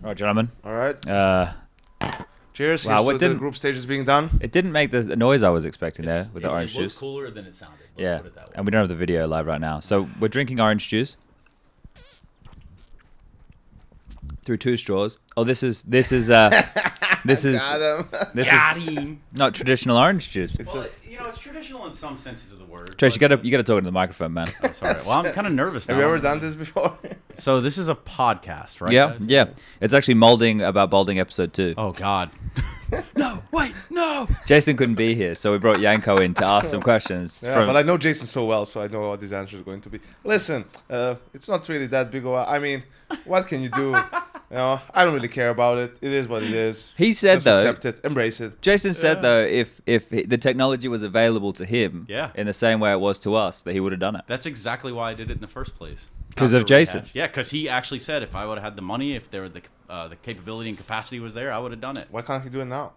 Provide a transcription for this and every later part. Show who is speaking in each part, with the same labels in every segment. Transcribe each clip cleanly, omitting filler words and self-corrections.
Speaker 1: All right, gentlemen.
Speaker 2: All right. Cheers.
Speaker 1: Wow,
Speaker 2: Here's to the group stage is being done.
Speaker 1: It didn't make the noise I was expecting there with the orange
Speaker 3: It looked
Speaker 1: juice.
Speaker 3: cooler than it sounded. Let's
Speaker 1: Yeah,
Speaker 3: put it that way.
Speaker 1: and we don't have the video live right now. So we're drinking orange juice through 2 straws. Oh, this is
Speaker 3: Got him.
Speaker 1: not traditional orange juice.
Speaker 3: Well, it's traditional in some senses of the word.
Speaker 1: Trace,
Speaker 3: but-
Speaker 1: you gotta talk into the microphone, man.
Speaker 3: Oh, sorry. Well, I'm kind of nervous now.
Speaker 2: Have you ever done this before?
Speaker 3: So this is a podcast, right?
Speaker 1: Yeah,
Speaker 3: guys?
Speaker 1: yeah. It's actually molding about balding episode 2.
Speaker 3: Oh God. No, wait, no.
Speaker 1: Jason couldn't be here, so we brought Yanko in to ask some questions.
Speaker 2: Yeah, but I know Jason so well, so I know what his answer is going to be. Listen, it's not really that big of a... I mean, what can you do? I don't really care about it. It is what it is.
Speaker 1: He said,
Speaker 2: Just
Speaker 1: though...
Speaker 2: accept it. Embrace it.
Speaker 1: Jason said, though, if the technology was available to him in the same way it was to us, that he would have done it.
Speaker 3: That's exactly why I did it in the first place.
Speaker 1: Because
Speaker 3: Not
Speaker 1: of
Speaker 3: to rehash.
Speaker 1: Jason.
Speaker 3: Yeah, because he actually said if I would have had the money, if there were the capability and capacity was there, I would have done it.
Speaker 2: Why can't he do it now?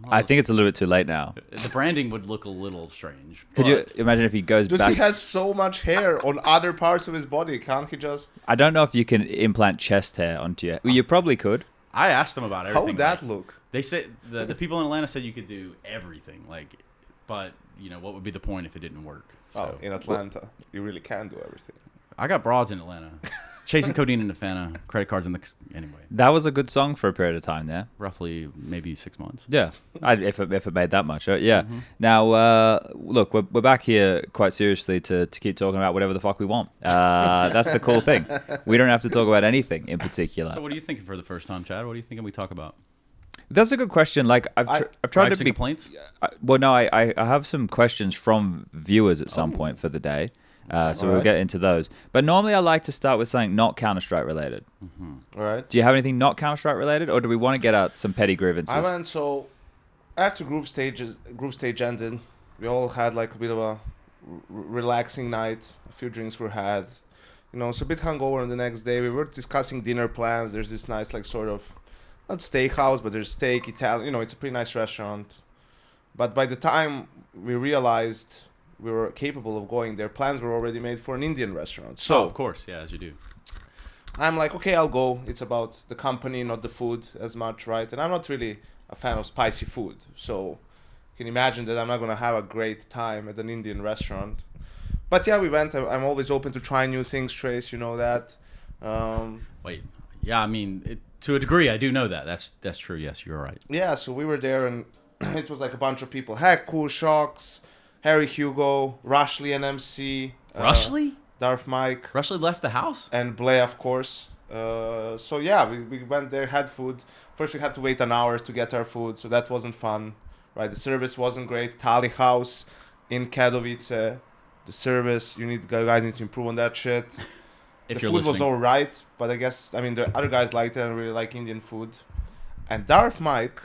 Speaker 1: I think it's a little bit too late now.
Speaker 3: The branding would look a little strange.
Speaker 1: Could you imagine if he goes
Speaker 2: Dude,
Speaker 1: back?
Speaker 2: he has so much hair on other parts of his body. Can't he just...
Speaker 1: I don't know if you can implant chest hair onto you. Well, you probably could.
Speaker 3: I asked them about everything.
Speaker 2: How would that
Speaker 3: like,
Speaker 2: look?
Speaker 3: They said the people in Atlanta said you could do everything, but what would be the point if it didn't work? So
Speaker 2: In Atlanta, you really can do everything.
Speaker 3: I got broads in Atlanta, chasing codeine in Atlanta, credit cards in the anyway.
Speaker 1: That was a good song for a period of time there.
Speaker 3: Roughly maybe 6 months.
Speaker 1: Yeah, if it made that much. Yeah. Mm-hmm. Now, look, we're back here quite seriously to keep talking about whatever the fuck we want. That's the cool thing. We don't have to talk about anything in particular.
Speaker 3: So what are you thinking for the first time, Chad? What are you thinking we talk about?
Speaker 1: That's a good question. Like I've tried to be
Speaker 3: complaints.
Speaker 1: Well, no, I have some questions from viewers at some point for the day. So we'll get into those. But normally I like to start with something not Counter-Strike related.
Speaker 2: Mm-hmm. All right.
Speaker 1: Do you have anything not Counter-Strike related? Or do we want to get out some petty grievances?
Speaker 2: I went, so after group stage ended, we all had like a bit of a relaxing night. A few drinks were had. So a bit hungover on the next day. We were discussing dinner plans. There's this nice like sort of, not steakhouse, but there's steak, Italian. It's a pretty nice restaurant. But by the time we realized we were capable of going there, plans were already made for an Indian restaurant. So
Speaker 3: of course, yeah, as you do.
Speaker 2: I'm like, okay, I'll go. It's about the company, not the food as much, right? And I'm not really a fan of spicy food. So you can imagine that I'm not going to have a great time at an Indian restaurant. But yeah, we went. I'm always open to try new things, Trace. You know that.
Speaker 3: Wait. Yeah, I mean, to a degree, I do know that. That's true. Yes, you're right.
Speaker 2: Yeah, so we were there, and it was like a bunch of people. Haku, Shocks, Harry Hugo, Rushley and MC.
Speaker 3: Rushley?
Speaker 2: Darth Mike.
Speaker 3: Rushley left the house?
Speaker 2: And Blay, of course. So yeah, we went there, had food. First we had to wait an hour to get our food, so that wasn't fun. Right, the service wasn't great. Tali House in Katowice. The service, guys need to improve on that shit. The food was alright, but I guess, the other guys liked it and really like Indian food. And Darth Mike,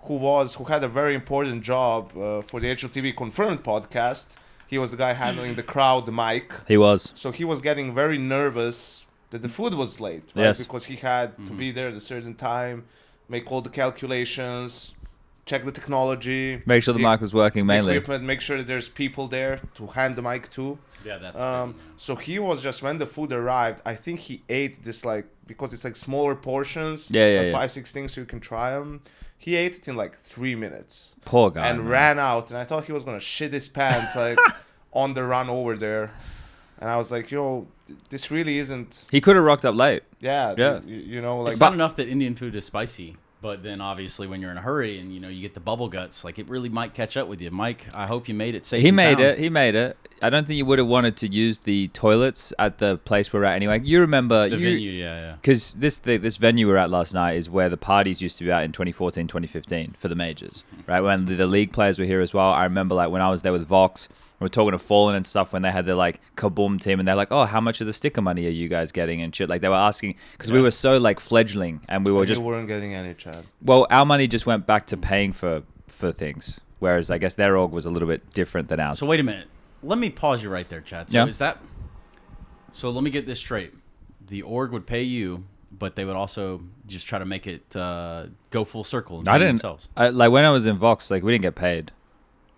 Speaker 2: who had a very important job for the HLTV Confirmed podcast. He was the guy handling the crowd mic.
Speaker 1: He was.
Speaker 2: So he was getting very nervous that the food was late, right?
Speaker 1: Yes.
Speaker 2: Because he had to be there at a certain time, make all the calculations, check the technology.
Speaker 1: Make sure the mic was working mainly.
Speaker 2: Equipment, make sure that there's people there to hand the mic to.
Speaker 3: Yeah, that's
Speaker 2: so he was just, when the food arrived, I think he ate this because it's like smaller portions.
Speaker 1: Yeah.
Speaker 2: 5-6 things so you can try them. He ate it in like 3 minutes.
Speaker 1: Poor guy.
Speaker 2: And ran out. And I thought he was going to shit his pants on the run over there. And I was like, this really isn't...
Speaker 1: He could have rocked up late.
Speaker 2: Yeah.
Speaker 3: It's not enough that Indian food is spicy. But then obviously when you're in a hurry and, you get the bubble guts, it really might catch up with you. Mike, I hope you made it safe. He made
Speaker 1: it. I don't think you would have wanted to use the toilets at the place we're at anyway. You remember...
Speaker 3: The venue, yeah.
Speaker 1: Because this venue we're at last night is where the parties used to be at in 2014, 2015 for the majors, right? When the league players were here as well. I remember when I was there with Vox, we were talking to Fallen and stuff when they had their Kaboom team and they're like, oh, how much of the sticker money are you guys getting and shit? They were asking because we were so fledgling and we were
Speaker 2: you weren't getting any, Chad.
Speaker 1: Well, our money just went back to paying for things, whereas I guess their org was a little bit different than ours.
Speaker 3: So wait a minute. Let me pause you right there, Chad. So let me get this straight. The org would pay you, but they would also just try to make it go full circle. And
Speaker 1: I didn't.
Speaker 3: Themselves.
Speaker 1: When I was in Vox, we didn't get paid.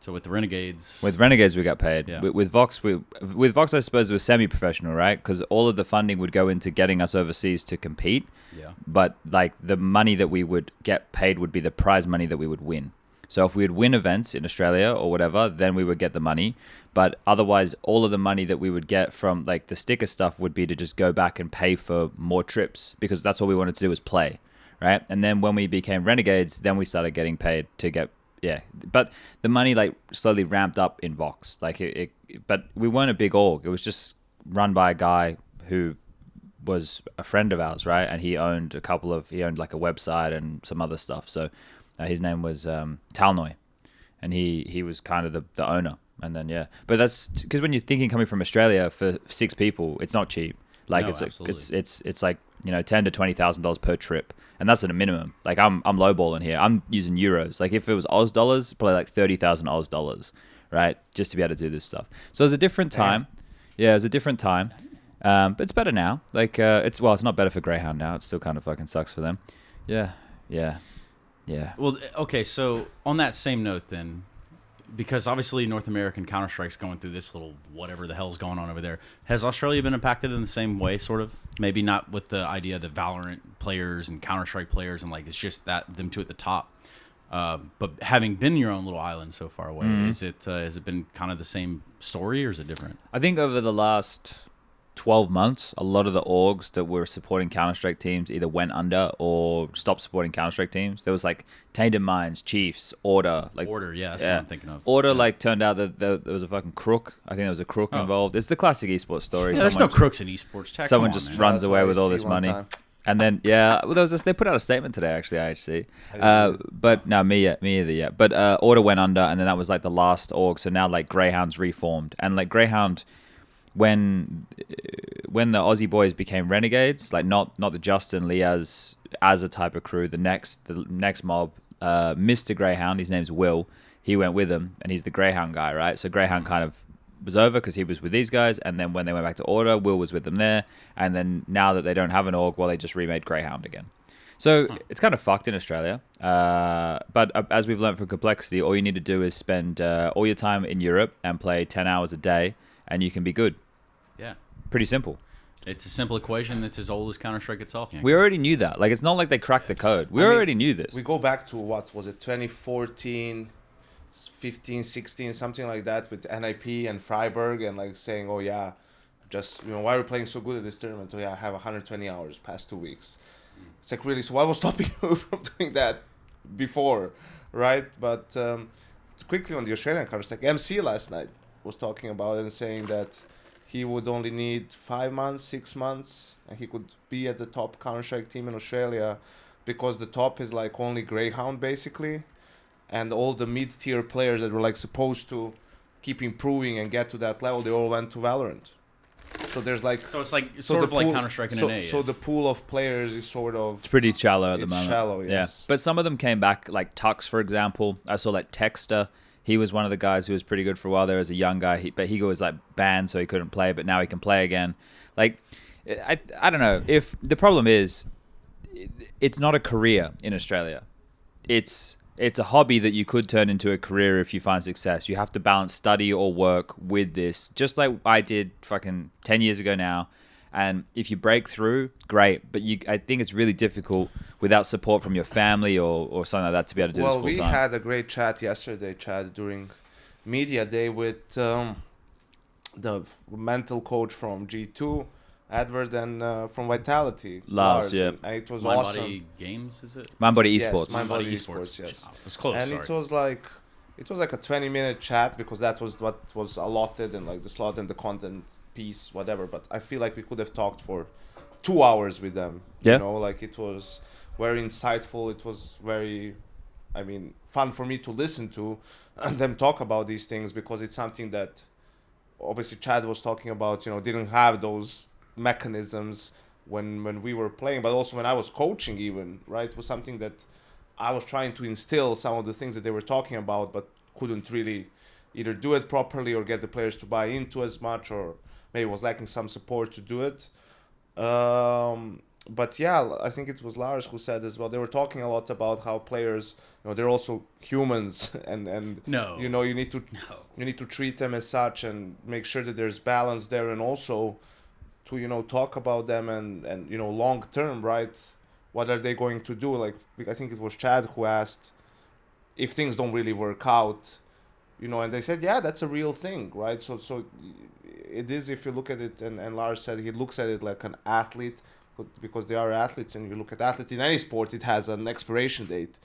Speaker 3: So with the Renegades,
Speaker 1: With Renegades, we got paid.
Speaker 3: Yeah.
Speaker 1: With Vox, I suppose it was semi-professional, right? Because all of the funding would go into getting us overseas to compete.
Speaker 3: yeah,
Speaker 1: But like the money that we would get paid would be the prize money that we would win. So if we would win events in Australia or whatever, then we would get the money. But otherwise, all of the money that we would get from like the sticker stuff would be to just go back and pay for more trips, because that's all we wanted to do was play, right? And then when we became Renegades, then we started getting paid to get. Yeah, but the money like slowly ramped up in Vox. Like but we weren't a big org. It was just run by a guy who was a friend of ours, right? And he owned like a website and some other stuff. So his name was Talnoy, and he was kind of the owner. And then but that's because when you're thinking coming from Australia for 6 people, it's not cheap. Like
Speaker 3: No,
Speaker 1: it's
Speaker 3: absolutely.
Speaker 1: it's like $10,000 to $20,000 per trip, and that's at a minimum. Like I'm lowballing here. I'm using euros. Like if it was Oz dollars, probably like 30,000 Oz dollars, right? Just to be able to do this stuff. So it's a different time. Yeah, it's a different time. But it's better now. Like it's not better for Greyhound now. It still kind of fucking sucks for them. Yeah.
Speaker 3: Well, okay. So on that same note, then, because obviously North American Counter-Strike's going through this little whatever the hell's going on over there. Has Australia been impacted in the same way, sort of? Maybe not with the idea that Valorant players and Counter-Strike players and like it's just that them two at the top. But having been your own little island so far away, has it been kind of the same story, or is it different?
Speaker 1: I think over the last 12 months, a lot of the orgs that were supporting Counter-Strike teams either went under or stopped supporting Counter-Strike teams. There was like Tainted Minds, Chiefs, Order.
Speaker 3: Order, that's what I'm thinking of.
Speaker 1: Order, like, turned out that there was a fucking crook. I think there was a crook involved. It's the classic esports story.
Speaker 3: Yeah, there's no crooks in esports. Jack,
Speaker 1: Someone
Speaker 3: come on,
Speaker 1: just
Speaker 3: man.
Speaker 1: runs
Speaker 2: That's
Speaker 1: away
Speaker 2: what
Speaker 1: with
Speaker 2: I
Speaker 1: all
Speaker 2: see
Speaker 1: this
Speaker 2: one
Speaker 1: money.
Speaker 2: time.
Speaker 1: And then, they put out a statement today, actually, IHC. But no, me either yet. But Order went under, and then that was like the last org. So now like Greyhound's reformed. And like Greyhound, when the Aussie boys became Renegades, like not the Justin Liaz as a type of crew, the next mob, Mr. Greyhound, his name's Will, he went with them, and he's the Greyhound guy, right? So Greyhound kind of was over because he was with these guys, and then when they went back to Order, Will was with them there, and then now that they don't have an org, well, they just remade Greyhound again. So it's kind of fucked in Australia. But as we've learned from Complexity, all you need to do is spend all your time in Europe and play 10 hours a day, and you can be good.
Speaker 3: Yeah.
Speaker 1: Pretty simple.
Speaker 3: It's a simple equation that's as old as Counter-Strike itself. Yankee.
Speaker 1: We already knew that. Like, it's not like they cracked the code. We already knew this.
Speaker 2: We go back to, what was it, 2014, 15, 16, something like that, with NIP and Freiburg, and like saying, oh yeah, just, why are we playing so good at this tournament? Oh yeah, I have 120 hours past 2 weeks. It's like, really, so what was stopping you from doing that before, right? But quickly on the Australian Counter-Strike, MC last night was talking about it and saying that he would only need 5 months, 6 months, and he could be at the top Counter-Strike team in Australia, because the top is like only Greyhound basically, and all the mid-tier players that were like supposed to keep improving and get to that level, they all went to Valorant. So there's like,
Speaker 3: so it's like sort of like Counter-Strike in NA.
Speaker 2: So the pool of players is sort of,
Speaker 1: It's pretty shallow at the
Speaker 2: it's
Speaker 1: moment.
Speaker 2: shallow, yes.
Speaker 1: Yeah. But some of them came back, like Tux, for example. I saw like Texter. He was one of the guys who was pretty good for a while there as a young guy. But he was like banned, so he couldn't play. But now he can play again. Like, I don't know. If the problem is, it's not a career in Australia. It's a hobby that you could turn into a career if you find success. You have to balance study or work with this, just like I did fucking 10 years ago now. And if you break through, great. But I think it's really difficult without support from your family or something like that to be able to do this full time.
Speaker 2: Well, we had a great chat yesterday, Chad, during media day with the mental coach from G2, Edward, and from Vitality.
Speaker 1: Lars, yeah.
Speaker 2: And it was
Speaker 3: Mind
Speaker 2: awesome.
Speaker 3: Body Games, is it?
Speaker 1: Mindbody
Speaker 2: Yes,
Speaker 1: Esports.
Speaker 2: Mindbody
Speaker 3: Mindbody
Speaker 2: Esports, yes.
Speaker 3: Oh, it was close,
Speaker 2: And
Speaker 3: sorry.
Speaker 2: it was like a 20-minute chat, because that was what was allotted, and like the slot and the content piece, whatever. But I feel like we could have talked for 2 hours with them.
Speaker 1: Yeah.
Speaker 2: Like it was very insightful. It was very, fun for me to listen to and them talk about these things, because it's something that obviously Chad was talking about, didn't have those mechanisms when we were playing, but also when I was coaching even, right? It was something that I was trying to instill some of the things that they were talking about, but couldn't really either do it properly or get the players to buy into as much, or maybe was lacking some support to do it. but yeah, I think it was Lars who said as well. They were talking a lot about how players, they're also humans, and
Speaker 3: No.
Speaker 2: you need to treat them as such and make sure that there's balance there, and also to talk about them and long term, right? What are they going to do? Like, I think it was Chad who asked if things don't really work out, and they said, yeah, that's a real thing, right? So it is, if you look at it, and Lars said he looks at it like an athlete, because they are athletes, and you look at athletes in any sport, it has an expiration date.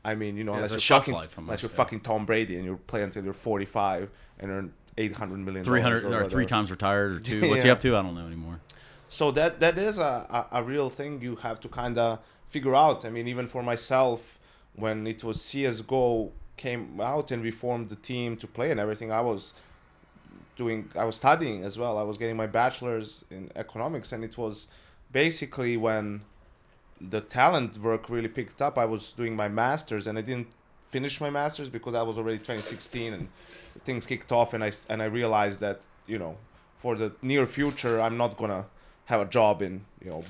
Speaker 2: I mean, unless you're fucking Tom Brady and you play until you're 45 and earn $800 million,
Speaker 3: 300 or 3 times retired or 2. What's he up to? I don't know anymore.
Speaker 2: So that is a real thing you have to kind of figure out. I mean, even for myself, when it was CSGO came out and we formed the team to play and everything, I was studying as well. I was getting my bachelor's in economics, and it was basically when the talent work really picked up. I was doing my master's, and I didn't finish my master's because I was already 2016, and things kicked off, and I realized that for the near future I'm not gonna have a job in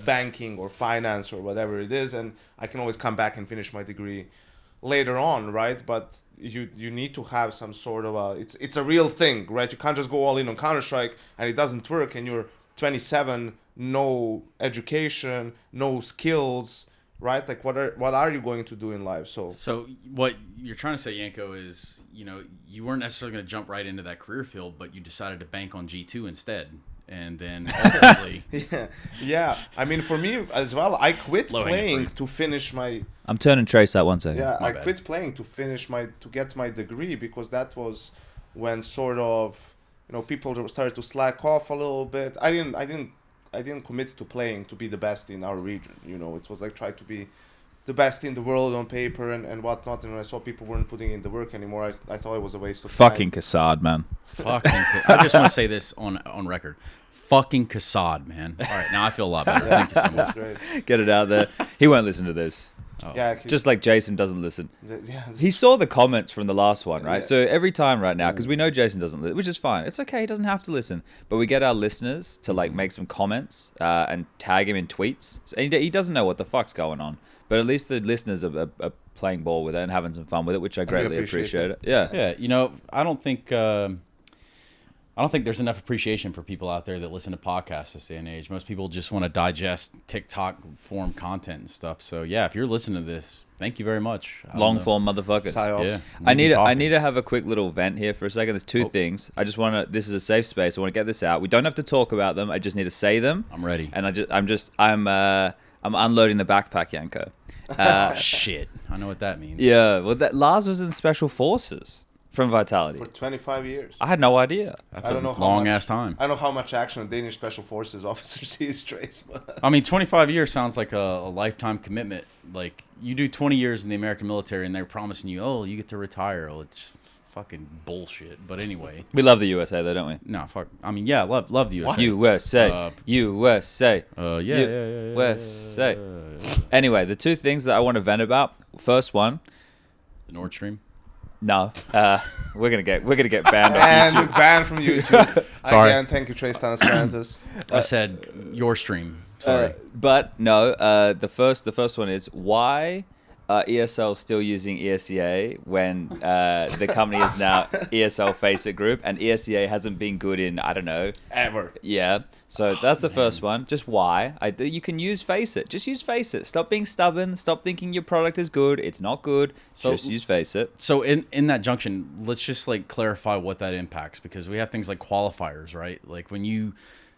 Speaker 2: banking or finance or whatever it is, and I can always come back and finish my degree later on, right? But you need to have some sort of it's a real thing, right? You can't just go all in on Counter-Strike and it doesn't work, and you're 27, no education, no skills, right? Like, what are you going to do in life?
Speaker 3: So what you're trying to say, Yanko, is you weren't necessarily going to jump right into that career field, but you decided to bank on G2 instead, and then ultimately,
Speaker 2: yeah. I mean, for me as well, I quit playing to finish my.
Speaker 1: I'm turning Trace out 1 second.
Speaker 2: Yeah, I quit playing to get my degree, because that was when sort of people started to slack off a little bit. I didn't commit to playing to be the best in our region. It was like try to be the best in the world on paper and whatnot. And when I saw people weren't putting in the work anymore, I thought it was a waste of
Speaker 1: fucking
Speaker 2: time.
Speaker 1: Kassad, man.
Speaker 3: I just want to say this on record. Fucking Kassad, man. All right, now I feel a lot better. Thank you so much.
Speaker 1: Get it out there. He won't listen to this.
Speaker 3: Oh.
Speaker 2: Yeah,
Speaker 1: just like Jason doesn't listen.
Speaker 2: Yeah,
Speaker 1: he saw the comments from the last one, right?
Speaker 2: Yeah.
Speaker 1: So every time right now, because we know Jason doesn't listen, which is fine. It's okay. He doesn't have to listen. But we get our listeners to make some comments and tag him in tweets. So he doesn't know what the fuck's going on. But at least the listeners are playing ball with it and having some fun with it, which I greatly appreciate it. Yeah.
Speaker 3: Yeah, I don't think there's enough appreciation for people out there that listen to podcasts this day and age. Most people just want to digest TikTok form content and stuff. So yeah, if you're listening to this, thank you very much.
Speaker 1: Long form motherfuckers.
Speaker 3: Yeah,
Speaker 1: I need to have a quick little vent here for a second. There's 2 things. I just want to. This is a safe space. I want to get this out. We don't have to talk about them. I just need to say them.
Speaker 3: I'm ready.
Speaker 1: And I'm unloading the backpack, Yanko.
Speaker 3: Shit, I know what that means.
Speaker 1: Yeah, well, Lars was in Special Forces from Vitality
Speaker 2: for 25 years.
Speaker 1: I had no idea.
Speaker 3: That's a long ass time.
Speaker 2: I don't know how much action a Danish Special Forces officer sees, Trace. But
Speaker 3: I mean, 25 years sounds like a lifetime commitment. Like, you do 20 years in the American military and they're promising you, you get to retire. Well, it's fucking bullshit. But anyway.
Speaker 1: We love the USA though, don't we?
Speaker 3: No, fuck. I mean, yeah, love the USA.
Speaker 1: USA. USA.
Speaker 3: Yeah.
Speaker 1: USA. Anyway, the 2 things that I want to vent about. First one.
Speaker 3: The Nord Stream.
Speaker 1: No, we're gonna get banned.
Speaker 2: And banned from YouTube.
Speaker 3: Sorry.
Speaker 2: Again, thank you, Trace Stannis.
Speaker 3: I said your stream. Sorry.
Speaker 1: But no, the first one is why ESL still using ESEA when the company is now ESL Faceit Group, and ESEA hasn't been good in, I don't know,
Speaker 2: ever.
Speaker 1: Yeah. So that's the first one. Just why? You can use Faceit. Just use Faceit. Stop being stubborn. Stop thinking your product is good. It's not good. Just use Faceit.
Speaker 3: So in that junction, let's just clarify what that impacts, because we have things like qualifiers, right? Like when you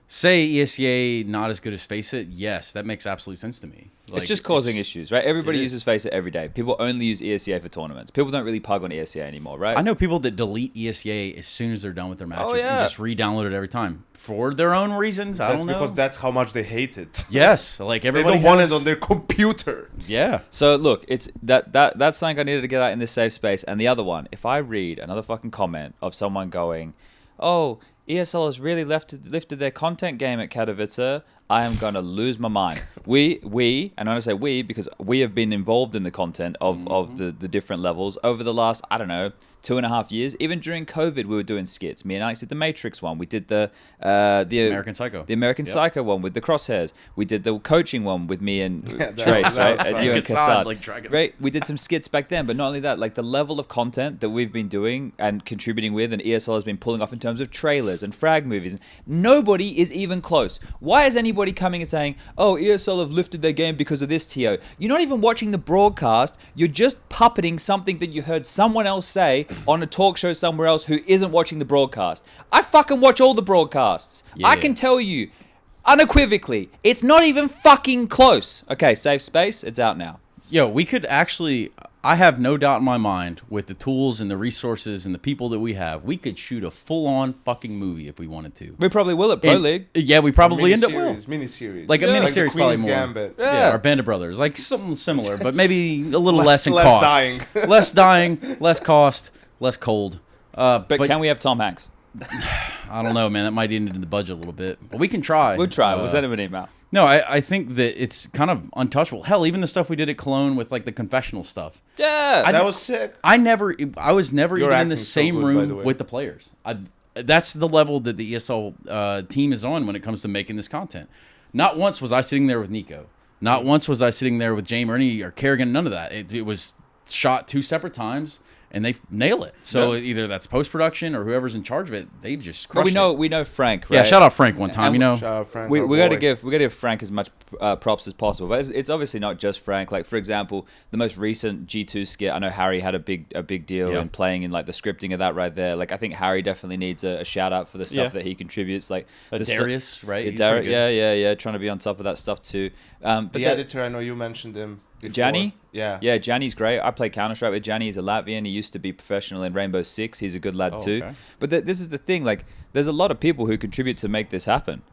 Speaker 3: say ESEA not as good as Faceit, yes, that makes absolute sense to me.
Speaker 1: It's just causing issues, right? Everybody uses Faceit every day. People only use ESEA for tournaments. People don't really pug on ESEA anymore, right?
Speaker 3: I know people that delete ESEA as soon as they're done with their matches and just re-download it every time for their own reasons. I don't know.
Speaker 2: Because that's how much they hate it.
Speaker 3: Yes, like everybody
Speaker 2: they don't want it on their computer.
Speaker 3: Yeah.
Speaker 1: So look, it's that's something I needed to get out in this safe space. And the other one, if I read another fucking comment of someone going, "Oh, ESL has really lifted their content game at Katowice. I am going to lose my mind. We, and I say we because we have been involved in the content of the different levels over the last, I don't know, 2.5 years. Even during COVID, we were doing skits. Me and Alex did the Matrix one. We did the
Speaker 3: American Psycho.
Speaker 1: The American Psycho one with the crosshairs. We did the coaching one with me and Trace, right? At YNk and SPUNJ. Right? We did some skits back then, but not only that, like the level of content that we've been doing and contributing with, and ESL has been pulling off in terms of trailers and frag movies. Nobody is even close. Why is anybody coming and saying, "Oh, ESL have lifted their game because of this TO"? You're not even watching the broadcast. You're just puppeting something that you heard someone else say on a talk show somewhere else who isn't watching the broadcast. I fucking watch all the broadcasts.
Speaker 3: Yeah.
Speaker 1: I can tell you unequivocally, it's not even fucking close. Okay, safe space. It's out now.
Speaker 3: Yo, we could actually, I have no doubt in my mind, with the tools and the resources and the people that we have, we could shoot a full-on fucking movie if we wanted to.
Speaker 1: We probably will at Pro League.
Speaker 3: Yeah, we probably end up will.
Speaker 2: Mini-series.
Speaker 3: Like a mini-series,
Speaker 2: like
Speaker 3: probably
Speaker 2: Queen's
Speaker 3: more.
Speaker 2: Gambit.
Speaker 3: Yeah, or Band of Brothers. Like something similar, but maybe a little less in cost.
Speaker 2: Dying.
Speaker 3: Less dying, less cost, less cold.
Speaker 1: But can we have Tom Hanks?
Speaker 3: I don't know, man. That might eat into the budget a little bit. But we can try.
Speaker 1: We'll try. We'll send him an email.
Speaker 3: No, I think that it's kind of untouchable. Hell, even the stuff we did at Cologne with like the confessional stuff.
Speaker 1: Yeah.
Speaker 2: That was sick.
Speaker 3: I was never
Speaker 2: Your
Speaker 3: even in the
Speaker 2: acting's
Speaker 3: same
Speaker 2: so good, by the
Speaker 3: room
Speaker 2: way.
Speaker 3: with the players. That's the level that the ESL team is on when it comes to making this content. Not once was I sitting there with Nico. Not once was I sitting there with James Ernie or Kerrigan. None of that. It was shot 2 separate times. And they nail it. So either that's post production or whoever's in charge of it, they just crush it.
Speaker 1: We know Frank, right?
Speaker 3: Yeah, shout out Frank one time.
Speaker 1: And
Speaker 3: you know,
Speaker 2: Shout out Frank,
Speaker 1: we
Speaker 2: our
Speaker 1: got to
Speaker 2: boy.
Speaker 1: give Frank as much props as possible, but it's obviously not just Frank. Like for example, the most recent G2 skit, I know Harry had a big deal in playing in like the scripting of that right there. Like I think Harry definitely needs a shout out for the stuff that he contributes. Like
Speaker 3: Darius, right? He's
Speaker 1: Darius,
Speaker 3: pretty good.
Speaker 1: yeah, trying to be on top of that stuff too. But
Speaker 2: The editor, I know you mentioned him before.
Speaker 1: Gianni?
Speaker 2: Yeah.
Speaker 1: Yeah, Gianni's great. I play Counter-Strike with Gianni. He's a Latvian. He used to be professional in Rainbow Six. He's a good lad too.
Speaker 3: Okay.
Speaker 1: But this is the thing. Like, there's a lot of people who contribute to make this happen.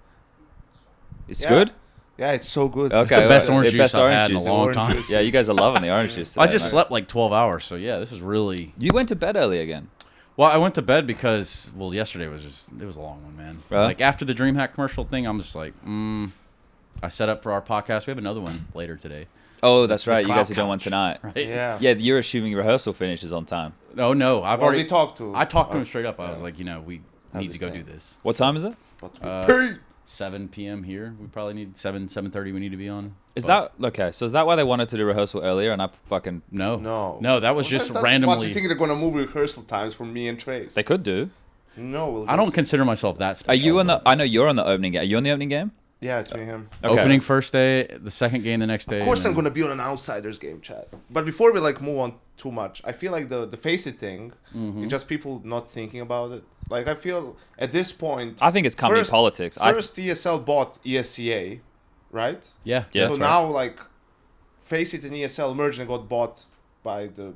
Speaker 1: It's
Speaker 2: Yeah.
Speaker 1: good?
Speaker 2: Yeah, it's so good.
Speaker 1: Okay.
Speaker 3: It's the best orange
Speaker 1: the
Speaker 3: juice
Speaker 1: best
Speaker 3: I've
Speaker 1: orange
Speaker 3: had in a
Speaker 1: juice.
Speaker 3: long
Speaker 2: Orange
Speaker 3: time.
Speaker 2: juice.
Speaker 1: Yeah, you guys are loving the orange juice today.
Speaker 3: I just
Speaker 1: mate.
Speaker 3: slept like 12 hours, so yeah, this is really.
Speaker 1: You went to bed early again.
Speaker 3: Well, I went to bed because yesterday was it was a long one, man.
Speaker 1: Really?
Speaker 3: Like after the DreamHack commercial thing, I'm just like, I set up for our podcast. We have another one later today.
Speaker 1: Oh, that's
Speaker 3: The
Speaker 1: right. You
Speaker 3: cloud
Speaker 1: guys are doing one
Speaker 3: couch,
Speaker 1: tonight.
Speaker 3: right?
Speaker 2: Yeah.
Speaker 1: Yeah, you're assuming rehearsal finishes on time.
Speaker 3: Oh no, I've
Speaker 2: Well,
Speaker 3: already
Speaker 2: we talked to.
Speaker 3: I talked to him straight up. I was like, we need to go do
Speaker 2: Understand.
Speaker 3: this.
Speaker 1: What time is it?
Speaker 3: 7 p.m. here. We probably need 7:30. We need to be on.
Speaker 1: Is
Speaker 3: But
Speaker 1: that okay? So is that why they wanted to do rehearsal earlier? And I fucking
Speaker 3: no?
Speaker 2: No.
Speaker 3: That was just
Speaker 2: What
Speaker 3: randomly.
Speaker 2: do you think they're going to move rehearsal times for me and Trace?
Speaker 1: they could do.
Speaker 2: No. We'll
Speaker 3: I don't
Speaker 2: just-
Speaker 3: consider myself that
Speaker 1: Are
Speaker 3: special.
Speaker 1: you on the? I know you're on the opening game. Are you on the opening game?
Speaker 2: Yeah, it's me and him.
Speaker 1: Okay.
Speaker 3: Opening first day, the second game the next day.
Speaker 2: Of course, I'm
Speaker 3: and then-
Speaker 2: going to be on an outsiders game, chat. But before we move on too much, I feel like the face it thing, it's just people not thinking about it. Like I feel at this point,
Speaker 1: I think it's company politics.
Speaker 2: First, ESL bought ESCA, right?
Speaker 3: Yeah.
Speaker 1: Yeah,
Speaker 2: so
Speaker 1: that's
Speaker 2: now, like, face it and ESL merged and got bought by the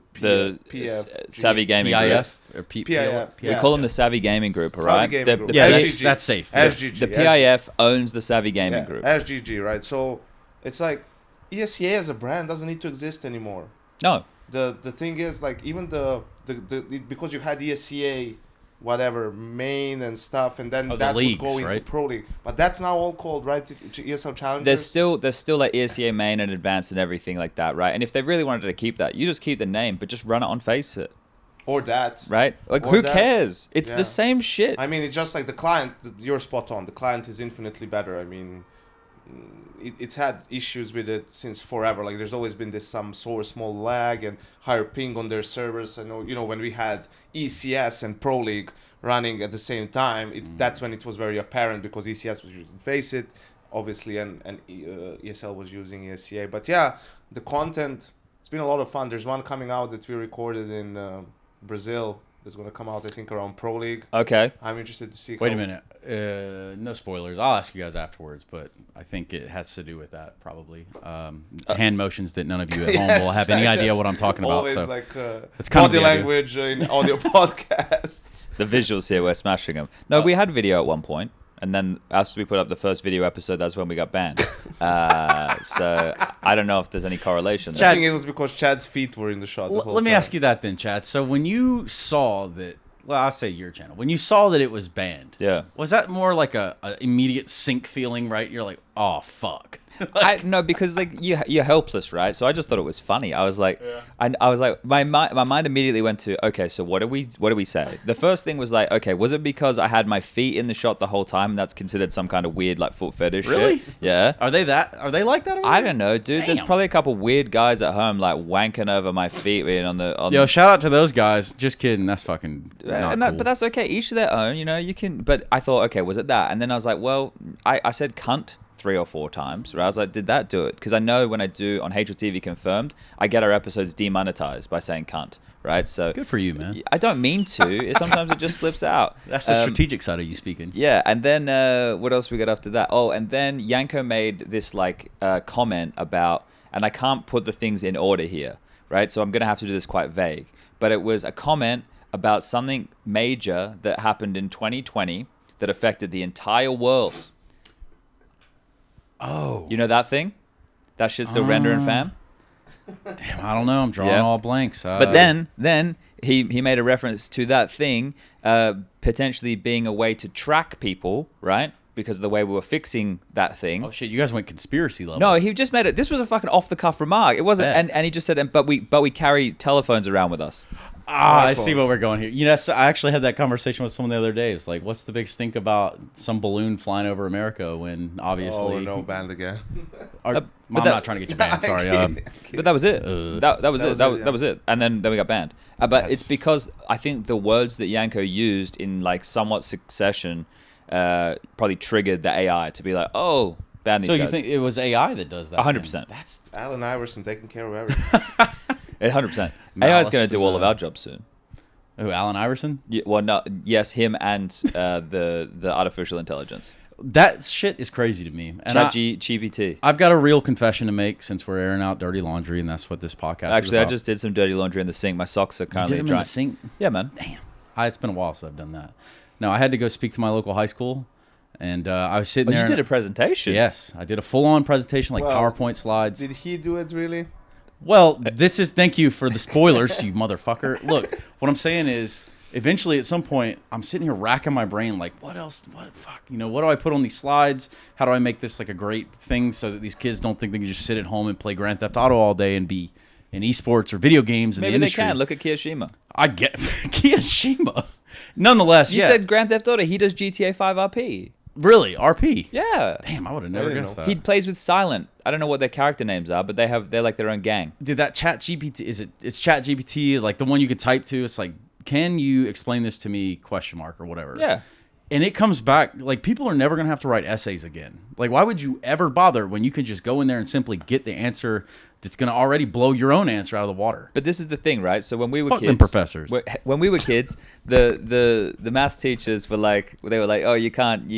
Speaker 1: Savvy Gaming Group.
Speaker 3: PIF or
Speaker 2: PIF.
Speaker 1: We
Speaker 2: Yeah.
Speaker 1: call them the Savvy Gaming Group,
Speaker 2: Savvy
Speaker 1: right?
Speaker 2: Gaming Group.
Speaker 3: Yeah,
Speaker 2: SGG.
Speaker 3: that's safe.
Speaker 2: SGG.
Speaker 1: The PIF owns the Savvy Gaming
Speaker 2: Yeah,
Speaker 1: Group.
Speaker 2: SGG, right? So it's like ESCA as a brand doesn't need to exist anymore.
Speaker 1: No,
Speaker 2: The thing is, like, even the because you had ESCA whatever main and stuff, and then
Speaker 3: the
Speaker 2: that
Speaker 3: leagues,
Speaker 2: would go into
Speaker 3: right?
Speaker 2: Pro League. But that's now all called, right, ESL Challengers.
Speaker 1: there's still like ESCA main and advanced and everything like that, right? And if they really wanted to keep that, you just keep the name, but just run it on Face It,
Speaker 2: or that.
Speaker 1: right? Like
Speaker 2: Or
Speaker 1: who
Speaker 2: that.
Speaker 1: cares? It's
Speaker 2: Yeah.
Speaker 1: the same shit.
Speaker 2: I mean, it's just like the client. You're spot on. The client is infinitely better. I mean, it's had issues with it since forever. Like, there's always been this some sort of small lag and higher ping on their servers. I know, when we had ECS and Pro League running at the same time, that's when it was very apparent because ECS was using Face It, obviously, and ESL was using ESCA. But yeah, the content, it's been a lot of fun. There's one coming out that we recorded in Brazil. That's going to come out, I think, around Pro League.
Speaker 1: Okay.
Speaker 2: I'm interested to see.
Speaker 3: Wait a minute. No spoilers. I'll ask you guys afterwards, but I think it has to do with that probably. Hand motions that none of you at home will have any idea what I'm talking about.
Speaker 2: Always
Speaker 3: So
Speaker 2: like
Speaker 3: it's kind of
Speaker 2: body
Speaker 3: the idea.
Speaker 2: language in audio podcasts.
Speaker 1: The visuals here, we're smashing them. No, we had video at one point, and then after we put up the first video episode, that's when we got banned. So I don't know if there's any correlation there.
Speaker 2: I think it was because Chad's feet were in the shot. The whole
Speaker 3: let me
Speaker 2: time.
Speaker 3: ask you that then, Chad. So when you saw that well, I'll say your channel. When you saw that it was banned,
Speaker 1: Yeah.
Speaker 3: was that more like a immediate sink feeling, right? You're like, oh, fuck.
Speaker 1: No, because like you're helpless, right? So I just thought it was funny. I was like, I was like, my mind immediately went to, okay, so what do we say? The first thing was like, okay, was it because I had my feet in the shot the whole time, and that's considered some kind of weird like foot fetish?
Speaker 3: Really?
Speaker 1: Shit? Yeah.
Speaker 3: Are they like that?
Speaker 1: I don't know, dude. There's
Speaker 3: Damn.
Speaker 1: probably a couple weird guys at home like wanking over my feet on the.
Speaker 3: Yo, shout out to those guys. Just kidding. That's fucking not cool.
Speaker 1: But that's okay. Each to their own. You know, you can. But I thought, okay, was it that? And then I was like, well, I said cunt 3 or 4 times. Right? I was like, did that do it? Because I know when I do on HLTV Confirmed, I get our episodes demonetized by saying cunt. Right? So
Speaker 3: good for you, man.
Speaker 1: I don't mean to. Sometimes it just slips out.
Speaker 3: That's the strategic side of you speaking.
Speaker 1: Yeah, and then what else we got after that? Oh, and then Yanko made this like comment about, and I can't put the things in order here, right? So I'm gonna have to do this quite vague. But it was a comment about something major that happened in 2020 that affected the entire world.
Speaker 3: Oh,
Speaker 1: You know that thing? That shit's still rendering, fam.
Speaker 3: damn, I don't know. I'm drawing all blanks.
Speaker 1: But then he made a reference to that thing potentially being a way to track people, right? Because of the way we were fixing that thing.
Speaker 3: oh shit, you guys went conspiracy level.
Speaker 1: No, he just made it. This was a fucking off the cuff remark. It wasn't,
Speaker 3: Yeah.
Speaker 1: and he just said, but we carry telephones around with us.
Speaker 3: I see what we're going here. You know, so I actually had that conversation with someone the other day. It's like, what's the big stink about some balloon flying over America when obviously?
Speaker 2: Oh no, banned again.
Speaker 3: I'm not trying to get you banned. Sorry.
Speaker 1: But that was it. That was it. That was
Speaker 2: yeah.
Speaker 1: it. And then we got banned. But it's because I think the words that Yanko used in like somewhat succession probably triggered the AI to be like, oh, ban these
Speaker 3: So
Speaker 1: guys.
Speaker 3: you think it was AI that does that?
Speaker 1: 100%.
Speaker 3: then? That's
Speaker 2: Allen Iverson taking care of everything.
Speaker 1: 100%. AI is going to do all of our jobs soon.
Speaker 3: who, Allen Iverson?
Speaker 1: Yeah, well, no, yes, him and the artificial intelligence.
Speaker 3: That shit is crazy to me. And
Speaker 1: ChatGPT.
Speaker 3: I've got a real confession to make since we're airing out dirty laundry, and that's what this podcast is
Speaker 1: Actually, I
Speaker 3: about.
Speaker 1: just did some dirty laundry in the sink. My socks are
Speaker 3: You
Speaker 1: currently
Speaker 3: did them in
Speaker 1: dry.
Speaker 3: the sink?
Speaker 1: Yeah, man.
Speaker 3: Damn. It's been a while since I've done that. No, I had to go speak to my local high school, and I was sitting
Speaker 1: Oh,
Speaker 3: there.
Speaker 1: you did a presentation.
Speaker 3: Yes, I did a full-on presentation, like
Speaker 2: Well,
Speaker 3: PowerPoint slides.
Speaker 2: Did he do it really?
Speaker 3: Well, this is thank you for the spoilers, you motherfucker. Look, what I'm saying is, eventually at some point, I'm sitting here racking my brain, like, what else? What fuck? You know, what do I put on these slides? How do I make this like a great thing so that these kids don't think they can just sit at home and play Grand Theft Auto all day and be in esports or video games in
Speaker 1: Maybe
Speaker 3: the
Speaker 1: they
Speaker 3: industry?
Speaker 1: can. Look at Kiyoshima.
Speaker 3: I get Kiyashima. Nonetheless,
Speaker 1: You
Speaker 3: yeah.
Speaker 1: said Grand Theft Auto. He does GTA 5 RP.
Speaker 3: Really, RP.
Speaker 1: Yeah.
Speaker 3: Damn, I would have never
Speaker 2: didn't
Speaker 3: guessed
Speaker 2: know.
Speaker 3: that.
Speaker 1: He plays with Silent. I don't know what their character names are, but they're like their own gang.
Speaker 3: Dude, that Chat GPT it's Chat GPT, like the one you can type to. It's like, can you explain this to me? ? Or whatever.
Speaker 1: Yeah.
Speaker 3: And it comes back like people are never gonna have to write essays again. Like, why would you ever bother when you can just go in there and simply get the answer that's gonna already blow your own answer out of the water?
Speaker 1: But this is the thing, right? So when we were
Speaker 3: Fuck
Speaker 1: kids,
Speaker 3: them professors.
Speaker 1: When we were kids, the math teachers were like, oh, you can't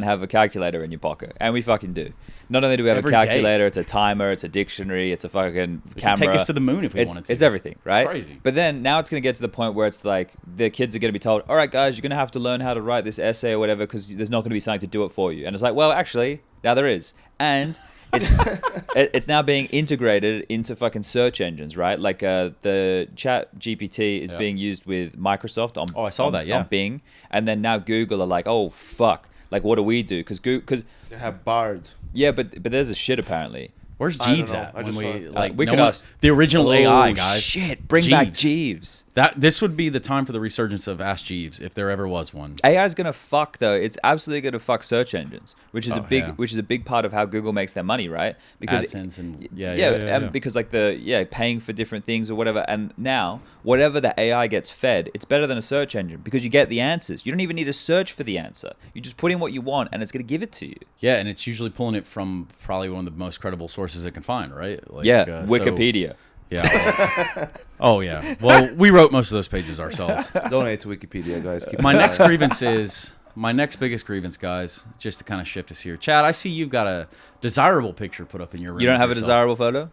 Speaker 1: have a calculator in your pocket, and we fucking do. Not only do we have
Speaker 3: Every
Speaker 1: a
Speaker 3: day.
Speaker 1: calculator, it's a timer, it's a dictionary, it's a fucking camera.
Speaker 3: Take us to the moon if we wanted to.
Speaker 1: It's everything, right?
Speaker 3: crazy.
Speaker 1: But then now it's going to get to the point where it's like the kids are going to be told, all right, guys, you're going to have to learn how to write this essay or whatever because there's not going to be something to do it for you. And it's like, well, actually, now there is. And it's now being integrated into fucking search engines, right? Like the Chat GPT is being used with Microsoft on
Speaker 3: Oh, I saw that, yeah.
Speaker 1: on Bing. And then now Google are like, oh, fuck. Like, what do we do? Because
Speaker 2: They have Bard.
Speaker 1: yeah, but there's a shit apparently.
Speaker 3: Where's
Speaker 2: I don't
Speaker 3: Jeeves
Speaker 2: know.
Speaker 3: at?
Speaker 2: I
Speaker 3: When
Speaker 2: just
Speaker 3: we
Speaker 2: saw it.
Speaker 3: like
Speaker 1: We
Speaker 3: no
Speaker 1: could
Speaker 3: one-
Speaker 1: ask-
Speaker 3: the original AI
Speaker 1: Oh,
Speaker 3: guys.
Speaker 1: shit. Bring back
Speaker 3: Jeeves.
Speaker 1: Jeeves.
Speaker 3: This would be the time for the resurgence of Ask Jeeves if there ever was one.
Speaker 1: AI is gonna fuck though. It's absolutely gonna fuck search engines, which is
Speaker 3: yeah.
Speaker 1: which is a big part of how Google makes their money, right? Because
Speaker 3: AdSense and
Speaker 1: and because like paying for different things or whatever. And now whatever the AI gets fed, it's better than a search engine because you get the answers. You don't even need to search for the answer. You just put in what you want, and it's gonna give it to you.
Speaker 3: Yeah, and it's usually pulling it from probably one of the most credible sources it can find, right? Like, so-
Speaker 1: Wikipedia.
Speaker 3: yeah. Oh yeah. Well, we wrote most of those pages ourselves.
Speaker 2: Donate to Wikipedia, guys. Keep
Speaker 3: My
Speaker 2: it
Speaker 3: next
Speaker 2: alive.
Speaker 3: grievance is my next biggest grievance, guys. Just to kind of shift us here, Chad. I see you've got a desirable picture put up in your room.
Speaker 1: You don't have a
Speaker 3: of yourself.
Speaker 1: desirable photo?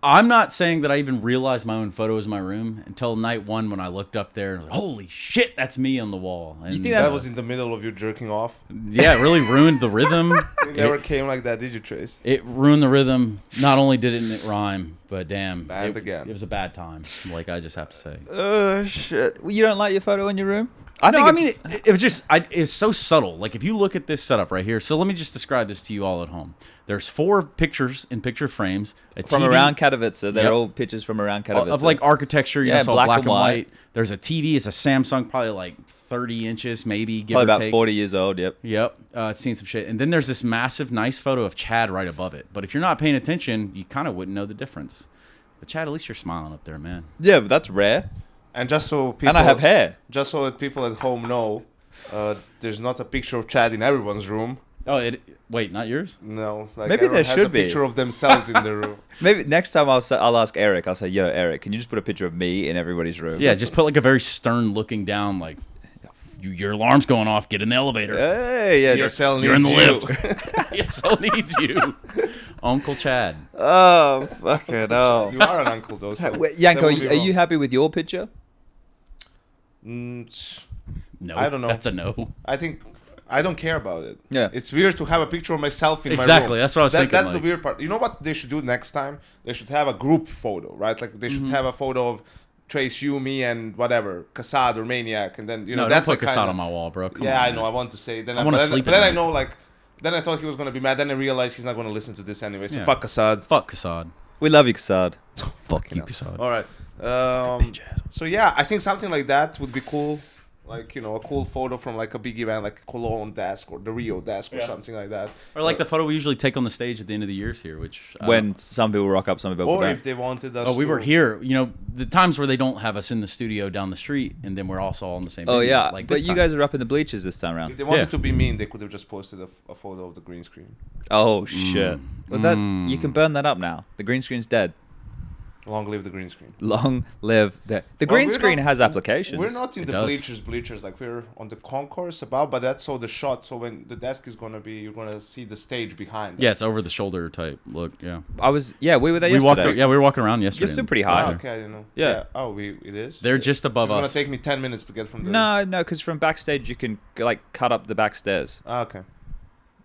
Speaker 3: I'm not saying that I even realized my own photo was in my room until night one when I looked up there and was like, holy shit, that's me on the wall. And
Speaker 2: You think that was in the middle of you jerking off?
Speaker 3: Yeah, it really ruined the rhythm.
Speaker 2: It never came like that, did you, Trace?
Speaker 3: It ruined the rhythm. Not only did it rhyme, but damn,
Speaker 2: And again.
Speaker 3: it was a bad time. Like, I just have to say.
Speaker 1: Oh shit! You don't like your photo in your room?
Speaker 3: It was just, it's so subtle. Like, if you look at this setup right here, so let me just describe this to you all at home. There's 4 pictures in picture frames.
Speaker 1: From
Speaker 3: TV,
Speaker 1: around Katowice. They're all pictures from around Katowice.
Speaker 3: of like architecture, you
Speaker 1: Yeah,
Speaker 3: know, so
Speaker 1: black
Speaker 3: black
Speaker 1: and
Speaker 3: and
Speaker 1: white.
Speaker 3: white. There's a TV. It's a Samsung, probably like 30 inches, maybe, give
Speaker 1: Probably
Speaker 3: or
Speaker 1: about
Speaker 3: take.
Speaker 1: 40 years old. Yep.
Speaker 3: Yep, it's seen some shit. And then there's this massive, nice photo of Chad right above it. But if you're not paying attention, you kind of wouldn't know the difference. But Chad, at least you're smiling up there, man.
Speaker 1: Yeah, but that's rare.
Speaker 2: And just so people,
Speaker 1: And I have hair.
Speaker 2: Just so that people at home know, there's not a picture of Chad in everyone's room.
Speaker 3: Oh, wait, not yours?
Speaker 2: No, like
Speaker 1: Maybe there
Speaker 2: everyone has
Speaker 1: should
Speaker 2: a
Speaker 1: be.
Speaker 2: picture of themselves in the room.
Speaker 1: Maybe next time I'll ask Eric. I'll say, "Yo, Eric, can you just put a picture of me in everybody's room?"
Speaker 3: Yeah, just put like a very stern looking down, like, your alarm's going off, get in the elevator.
Speaker 1: Hey, yeah.
Speaker 2: Your cell needs
Speaker 3: You're in the
Speaker 2: you.
Speaker 3: lift. Your cell needs you. Uncle Chad.
Speaker 1: Oh, fucking hell.
Speaker 2: You are an uncle, though. So
Speaker 1: Wait,
Speaker 2: that
Speaker 1: Yanko,
Speaker 2: would be
Speaker 1: are you
Speaker 2: wrong.
Speaker 1: happy with your picture?
Speaker 3: No,
Speaker 2: I don't know.
Speaker 3: That's a no.
Speaker 2: I think I don't care about it.
Speaker 1: Yeah.
Speaker 2: It's weird to have a picture of myself in my room.
Speaker 3: Exactly, that's what I was thinking,
Speaker 2: That's
Speaker 3: like-
Speaker 2: the weird part. You know what they should do next time? They should have a group photo, right? Like they should
Speaker 3: Mm-hmm.
Speaker 2: have a photo of Trace, you, me, and whatever, Kassad or Maniac, and then you know
Speaker 3: No,
Speaker 2: that's
Speaker 3: don't put
Speaker 2: the
Speaker 3: Kassad
Speaker 2: kind
Speaker 3: on my wall, bro. Come
Speaker 2: Yeah,
Speaker 3: on,
Speaker 2: I know.
Speaker 3: man.
Speaker 2: I want to say. Then
Speaker 3: I wanna
Speaker 2: but
Speaker 3: sleep
Speaker 2: But then
Speaker 3: at
Speaker 2: I
Speaker 3: night.
Speaker 2: know, like, then I thought he was gonna be mad. Then I realized he's not gonna listen to this anyway. So
Speaker 3: Yeah.
Speaker 2: fuck Kassad.
Speaker 3: Fuck Kassad.
Speaker 1: We love you, Kassad.
Speaker 3: Fuck you, Kassad.
Speaker 2: All right. So yeah, I think something like that would be cool. Like, you know, a cool photo from like a big event, like Cologne desk or the Rio desk or something like that.
Speaker 3: Or like the photo we usually take on the stage at the end of the years here, which
Speaker 1: When some people rock up, some people
Speaker 2: Or
Speaker 1: don't.
Speaker 2: if they wanted us.
Speaker 3: oh, we
Speaker 2: to-
Speaker 3: were here. You know, the times where they don't have us in the studio down the street, and then we're also all in the same.
Speaker 1: Oh
Speaker 3: venue,
Speaker 1: yeah,
Speaker 3: like
Speaker 1: but
Speaker 3: this
Speaker 1: you
Speaker 3: time.
Speaker 1: guys are up in the bleachers this time
Speaker 2: If
Speaker 1: around.
Speaker 2: they wanted
Speaker 3: Yeah.
Speaker 2: to be mean, they could have just posted a photo of the green screen.
Speaker 1: Oh shit. Well, that you can burn that up now. The green screen's dead.
Speaker 2: Long live the green screen.
Speaker 1: Long live the
Speaker 2: Well,
Speaker 1: green
Speaker 2: we're
Speaker 1: screen
Speaker 2: not-
Speaker 1: has applications.
Speaker 2: We're not in
Speaker 3: It
Speaker 2: the
Speaker 3: does.
Speaker 2: bleachers. Like we're on the concourse above, but that's all the shot. So when the desk is gonna be, you're gonna see the stage behind.
Speaker 3: Yeah,
Speaker 2: us.
Speaker 3: it's over the shoulder type look. Yeah,
Speaker 1: We were there
Speaker 3: we walked.
Speaker 1: yesterday.
Speaker 3: Yeah, we were walking around yesterday.
Speaker 1: You're still pretty
Speaker 2: Ah,
Speaker 1: high.
Speaker 2: okay, I didn't know.
Speaker 1: Yeah.
Speaker 2: Oh, it is.
Speaker 3: They're just above
Speaker 2: It's gonna
Speaker 3: us.
Speaker 2: take me 10 minutes to get from there.
Speaker 1: No, because from backstage you can like cut up the back stairs,
Speaker 2: Ah, okay.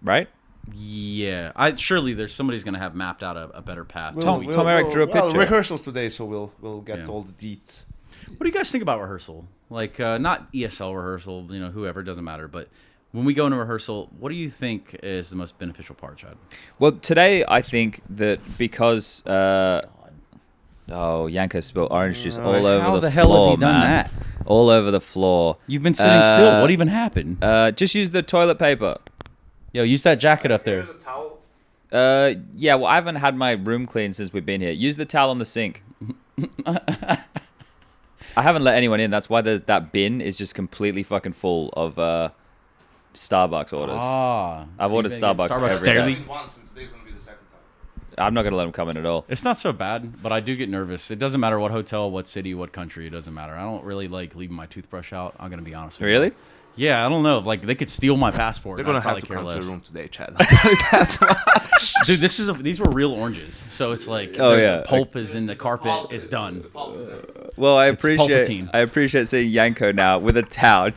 Speaker 1: right?
Speaker 3: Yeah, surely there's somebody's gonna have mapped out a better path.
Speaker 1: Tom Eric drew a
Speaker 2: Well,
Speaker 1: picture.
Speaker 2: rehearsals today, so we'll get
Speaker 3: Yeah.
Speaker 2: all the deets.
Speaker 3: What do you guys think about rehearsal? Like, not ESL rehearsal, you know, whoever, doesn't matter. But when we go into rehearsal, what do you think is the most beneficial part, Chad?
Speaker 1: Well, today I think that because Yanko spilled orange juice all over
Speaker 3: How
Speaker 1: the
Speaker 3: the hell
Speaker 1: floor,
Speaker 3: have you done
Speaker 1: man.
Speaker 3: that?
Speaker 1: All over the floor.
Speaker 3: You've been sitting still. What even happened?
Speaker 1: Just use the toilet paper.
Speaker 3: Yo, use that jacket up there.
Speaker 2: Here's a towel.
Speaker 1: Yeah, well, I haven't had my room cleaned since we've been here. Use the towel on the sink. I haven't let anyone in. That's why that bin is just completely fucking full of Starbucks orders. I've ordered Starbucks every day.
Speaker 3: daily.
Speaker 2: Once, and today's gonna be the second time.
Speaker 1: I'm not going to let them come in at all.
Speaker 3: It's not so bad, but I do get nervous. It doesn't matter what hotel, what city, what country. It doesn't matter. I don't really like leaving my toothbrush out. I'm gonna be honest with you.
Speaker 1: Really?
Speaker 3: Yeah, I don't know. Like they could steal my passport.
Speaker 2: They're
Speaker 3: and
Speaker 2: gonna
Speaker 3: I'd
Speaker 2: have
Speaker 3: probably
Speaker 2: to
Speaker 3: care
Speaker 2: come to
Speaker 3: less.
Speaker 2: the room today, Chad.
Speaker 3: Dude, these were real oranges. So it's like
Speaker 1: Oh,
Speaker 3: the
Speaker 1: yeah.
Speaker 3: pulp is in the carpet. It's done.
Speaker 1: Well, I
Speaker 3: It's Palpatine.
Speaker 1: appreciate seeing Yanko now with a towel.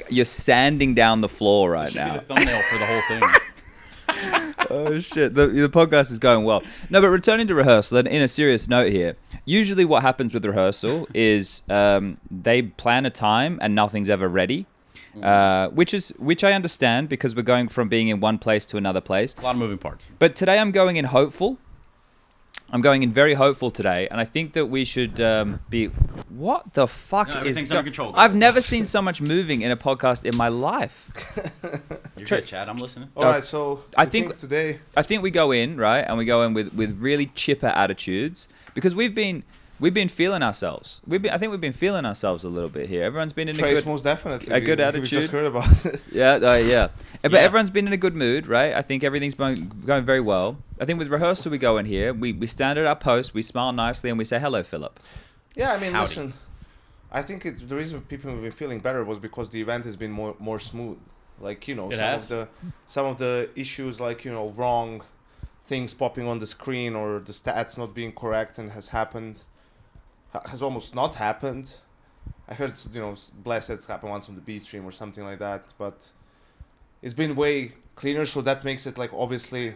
Speaker 1: You're sanding down the floor right
Speaker 3: Should be
Speaker 1: now.
Speaker 3: the thumbnail for the whole thing.
Speaker 1: Oh shit, the podcast is going well. No, but returning to rehearsal, and in a serious note here, usually what happens with rehearsal is they plan a time and nothing's ever ready, which I understand because we're going from being in one place to another place.
Speaker 3: A lot of moving parts.
Speaker 1: But today I'm going in hopeful. I'm going in very hopeful today, and I think that we should be. What the fuck
Speaker 3: No,
Speaker 1: is?
Speaker 3: everything's under control.
Speaker 1: I've never seen so much moving in a podcast in my life.
Speaker 3: You're good, Chad. I'm listening.
Speaker 2: All right, so
Speaker 1: I
Speaker 2: I
Speaker 1: think-
Speaker 2: think today.
Speaker 1: I think we go in right, and we go in with really chipper attitudes because we've been feeling ourselves. I think we've been feeling ourselves a little bit here. Everyone's been in
Speaker 2: Trace
Speaker 1: a good,
Speaker 2: most definitely.
Speaker 1: a good
Speaker 2: We
Speaker 1: attitude.
Speaker 2: just heard about it.
Speaker 1: yeah. But
Speaker 3: Yeah.
Speaker 1: everyone's been in a good mood, right? I think everything's going very well. I think with rehearsal, we go in here, we stand at our post, we smile nicely, and we say hello, Philip.
Speaker 2: Yeah, I mean,
Speaker 3: Howdy.
Speaker 2: listen. I think the reason people have been feeling better was because the event has been more smooth. Like, you know,
Speaker 3: It
Speaker 2: some
Speaker 3: has?
Speaker 2: of the issues, like, you know, wrong things popping on the screen or the stats not being correct and has almost not happened. I heard, Bless it's happened once on the B stream or something like that, but it's been way cleaner, so that makes it like obviously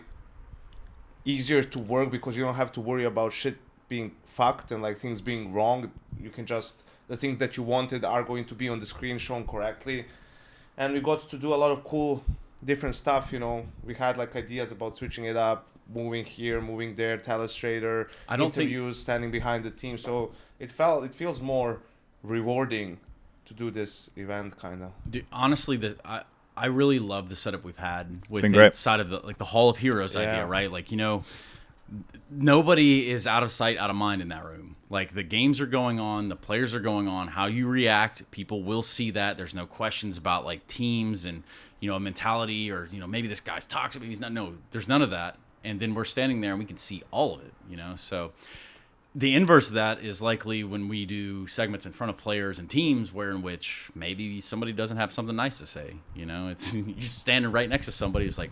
Speaker 2: easier to work because you don't have to worry about shit being fucked and like things being wrong. You can just, the things that you wanted are going to be on the screen shown correctly. And we got to do a lot of cool different stuff, we had like ideas about switching it up, moving here, moving there, telestrator, interviews, standing behind the team. So it feels more rewarding to do this event kind of.
Speaker 3: Dude, honestly, I really love the setup we've had with inside of the Hall of Heroes idea, right? Like, nobody is out of sight, out of mind in that room. Like, the games are going on, the players are going on, how you react, people will see that. There's no questions about like teams and, a mentality or, maybe this guy's toxic, maybe he's not. No, there's none of that. And then we're standing there and we can see all of it, So the inverse of that is likely when we do segments in front of players and teams in which maybe somebody doesn't have something nice to say. It's you're standing right next to somebody who's like,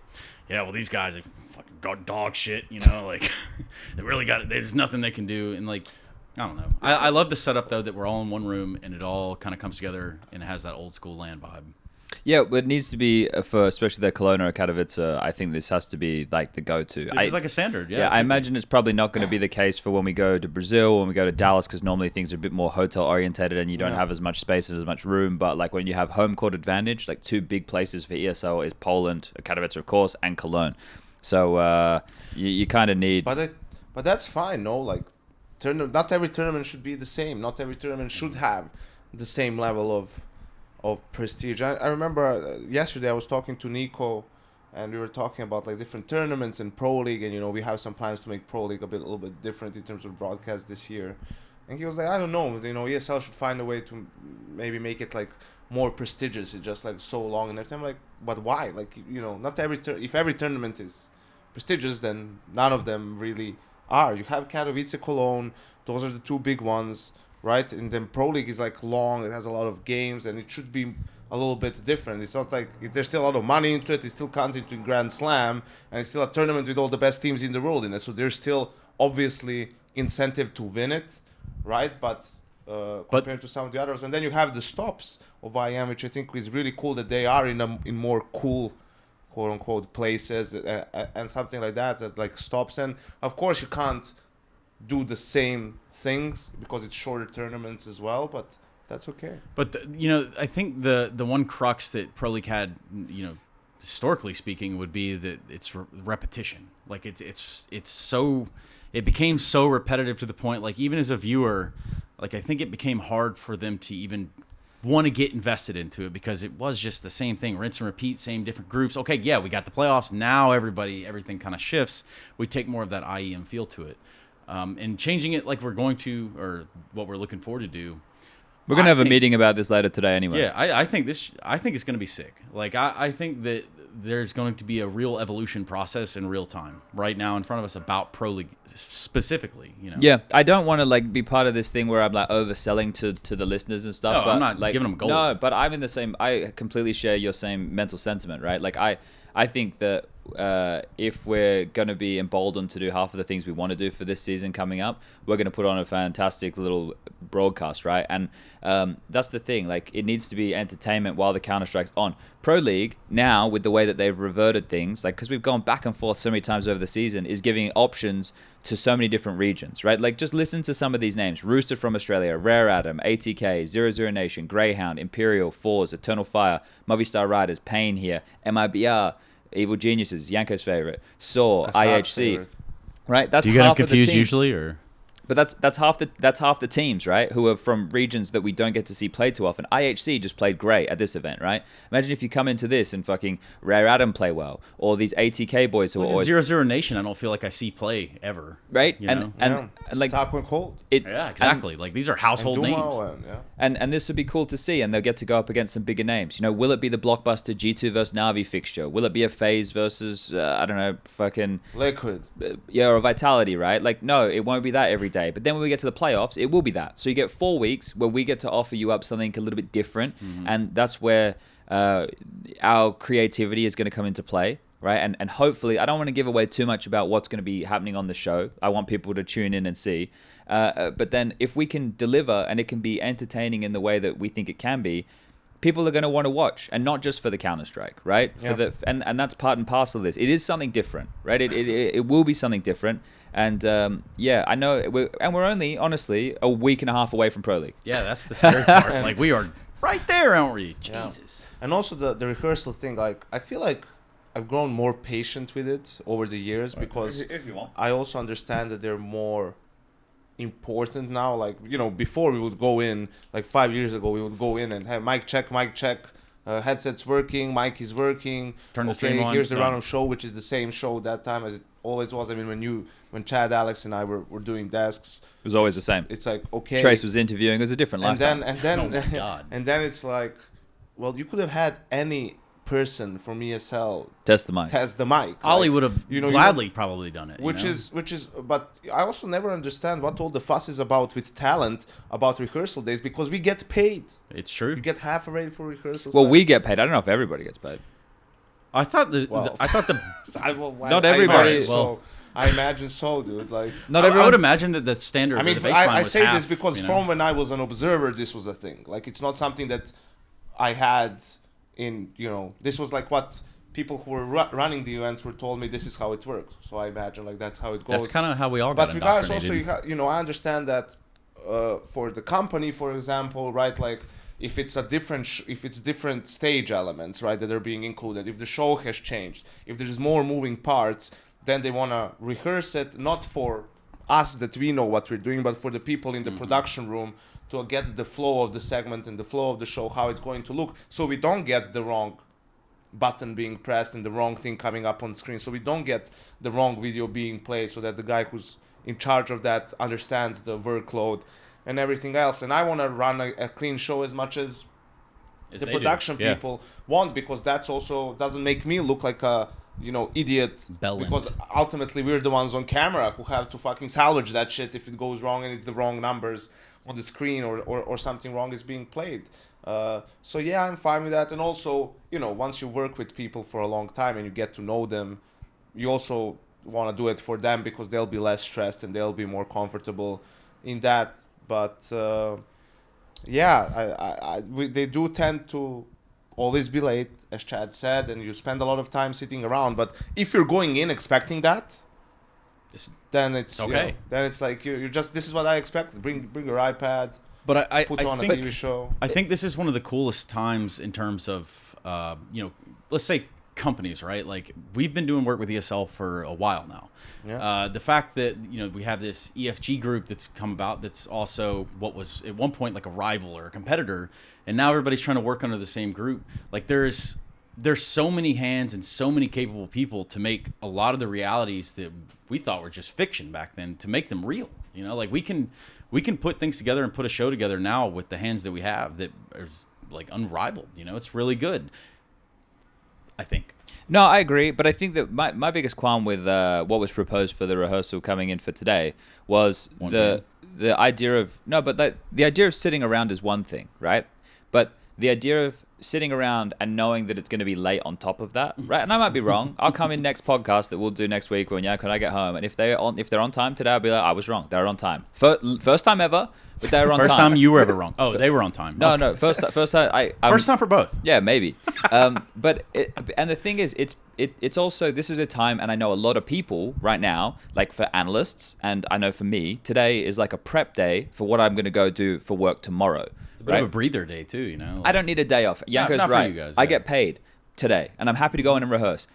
Speaker 3: yeah, well, these guys are fucking dog shit, like they really got it. There's nothing they can do. And like, I don't know. I love the setup though, that we're all in one room and it all kind of comes together and it has that old school LAN vibe.
Speaker 1: Yeah, but it needs to be for especially the Kelowna or Katowice. I think this has to be like the go-to.
Speaker 3: This is like a standard. Yeah,
Speaker 1: I imagine it's probably not going to be the case for when we go to Brazil, when we go to Dallas, because normally things are a bit more hotel orientated and you don't have as much space and as much room. But like when you have home court advantage, like two big places for ESL is Poland, Katowice of course, and Cologne. So you kind of need.
Speaker 2: But that's fine. No, like not every tournament should be the same. Not every tournament should have the same level of prestige. I remember yesterday I was talking to Nico and we were talking about like different tournaments in Pro League, and we have some plans to make Pro League a little bit different in terms of broadcast this year. And he was like, I don't know, ESL should find a way to maybe make it like more prestigious. It's just like so long and everything. I'm like, but why? Like, not if every tournament is prestigious, then none of them really are. You have Katowice, Cologne, those are the two big ones. Right, and then Pro League is like long, it has a lot of games, and it should be a little bit different. It's not like there's still a lot of money into it, it still counts into Grand Slam, and it's still a tournament with all the best teams in the world in it, so there's still obviously incentive to win it, right? But compared to some of the others, and then you have the stops of YM, which I think is really cool that they are in more cool, quote unquote, places and something like that like stops. And of course you can't do the same things because it's shorter tournaments as well, but that's okay. But
Speaker 3: I think the one crux that Pro League had, historically speaking, would be that it's repetition. Like it became so repetitive to the point, like even as a viewer, like I think it became hard for them to even want to get invested into it because it was just the same thing, rinse and repeat, same different groups. Okay, yeah, we got the playoffs now. Everything kind of shifts. We take more of that IEM feel to it. And changing it like we're going to, or what we're looking forward to do.
Speaker 1: We're going to have a meeting about this later today anyway.
Speaker 3: Yeah, I think it's going to be sick. Like, I think that there's going to be a real evolution process in real time right now in front of us about Pro League specifically,
Speaker 1: Yeah, I don't want to like be part of this thing where I'm like overselling to the listeners and stuff.
Speaker 3: No,
Speaker 1: but
Speaker 3: I'm not
Speaker 1: like,
Speaker 3: giving them gold.
Speaker 1: No, but I'm in the same, I completely share your same mental sentiment, right? Like I think that if we're going to be emboldened to do half of the things we want to do for this season coming up, we're going to put on a fantastic little broadcast, right? And that's the thing. Like, it needs to be entertainment while the Counter-Strike's on. Pro League, now, with the way that they've reverted things, like, because we've gone back and forth so many times over the season, is giving options to so many different regions, right? Like, just listen to some of these names. Rooster from Australia, Rare Atom, ATK, 00 Nation, Greyhound, Imperial, Fours, Eternal Fire, Movistar Riders, Pain here, MIBR, Evil Geniuses, Yanko's favorite, Saw, IHC, favorite. Right? That's
Speaker 3: do you
Speaker 1: half
Speaker 3: get them confused
Speaker 1: of the teams.
Speaker 3: Usually, or
Speaker 1: but that's half the teams, right? Who are from regions that we don't get to see play too often. IHC just played great at this event, right? Imagine if you come into this and fucking Rare Atom play well, or these ATK boys who are always
Speaker 3: 00 Nation. I don't feel like I see play ever,
Speaker 1: right?
Speaker 3: And
Speaker 1: like
Speaker 2: Taco and Cold.
Speaker 3: Yeah, exactly. Like these are household names.
Speaker 1: And this would be cool to see, and they'll get to go up against some bigger names. Will it be the blockbuster G2 versus Navi fixture? Will it be a FaZe versus I don't know, fucking
Speaker 2: Liquid?
Speaker 1: Or Vitality, right? Like, no, it won't be that every day. But then when we get to the playoffs, it will be that. So you get 4 weeks where we get to offer you up something a little bit different, and that's where our creativity is going to come into play. right? And hopefully, I don't want to give away too much about what's going to be happening on the show. I want people to tune in and see. But then if we can deliver and it can be entertaining in the way that we think it can be, people are going to want to watch, and not just for the Counter-Strike, right?
Speaker 2: Yeah.
Speaker 1: And that's part and parcel of this. It is something different, right? It will be something different. And I know we're only, honestly, a week and a half away from Pro League.
Speaker 3: Yeah, that's the scary part. Like, we are right there, aren't we?
Speaker 2: Yeah.
Speaker 3: Jesus.
Speaker 2: And also the rehearsal thing, like, I feel like I've grown more patient with it over the years because
Speaker 1: If you want.
Speaker 2: I also understand that they're more important now. Like, before we would go in, like 5 years ago, we would go in and have mic check, headset's working, mic is working.
Speaker 3: Turn the stream on.
Speaker 2: Here's the
Speaker 3: Yeah.
Speaker 2: random show, which is the same show that time as it always was. I mean, when Chad, Alex, and I were doing desks,
Speaker 1: It was always the same.
Speaker 2: it's like, okay.
Speaker 1: Trace was interviewing. It was a different lifetime.
Speaker 2: And then
Speaker 3: Oh my God.
Speaker 2: and then it's like, well, you could have had any person from ESL
Speaker 1: Test the mic.
Speaker 2: test the mic.
Speaker 3: Ollie
Speaker 2: Like,
Speaker 3: would have
Speaker 2: you know,
Speaker 3: gladly probably done it.
Speaker 2: which is but I also never understand what all the fuss is about with talent about rehearsal days, because we get paid.
Speaker 3: It's true.
Speaker 2: You get half a rate for rehearsals.
Speaker 1: Well, we get paid. I don't know if everybody gets paid.
Speaker 3: I thought the
Speaker 1: Not everybody-
Speaker 2: I imagine so, dude. Like,
Speaker 1: Not
Speaker 3: I would
Speaker 1: everyone's-
Speaker 3: imagine that the standard.
Speaker 2: I mean,
Speaker 3: or the baseline
Speaker 2: I
Speaker 3: was
Speaker 2: say
Speaker 3: half,
Speaker 2: this because
Speaker 3: you know?
Speaker 2: from when I was an observer, this was a thing. Like, it's not something that I had in, this was like what people who were running the events were told me, this is how it works. So I imagine like that's how it goes.
Speaker 3: That's kind of how we all got
Speaker 2: But regardless, also,
Speaker 3: indoctrinated.
Speaker 2: I understand that for the company, for example, right, like if it's a different if it's different stage elements, right, that are being included, if the show has changed, if there's more moving parts, then they want to rehearse it, not for us that we know what we're doing, but for the people in the production room to get the flow of the segment and the flow of the show, how it's going to look, so we don't get the wrong button being pressed and the wrong thing coming up on screen, so we don't get the wrong video being played, so that the guy who's in charge of that understands the workload and everything else. And I want to run a clean show as much as the
Speaker 3: they
Speaker 2: production
Speaker 3: do. Yeah.
Speaker 2: people want, because that's also doesn't make me look like a idiot,
Speaker 3: Bellend.
Speaker 2: because ultimately we're the ones on camera who have to fucking salvage that shit if it goes wrong and it's the wrong numbers on the screen or something wrong is being played. So yeah, I'm fine with that. And also, once you work with people for a long time and you get to know them, you also want to do it for them, because they'll be less stressed and they'll be more comfortable in that. But they do tend to always be late, as Chad said, and you spend a lot of time sitting around. But if you're going in expecting that, then it's
Speaker 3: okay.
Speaker 2: Then it's like you're just, this is what I expect. Bring your iPad,
Speaker 3: But I
Speaker 2: put on a
Speaker 3: think,
Speaker 2: TV show.
Speaker 3: I think this is one of the coolest times in terms of, let's say companies, right? Like, we've been doing work with ESL for a while now.
Speaker 2: Yeah.
Speaker 3: The fact that, we have this EFG group that's come about that's also what was at one point like a rival or a competitor, and now everybody's trying to work under the same group. Like, there's so many hands and so many capable people to make a lot of the realities that we thought were just fiction back then, to make them real. Like, we can put things together and put a show together now with the hands that we have that is like unrivaled. It's really good, I think.
Speaker 1: No, I agree, but I think that my biggest qualm with what was proposed for the rehearsal coming in for today was the idea of the idea of sitting around is one thing, right? But the idea of sitting around and knowing that it's going to be late on top of that, right? And I might be wrong. I'll come in next podcast that we'll do next week when I get home, and if they're on time today, I'll be like, I was wrong. They're on time. First time ever, but they were on time.
Speaker 3: First time you were ever wrong. Oh, they were on time.
Speaker 1: No,
Speaker 3: Okay.
Speaker 1: no. First time.
Speaker 3: First time for both.
Speaker 1: Yeah, maybe. But the thing is, it's also, this is a time, and I know a lot of people right now, like for analysts, and I know for me, today is like a prep day for what I'm going to go do for work tomorrow.
Speaker 3: It's a bit of a breather day too,
Speaker 1: I don't need a day off. Yanko's
Speaker 3: not for
Speaker 1: right.
Speaker 3: you guys,
Speaker 1: I
Speaker 3: yeah.
Speaker 1: get paid today, and I'm happy to go in and rehearse.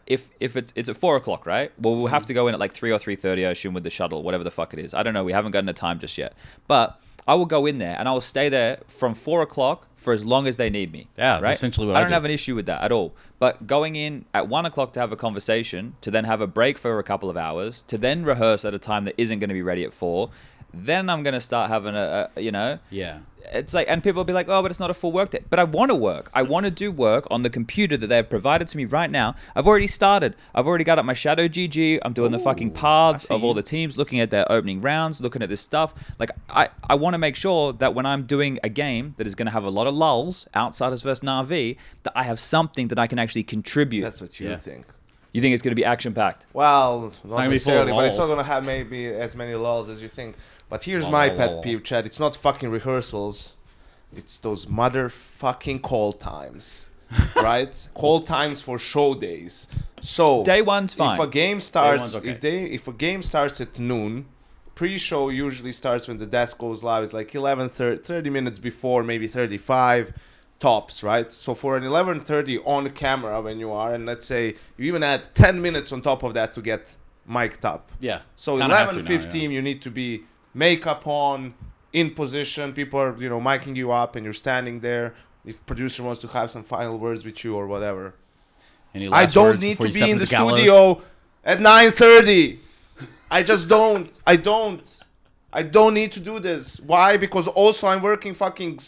Speaker 1: If it's at 4 o'clock, right? Well, we'll have to go in at like 3 or 3:30, I assume, with the shuttle, whatever the fuck it is. I don't know. We haven't gotten a time just yet, but I will go in there and I will stay there from 4 o'clock for as long as they need me.
Speaker 3: Yeah, that's
Speaker 1: right?
Speaker 3: essentially what
Speaker 1: I
Speaker 3: I
Speaker 1: don't
Speaker 3: do.
Speaker 1: have an issue with that at all. But going in at 1 o'clock to have a conversation, to then have a break for a couple of hours, to then rehearse at a time that isn't going to be ready at 4, then I'm going to start having
Speaker 3: Yeah.
Speaker 1: It's like, and people will be like, oh, but it's not a full work day. But I want to work. I want to do work on the computer that they have provided to me right now. I've already started. I've already got up my Shadow GG. I'm doing the fucking paths of all the teams, looking at their opening rounds, looking at this stuff. Like, I want to make sure that when I'm doing a game that is going to have a lot of lulls, Outsiders versus Navi, that I have something that I can actually contribute.
Speaker 2: That's what you think.
Speaker 1: You think it's going to be action-packed?
Speaker 2: Well, not
Speaker 3: gonna be full of
Speaker 2: necessarily, but it's not
Speaker 3: lulls.
Speaker 2: gonna have maybe as many lulls as you think. But here's
Speaker 3: Lol,
Speaker 2: my
Speaker 3: lol,
Speaker 2: pet
Speaker 3: lol.
Speaker 2: peeve, Chad. It's not fucking rehearsals. It's those motherfucking call times, right? Call times for show days. So
Speaker 1: Day one's fine.
Speaker 2: if a game starts,
Speaker 3: one's okay.
Speaker 2: if a game starts at noon, pre-show usually starts when the desk goes live. It's like 30 minutes before, maybe 35 tops, right? So for an 11:30 on camera when you are, and let's say you even add 10 minutes on top of that to get mic'd up.
Speaker 3: Yeah.
Speaker 2: So
Speaker 3: Kinda have to
Speaker 2: 11:15,
Speaker 3: now,
Speaker 2: you need to be makeup on, in position. People are, micing you up, and you're standing there. If producer wants to have some final words with you or whatever,
Speaker 3: Any
Speaker 2: I
Speaker 3: last
Speaker 2: don't
Speaker 3: words
Speaker 2: need
Speaker 3: before
Speaker 2: to
Speaker 3: you
Speaker 2: be
Speaker 3: step
Speaker 2: in
Speaker 3: into
Speaker 2: the
Speaker 3: gallows?
Speaker 2: studio at 9:30. I just don't. I don't need to do this. Why? Because also I'm working fucking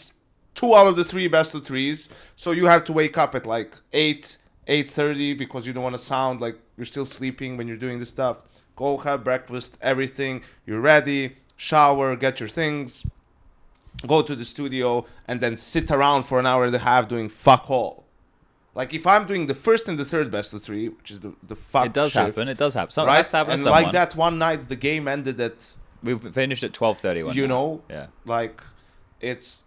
Speaker 2: 2 out of the 3 best of 3s. So you have to wake up at like 8:30 because you don't want to sound like you're still sleeping when you're doing this stuff. Go have breakfast, everything. You're ready. Shower, get your things. Go to the studio and then sit around for an hour and a half doing fuck all. Like if I'm doing the first and the third best of 3, which is the fuck
Speaker 1: It does
Speaker 2: shift,
Speaker 1: happen. It does happen. Something
Speaker 2: right?
Speaker 1: has to happen to
Speaker 2: And
Speaker 1: someone.
Speaker 2: like that one night, the game ended at,
Speaker 1: We finished at 12:30 one
Speaker 2: you
Speaker 1: night.
Speaker 2: know,
Speaker 1: Yeah.
Speaker 2: like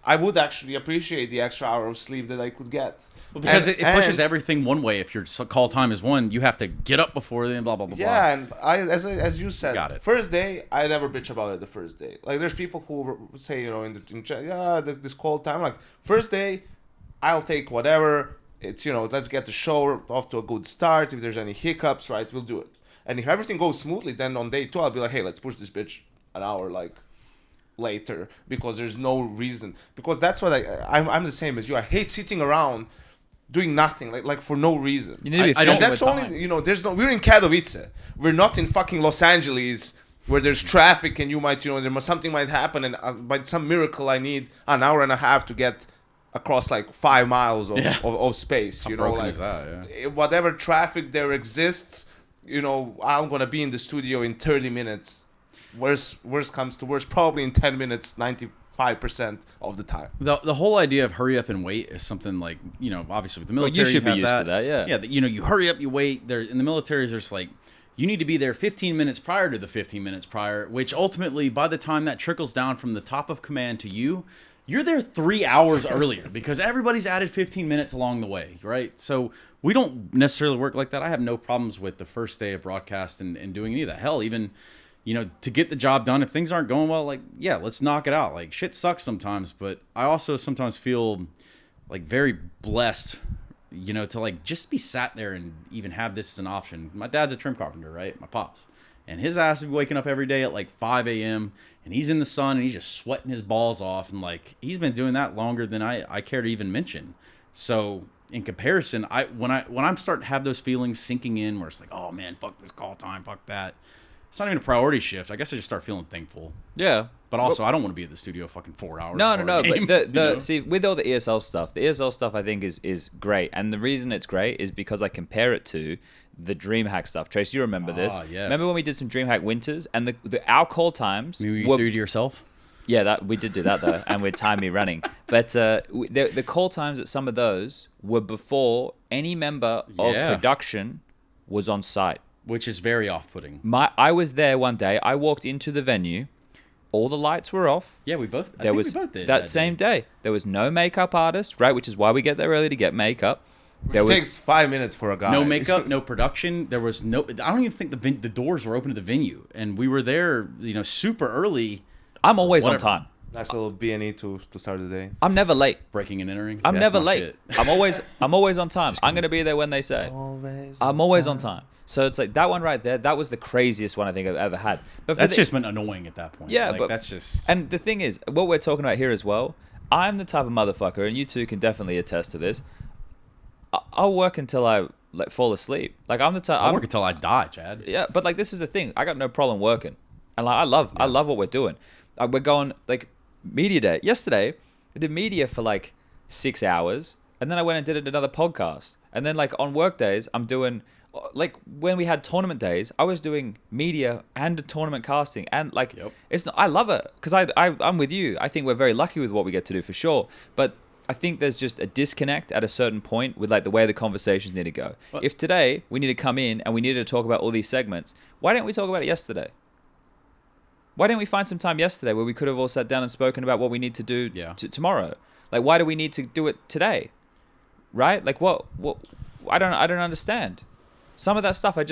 Speaker 2: I would actually appreciate the extra hour of sleep that I could get.
Speaker 3: Well, because
Speaker 2: And-
Speaker 3: it pushes
Speaker 2: and-
Speaker 3: everything one way. If your call time is 1, you have to get up before then, blah, blah, blah,
Speaker 2: Yeah, and as you said,
Speaker 3: Got it.
Speaker 2: first day, I never bitch about it the first day. Like, there's people who say, in chat, this call time. Like, first day, I'll take whatever. It's, let's get the show off to a good start. If there's any hiccups, right, we'll do it. And if everything goes smoothly, then on day 2, I'll be like, hey, let's push this bitch an hour, later, because there's no reason. Because that's what I'm the same as you. I hate sitting around doing nothing, like for no reason.
Speaker 1: You need to be
Speaker 3: I don't-
Speaker 1: efficient
Speaker 2: That's
Speaker 1: with
Speaker 2: only,
Speaker 1: time.
Speaker 2: there's no. We're in Katowice. We're not in fucking Los Angeles where there's traffic and you might, something might happen and by some miracle I need an hour and a half to get across like 5 miles of space.
Speaker 3: How
Speaker 2: You know,
Speaker 3: broken
Speaker 2: like
Speaker 3: is that? Yeah.
Speaker 2: whatever traffic there exists, I'm gonna be in the studio in 30 minutes. Worst comes to worst, probably in 10 minutes, 95% of the time.
Speaker 3: The whole idea of hurry up and wait is something like, obviously with the
Speaker 1: Well,
Speaker 3: military,
Speaker 1: you should be
Speaker 3: have
Speaker 1: used to that, yeah.
Speaker 3: Yeah, you hurry up, you wait. There in the military, there's like, you need to be there 15 minutes prior to the 15 minutes prior, which ultimately, by the time that trickles down from the top of command to you, you're there 3 hours earlier because everybody's added 15 minutes along the way, right? So we don't necessarily work like that. I have no problems with the first day of broadcast and doing any of that. Hell, even, to get the job done, if things aren't going well, like, yeah, let's knock it out. Like, shit sucks sometimes, but I also sometimes feel like very blessed, to like just be sat there and even have this as an option. My dad's a trim carpenter, right? My pops. And his ass would be waking up every day at like 5 a.m. and he's in the sun and he's just sweating his balls off. And like, he's been doing that longer than I care to even mention. So in comparison, when I'm starting to have those feelings sinking in where it's like, oh man, fuck this call time, fuck that. It's not even a priority shift. I guess I just start feeling thankful.
Speaker 1: Yeah.
Speaker 3: But also, I don't want to be at the studio fucking 4 hours.
Speaker 1: No.
Speaker 3: before a game,
Speaker 1: But see, with all the ESL stuff I think is great, and the reason it's great is because I compare it to the DreamHack stuff. Trace, you remember this?
Speaker 3: Yes.
Speaker 1: Remember when we did some DreamHack winters and our call times?
Speaker 3: Maybe you
Speaker 1: were,
Speaker 3: threw to yourself.
Speaker 1: Yeah, that we did do that though, and with time me running. But the call times at some of those were before any member of production was on site,
Speaker 3: Which is very off-putting.
Speaker 1: I was there one day. I walked into the venue. All the lights were off.
Speaker 3: Yeah, we both.
Speaker 1: We both did that same day. There was no makeup artist, right? Which is why we get there early to get makeup.
Speaker 2: Which takes 5 minutes for a guy.
Speaker 3: No makeup, no production. There was no. I don't even think the doors were open to the venue, and we were there, super early.
Speaker 1: I'm always on time.
Speaker 2: Nice little B&E to start the day.
Speaker 1: I'm never late.
Speaker 3: Breaking and entering.
Speaker 1: I'm
Speaker 3: That's
Speaker 1: never
Speaker 3: my
Speaker 1: late.
Speaker 3: shit.
Speaker 1: I'm always on time. I'm gonna be there when they say. I'm always on time. So it's like that one right there. That was the craziest one I think I've ever had. But
Speaker 3: That's just been annoying at that point.
Speaker 1: Yeah,
Speaker 3: like,
Speaker 1: but
Speaker 3: that's just.
Speaker 1: And the thing is, what we're talking about here as well. I'm the type of motherfucker, and you two can definitely attest to this. I'll work until I fall asleep. Like I'm the type.
Speaker 3: I'll work until I die, Chad.
Speaker 1: Yeah, but like this is the thing. I got no problem working, and like I love what we're doing. We're going like media day. Yesterday, I did media for like 6 hours, and then I went and did another podcast. And then like on work days, I'm doing like when we had tournament days, I was doing media and tournament casting, and like it's not, I love it because I'm with you. I think we're very lucky with what we get to do for sure. But I think there's just a disconnect at a certain point with like the way the conversations need to go.
Speaker 3: What?
Speaker 1: If today we need to come in and we need to talk about all these segments, why didn't we talk about it yesterday? Why didn't we find some time yesterday where we could have all sat down and spoken about what we need to do tomorrow? Like, why do we need to do it today? Right? Like, what? I don't understand. Some of that stuff, I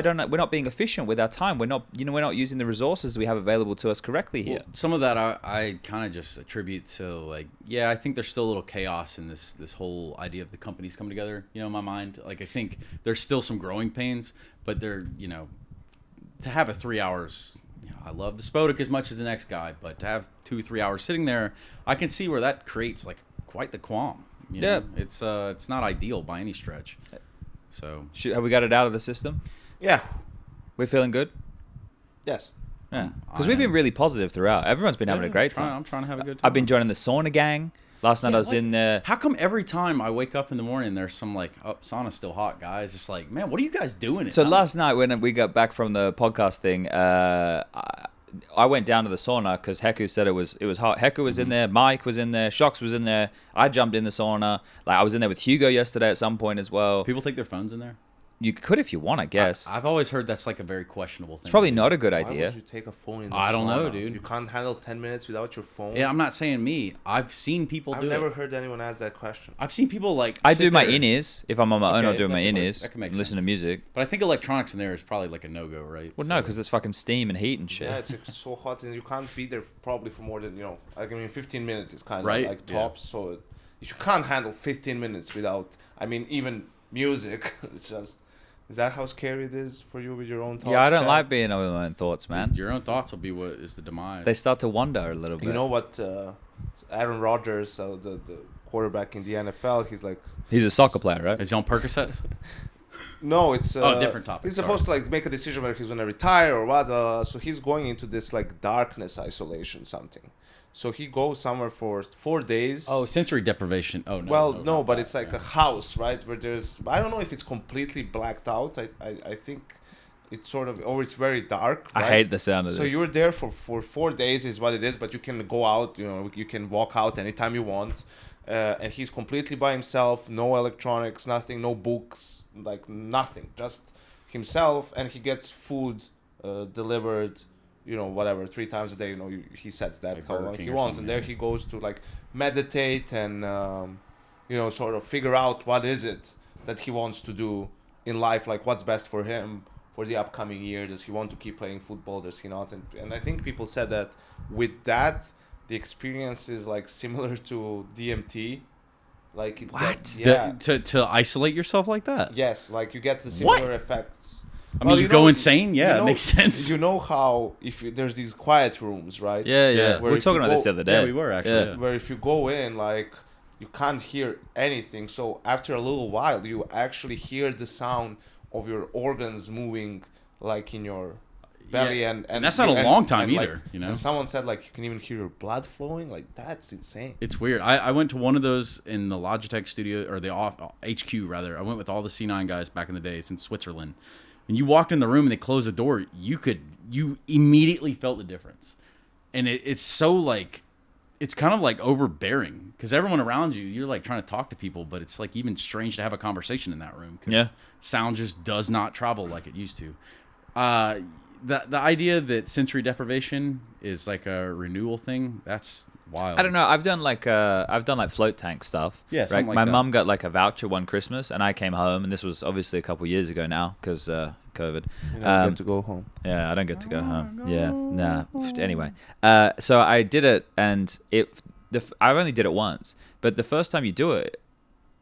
Speaker 1: don't know. We're not being efficient with our time. We're not using the resources we have available to us correctly here.
Speaker 3: Well, some of that I kind of just attribute to like, I think there's still a little chaos in this whole idea of the companies coming together, in my mind. Like, I think there's still some growing pains, but they're, to have a 3 hours, I love the Spodek as much as the next guy, but to have 2-3 hours sitting there, I can see where that creates like quite the qualm. You know? It's not ideal by any stretch. So
Speaker 1: have we got it out of the system?
Speaker 2: Yeah.
Speaker 1: We're feeling good?
Speaker 2: Yes.
Speaker 1: Yeah. Because we've been really positive throughout. Everyone's been having a great time.
Speaker 3: I'm trying to have a good time.
Speaker 1: I've been joining the sauna gang. Last night I was in there.
Speaker 3: How come every time I wake up in the morning there's some like, sauna's still hot, guys? It's like, man, what are you guys doing?
Speaker 1: So last night when we got back from the podcast thing, I went down to the sauna because Heku said it was hot. Heku was in there, Mike was in there, Shocks was in there. I jumped in the sauna. Like, I was in there with Hugo yesterday at some point as well.
Speaker 3: Do people take their phones in there?
Speaker 1: You could if you want, I guess.
Speaker 3: I've always heard that's like a very questionable thing.
Speaker 1: It's probably not a good
Speaker 2: Why
Speaker 1: idea.
Speaker 2: would you take a phone in the
Speaker 3: I don't know,
Speaker 2: sauna?
Speaker 3: dude.
Speaker 2: You can't handle 10 minutes without your phone?
Speaker 3: Yeah, I'm not saying me. I've seen people do it.
Speaker 2: I've never heard anyone ask that question.
Speaker 3: I've seen people like
Speaker 1: I
Speaker 3: sit
Speaker 1: do my
Speaker 3: there-
Speaker 1: in-ears. If I'm on my own, I'll do my in-ears.
Speaker 3: that can make
Speaker 1: listen to
Speaker 3: sense.
Speaker 1: music.
Speaker 3: But I think electronics in there is probably like a no-go, right?
Speaker 1: Well, no, because it's fucking steam and heat and shit.
Speaker 2: Yeah, it's like, so hot and you can't be there probably for more than, 15 minutes is kind of
Speaker 3: Right?
Speaker 2: like tops. So you can't handle 15 minutes without, even music. It's just, is that how scary it is for you with your own thoughts?
Speaker 1: Yeah, I don't
Speaker 2: Chad?
Speaker 1: like being over my own thoughts, man.
Speaker 3: Your own thoughts will be what is the demise.
Speaker 1: They start to wander a little bit.
Speaker 2: You know what? Aaron Rodgers, the quarterback in the NFL, he's like...
Speaker 1: He's a soccer player, right?
Speaker 3: Is he on Percocets?
Speaker 2: No, it's...
Speaker 3: different topic.
Speaker 2: He's supposed to like make a decision whether he's going to retire or what. So he's going into this like darkness isolation something. So he goes somewhere for 4 days.
Speaker 3: Oh, sensory deprivation. Oh, no.
Speaker 2: Well,
Speaker 3: no,
Speaker 2: no,
Speaker 3: not
Speaker 2: but
Speaker 3: that,
Speaker 2: it's like
Speaker 3: yeah.
Speaker 2: a house, right? Where there's... I don't know if it's completely blacked out. I think it's sort of... Or it's very dark, right?
Speaker 1: I hate the sound of
Speaker 2: So
Speaker 1: this.
Speaker 2: you're there for 4 days is what it is, but you can go out, you can walk out anytime you want. And he's completely by himself, no electronics, nothing, no books, like nothing, just himself. And he gets food delivered, whatever, 3 times a day. He sets that
Speaker 3: Like
Speaker 2: how
Speaker 3: Burger
Speaker 2: long
Speaker 3: King
Speaker 2: he
Speaker 3: or
Speaker 2: wants.
Speaker 3: something,
Speaker 2: And there
Speaker 3: yeah.
Speaker 2: he goes to like meditate and, sort of figure out what is it that he wants to do in life, like what's best for him for the upcoming year. Does he want to keep playing football? Does he not? And I think people said that with that, the experience is like similar to DMT. Like it's
Speaker 1: What?
Speaker 2: yeah.
Speaker 3: To isolate yourself like that?
Speaker 2: Yes, like you get the similar effects.
Speaker 3: I mean, you go insane? Yeah,
Speaker 2: you
Speaker 3: it
Speaker 2: know-
Speaker 3: makes sense.
Speaker 2: You know how there's these quiet rooms, right?
Speaker 1: Yeah.
Speaker 3: Yeah.
Speaker 1: We
Speaker 2: Where
Speaker 1: were
Speaker 2: if
Speaker 1: talking
Speaker 2: you
Speaker 1: about this
Speaker 2: go-
Speaker 1: the other day.
Speaker 3: Yeah, we were actually, yeah.
Speaker 2: Where if you go in, like you can't hear anything. So after a little while, you actually hear the sound of your organs moving, like in your belly,
Speaker 3: Yeah.
Speaker 2: and
Speaker 3: that's not a long time
Speaker 2: like,
Speaker 3: either,
Speaker 2: And someone said like you can even hear your blood flowing. Like that's insane.
Speaker 3: It's weird. I went to one of those in the Logitech studio, or the HQ rather. I went with all the C9 guys back in the day. It's in Switzerland. When you walked in the room and they closed the door, you immediately felt the difference. And it's so like, it's kind of like overbearing because everyone around you, you're like trying to talk to people, but it's like even strange to have a conversation in that room. 'Cause
Speaker 1: Yeah.
Speaker 3: sound just does not travel like it used to. The idea that sensory deprivation is like a renewal thing, that's wild.
Speaker 1: I don't know. I've done like float tank stuff.
Speaker 3: Yeah, something like
Speaker 1: My
Speaker 3: that.
Speaker 1: mum got like a voucher one Christmas, and I came home, and this was obviously a couple years ago now because COVID.
Speaker 2: You don't get to go home.
Speaker 1: Yeah, I don't get to go home. Yeah, nah. Anyway, so I did it, and I only did it once, but the first time you do it,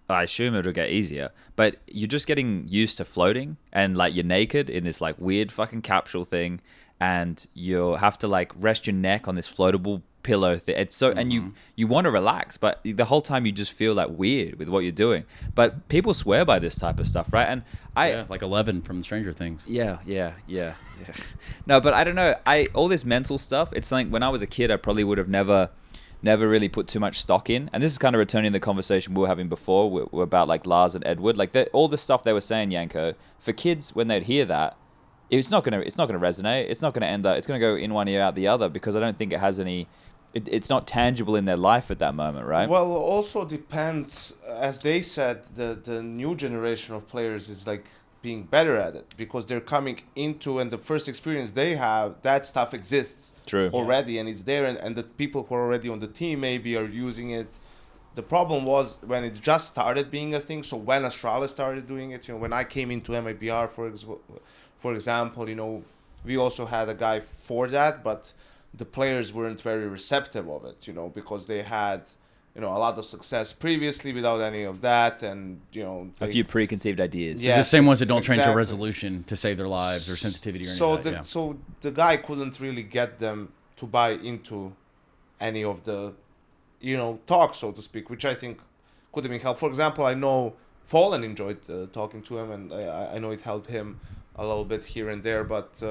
Speaker 1: I assume it'll get easier. But you're just getting used to floating, and like you're naked in this like weird fucking capsule thing, and you'll have to like rest your neck on this floatable pillow thing. It's so, and you want to relax, but the whole time you just feel like weird with what you're doing. But people swear by this type of stuff, right? And
Speaker 3: Yeah, like 11 from Stranger Things.
Speaker 1: Yeah. No, but I don't know. All this mental stuff. It's like when I was a kid, I probably would have never really put too much stock in. And this is kind of returning the conversation we were having before about like Lars and Edward. Like all the stuff they were saying, Yanko, for kids when they'd hear that, it's not gonna resonate. It's not gonna end up. It's gonna go in one ear out the other because I don't think it has any it's not tangible in their life at that moment, right?
Speaker 2: Well, also depends. As they said, the new generation of players is like being better at it because they're coming into, and the first experience they have, that stuff exists
Speaker 1: True.
Speaker 2: already, and it's there, and the people who are already on the team maybe are using it. The problem was when it just started being a thing. So when Australia started doing it, when I came into MIBR, for example, we also had a guy for that, but the players weren't very receptive of it, because they had, a lot of success previously without any of that, and
Speaker 1: a few preconceived ideas.
Speaker 3: Yeah, the same ones that don't train to
Speaker 2: exactly.
Speaker 3: resolution to save their lives or sensitivity or anything like that.
Speaker 2: So the guy couldn't really get them to buy into any of the, talk, so to speak, which I think could have been helpful. For example, I know Fallen enjoyed talking to him, and I know it helped him a little bit here and there, but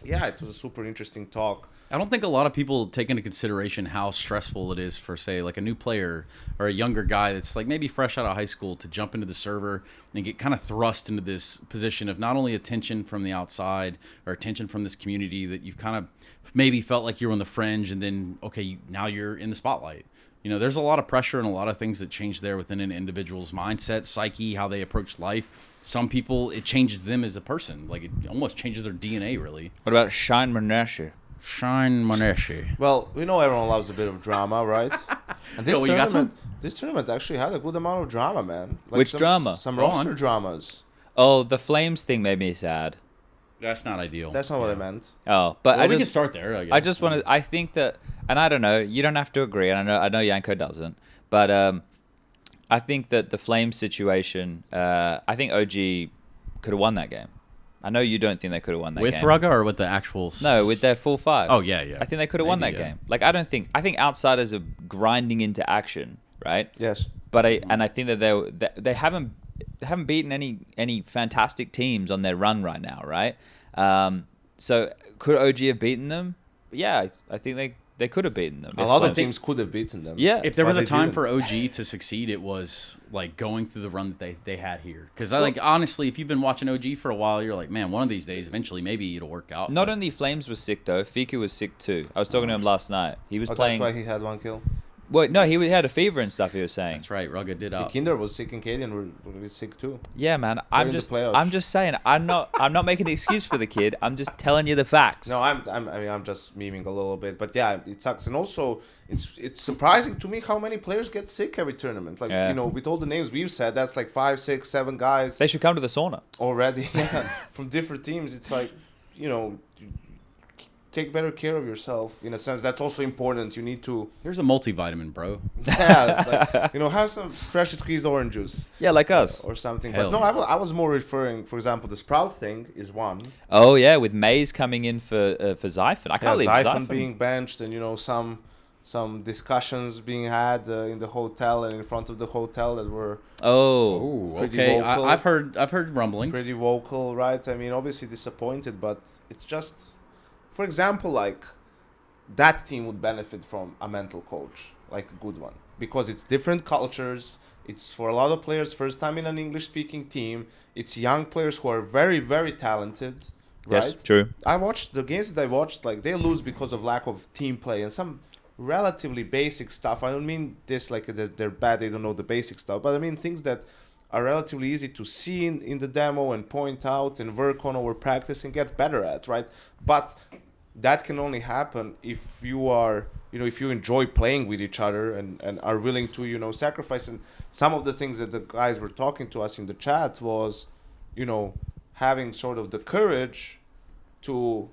Speaker 2: yeah, it was a super interesting talk.
Speaker 3: I don't think a lot of people take into consideration how stressful it is for, say, like a new player or a younger guy that's like maybe fresh out of high school to jump into the server and get kind of thrust into this position of not only attention from the outside or attention from this community that you've kind of maybe felt like you're on the fringe, and then, okay, now you're in the spotlight. There's a lot of pressure and a lot of things that change there within an individual's mindset, psyche, how they approach life. Some people, it changes them as a person. Like, it almost changes their DNA, really.
Speaker 1: What about Shine Monashi?
Speaker 3: Shine Monashi.
Speaker 2: Well, everyone loves a bit of drama, right? And this tournament actually had a good amount of drama, man. Like
Speaker 1: Which drama?
Speaker 2: Some roster dramas.
Speaker 1: Oh, the Flames thing made me sad.
Speaker 3: That's not ideal.
Speaker 2: That's not what I meant.
Speaker 1: Oh, but
Speaker 3: we can start there, I guess.
Speaker 1: I just want to. I think that, and I don't know. You don't have to agree, and I know Yanko doesn't. But I think that the Flames situation. I think OG could have won that game. I know you don't think they could have won that
Speaker 3: with
Speaker 1: game.
Speaker 3: Rugga or with the actual...
Speaker 1: No, with their full five.
Speaker 3: Oh, yeah.
Speaker 1: I think they could have won that game. Like, I think outsiders are grinding into action, right?
Speaker 2: Yes.
Speaker 1: But I think that they haven't beaten any fantastic teams on their run right now, right? So could OG have beaten them? Yeah, I think they could have beaten them.
Speaker 2: A lot of teams could have beaten them.
Speaker 1: Yeah.
Speaker 3: If there was a time for OG to succeed, it was like going through the run that they had here. Because honestly, if you've been watching OG for a while, you're like, man, one of these days, eventually, maybe it'll work out.
Speaker 1: Not only Flames was sick though, Fiku was sick too. I was talking to him last night. He was playing.
Speaker 2: That's why he had one kill.
Speaker 1: Well, no, he had a fever and stuff. He was saying.
Speaker 3: That's right. Rugga did out.
Speaker 2: Kinder was sick and Cadian were sick too.
Speaker 1: Yeah, man. I'm just saying. I'm not making an excuse for the kid. I'm just telling you the facts.
Speaker 2: No, I'm just memeing a little bit, but yeah, it sucks. And also, it's surprising to me how many players get sick every tournament. Like with all the names we've said, that's like 5, 6, 7 guys.
Speaker 1: They should come to the sauna
Speaker 2: already. Yeah, from different teams. It's like take better care of yourself. In a sense, that's also important. You need to.
Speaker 3: Here's a multivitamin, bro.
Speaker 2: Yeah, have some freshly squeezed orange juice.
Speaker 1: Yeah, like us
Speaker 2: or something.
Speaker 3: Hell
Speaker 2: But no,
Speaker 3: yeah.
Speaker 2: I was more referring, for example, the Sprout thing is one.
Speaker 1: Oh yeah, with Maze coming in for Zyphon. I can't believe
Speaker 2: Zyphon
Speaker 1: Zyphon
Speaker 2: being benched, and some discussions being had in the hotel and in front of the hotel that were pretty
Speaker 3: okay.
Speaker 2: vocal.
Speaker 3: I've heard rumblings.
Speaker 2: Pretty vocal, right? I mean, obviously disappointed, but it's just, for example, like that team would benefit from a mental coach, like a good one, because it's different cultures. It's for a lot of players first time in an English-speaking team. It's young players who are very, very talented. Right?
Speaker 1: Yes, true.
Speaker 2: I watched the games that I watched, like they lose because of lack of team play and some relatively basic stuff. I don't mean this like they're bad, they don't know the basic stuff, but I mean things that are relatively easy to see in the demo and point out and work on over practice and get better at, right? But that can only happen if you are, if you enjoy playing with each other and are willing to, sacrifice. And some of the things that the guys were talking to us in the chat was, having sort of the courage to